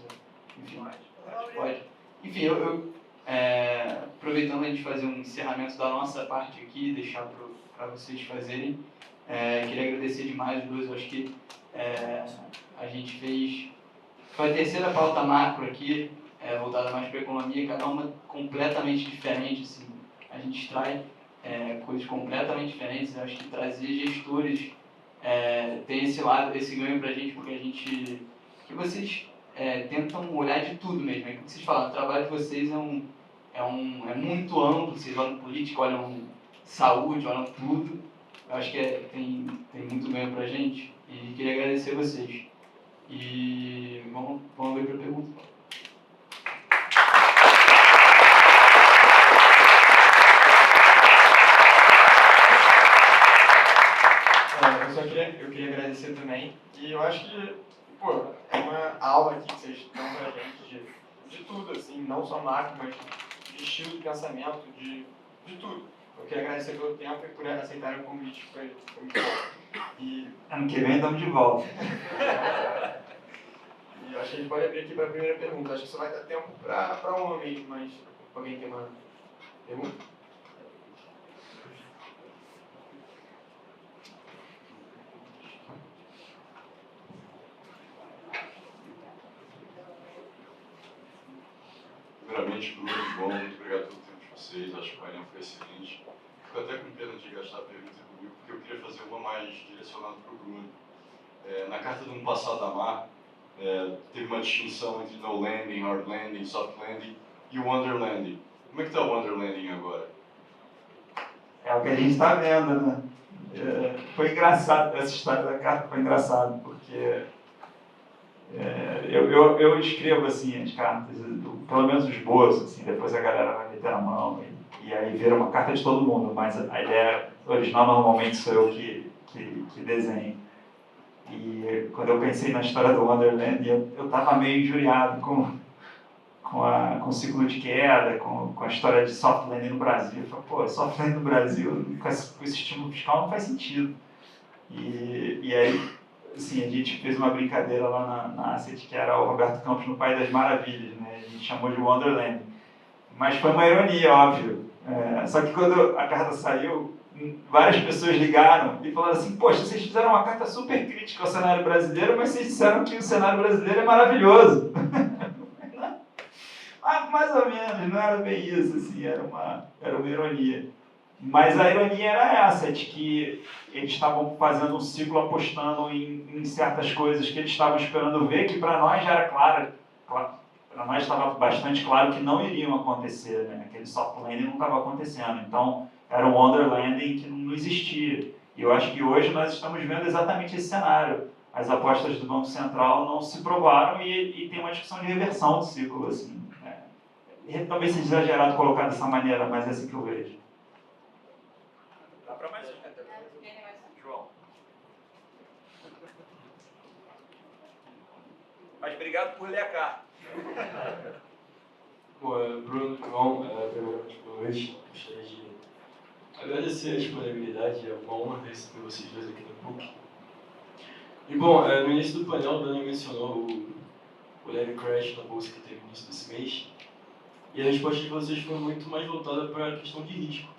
enfim, pode. Enfim, aproveitando a gente fazer um encerramento da nossa parte aqui, deixar para vocês fazerem, queria agradecer demais os dois, acho que a gente foi a terceira pauta macro aqui, voltada mais para a economia, cada uma completamente diferente, assim, a gente extrai coisas completamente diferentes, eu acho que trazer gestores tem esse lado, esse ganho para a gente, porque que vocês tentam olhar de tudo mesmo, é o que vocês falam, o trabalho de vocês é muito amplo, vocês olham política, olham saúde, olham tudo, eu acho que tem muito ganho para a gente, e queria agradecer vocês. E vamos ver para a pergunta. Eu queria agradecer também, e eu acho que, é uma aula aqui que vocês dão pra gente de tudo, assim, não só macro, mas de estilo de pensamento, de tudo. Eu queria agradecer pelo tempo e por aceitarem o convite, foi muito bom. E ano que vem estamos de volta. E eu acho que a gente pode abrir aqui para a primeira pergunta. Acho que só vai dar tempo para uma mesmo, mas alguém tem uma pergunta? Primeiramente, Bruno, João, muito obrigado pelo tempo de vocês. Acho que o painel foi excelente. Fico até com pena de gastar a pergunta comigo, porque eu queria fazer uma mais direcionada para o Bruno. Na carta do ano passado da Mar, teve uma distinção entre no landing, hard landing, soft landing e o under landing. Como é que está o under landing agora? É o que a gente está vendo, né? Foi engraçado, essa história da carta foi engraçada, porque Eu escrevo assim as cartas, pelo menos o esboço, assim, depois a galera vai meter a mão e aí vira uma carta de todo mundo, mas a ideia original normalmente sou eu que desenho. E quando eu pensei na história do Wonderland, eu estava meio injuriado com o ciclo de queda, com a história de soft landing no Brasil. Eu falei, pô, soft landing no Brasil, com esse estímulo fiscal não faz sentido. E aí, assim, a gente fez uma brincadeira lá na Asset, que era o Roberto Campos no País das Maravilhas, né? A gente chamou de Wonderland. Mas foi uma ironia, óbvio. Só que quando a carta saiu, várias pessoas ligaram e falaram assim, poxa, vocês fizeram uma carta super crítica ao cenário brasileiro, mas vocês disseram que o cenário brasileiro é maravilhoso. Mais ou menos, não era bem isso, assim, era uma ironia. Mas a ironia era essa, de que eles estavam fazendo um ciclo apostando em certas coisas que eles estavam esperando ver, que para nós já era claro, para nós estava bastante claro que não iriam acontecer, né? Aquele soft landing não estava acontecendo. Então, era um Wonderlanding que não existia. E eu acho que hoje nós estamos vendo exatamente esse cenário. As apostas do Banco Central não se provaram e tem uma discussão de reversão do ciclo, assim. Talvez seja exagerado colocar dessa maneira, mas é assim que eu vejo. Dá para mais um. João. Mas obrigado por ler a carta. Bom, Bruno, João, primeiramente boa noite. Gostaria de agradecer a disponibilidade, é uma honra receber vocês dois aqui no PUC. E bom, no início do painel, o Dani mencionou o leve crash na bolsa que teve no início desse mês. E a resposta de vocês foi muito mais voltada para a questão de risco.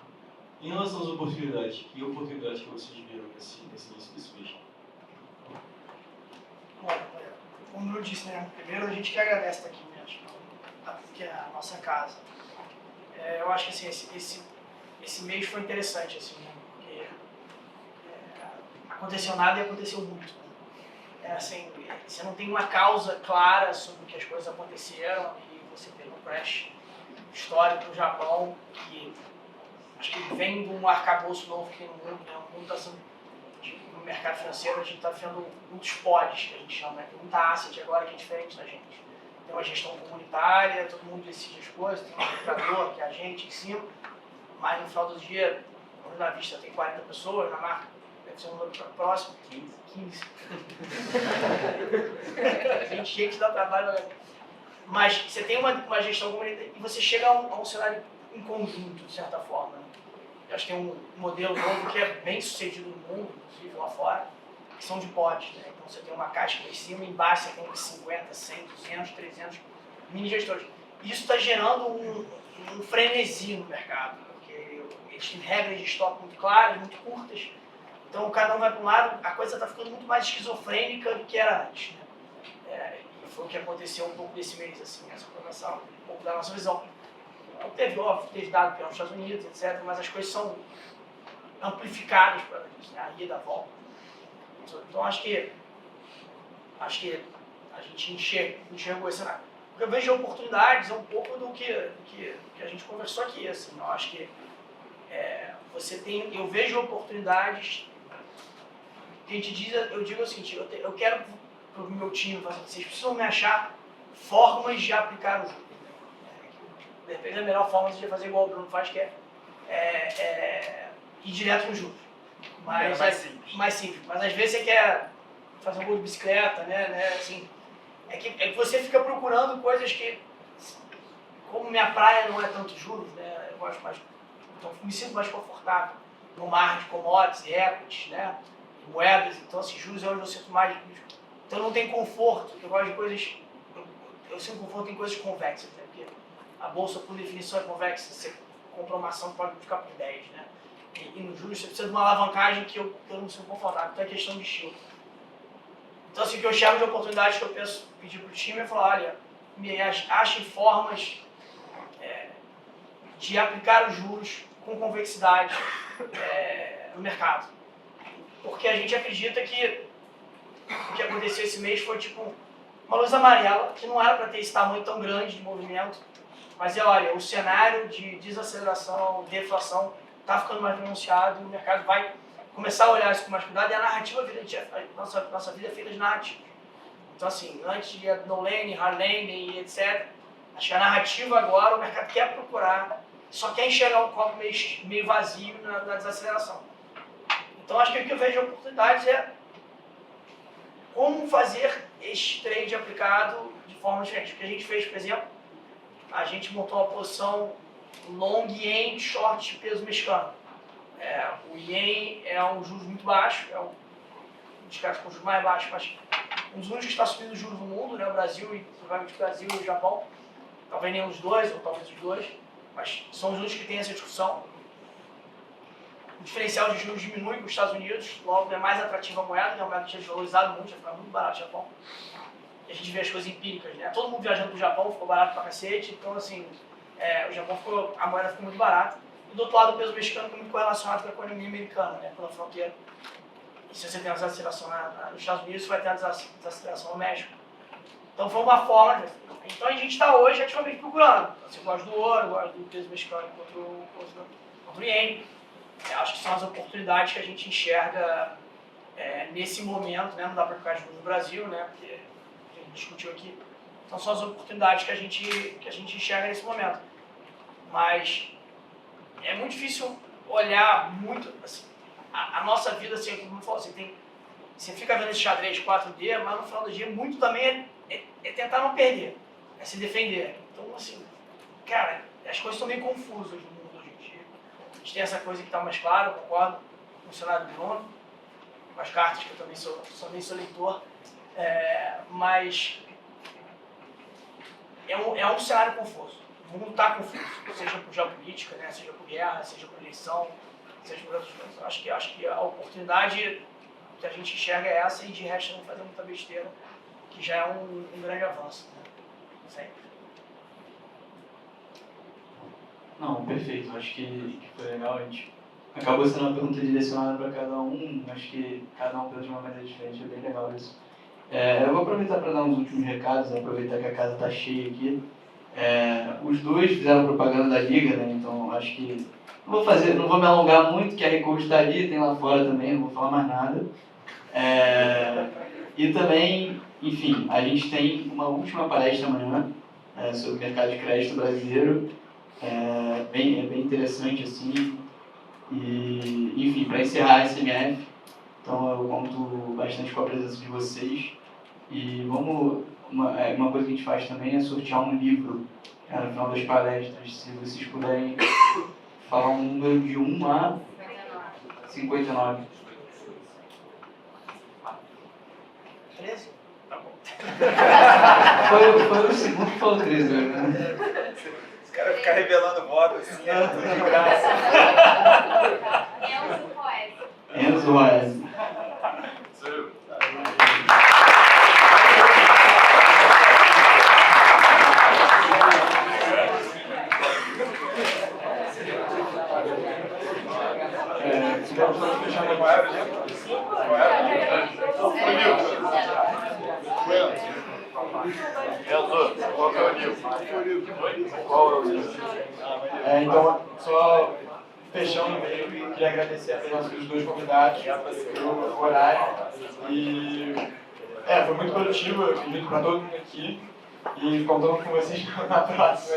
Em relação às oportunidades, que oportunidades que vocês viram nesse início desse mês? Bom, como eu disse, né? Primeiro a gente que agradece estar aqui mesmo, porque é a nossa casa. Eu acho que assim, esse mês foi interessante, assim, né? Porque aconteceu nada e aconteceu muito. Assim, você não tem uma causa clara sobre o que as coisas aconteceram e você teve um crash histórico no Japão que acho que vem de um arcabouço novo que tem no mundo, né? O mundo está sendo, no mercado financeiro, a gente está vendo muitos pods, que a gente chama, né? Tem muita asset agora que é diferente da gente. Tem uma gestão comunitária, todo mundo decide as coisas, tem um administrador, que é a gente em cima, mas no final do dia, quando na vista tem 40 pessoas, na marca deve ser um número próximo, 15. 20 gente dá trabalho, mas você tem uma gestão comunitária e você chega a um cenário em conjunto, de certa forma. Né? Eu acho que tem um modelo novo que é bem sucedido no mundo, inclusive lá fora, que são de pods. Né? Então você tem uma caixa em cima e embaixo você tem 50, 100, 200, 300 mini gestores. Isso está gerando um frenesi no mercado, porque eles têm regras de estoque muito claras, muito curtas. Então cada um vai para um lado, a coisa está ficando muito mais esquizofrênica do que era antes. Né? E foi o que aconteceu um pouco desse mês, assim, essa começar um pouco da nossa visão. Teve dado pelos Estados Unidos, etc., mas as coisas são amplificadas para isso, né? A ida, a volta. Então acho que a gente enxergou esse cenário. O que eu vejo de oportunidades é um pouco do que a gente conversou aqui. Assim, eu acho que eu vejo oportunidades que a gente diz, eu digo o seguinte, eu quero para o meu time, vocês precisam me achar formas de aplicar o jogo. De repente a melhor forma seja fazer igual o Bruno faz, que é ir direto no juros. Mas mais simples. Mas às vezes você quer fazer um gol de bicicleta, né? Assim, é que você fica procurando coisas que, como minha praia não é tanto juros, né? Eu gosto mais, então me sinto mais confortável no mar de commodities e equities, né? E moedas. Então, assim, juros é onde eu sinto mais. Então não tem conforto. Eu gosto de coisas. Eu sinto conforto em coisas convexas, né? Porque a bolsa, por definição, é convexa. Você compra uma ação que pode ficar por 10, né? E no juros você precisa de uma alavancagem que eu não me sinto confortável. Então é questão de estilo. Então, assim, o que eu chamo de oportunidades que eu penso pedir para o time é falar, olha, achem formas de aplicar os juros com convexidade no mercado. Porque a gente acredita que o que aconteceu esse mês foi tipo uma luz amarela, que não era para ter esse tamanho tão grande de movimento, mas olha, o cenário de desaceleração, deflação, está ficando mais pronunciado e o mercado vai começar a olhar isso com mais cuidado e a narrativa, nossa vida é feita de narrativa. Então, assim, antes de no lane, hard lane e etc., acho que a narrativa agora, o mercado quer procurar, só quer enxergar um copo meio vazio na desaceleração. Então, acho que o que eu vejo de oportunidades é como fazer este trade aplicado de forma diferente. O que a gente fez, por exemplo, a gente montou uma posição long yen, short peso mexicano. O yen é um juros muito baixo, é um dos caras com juros mais baixos, mas um dos únicos que está subindo juros no mundo, né? O Brasil e provavelmente o Brasil e o Japão. Talvez nem os dois, ou talvez os dois, mas são os únicos que têm essa discussão. O diferencial de juros diminui com os Estados Unidos, logo é mais atrativa a moeda, né? A moeda tinha desvalorizado muito, já ficava muito barato o Japão. E a gente vê as coisas empíricas, né? Todo mundo viajando pro Japão, ficou barato pra cacete, então assim, o Japão a moeda ficou muito barata. E do outro lado, o peso mexicano ficou muito correlacionado com a economia americana, né? Pela fronteira. E se você tem uma desaceleração nos Estados Unidos, você vai ter uma desaceleração no México. Então foi uma forma. Então a gente está hoje ativamente procurando. Você gosta do ouro, gosta do peso mexicano contra o iene. Acho que são as oportunidades que a gente enxerga nesse momento, né? Não dá para ficar de no Brasil, né? Porque a gente discutiu aqui. Então são as oportunidades que a gente enxerga nesse momento. Mas é muito difícil olhar muito assim, a nossa vida, assim, como eu falo, você fica vendo esse xadrez 4D, mas no final do dia muito também é tentar não perder, é se defender. Então, assim, cara, as coisas estão meio confusas no mundo hoje em dia. A gente tem essa coisa que está mais clara, eu concordo com o cenário do Bruno, com as cartas, que eu também sou leitor, mas é um cenário confuso. O mundo está confuso, seja por geopolítica, né, seja por guerra, seja por eleição, seja por outras coisas. Acho que a oportunidade que a gente enxerga é essa, e de resto não fazer muita besteira, que já é um grande avanço, né? Sempre. Não, perfeito. Acho que foi legal. A gente acabou sendo uma pergunta direcionada para cada um. Acho que cada um pensa de uma maneira diferente. É bem legal isso. Eu vou aproveitar para dar uns últimos recados, aproveitar que a casa está cheia aqui. Os dois fizeram propaganda da Liga, né? Então acho que não vou me alongar muito, que a Recode está ali, tem lá fora também, não vou falar mais nada. E também, enfim, a gente tem uma última palestra amanhã sobre o mercado de crédito brasileiro. Bem interessante, assim. E, enfim, para encerrar a SMF, então eu conto bastante com a presença de vocês. E uma coisa que a gente faz também é sortear um livro no final das palestras. Se vocês puderem falar um número de 1 a 59. 13? Tá bom. Foi o segundo que falou 13, né? Os caras ficam revelando voto assim, tudo de graça. Enzo Roes. Então, só fechando mesmo, queria agradecer a presença dos dois convidados pelo horário. E foi muito produtivo, eu acredito, para todo mundo aqui. E contando com vocês na próxima.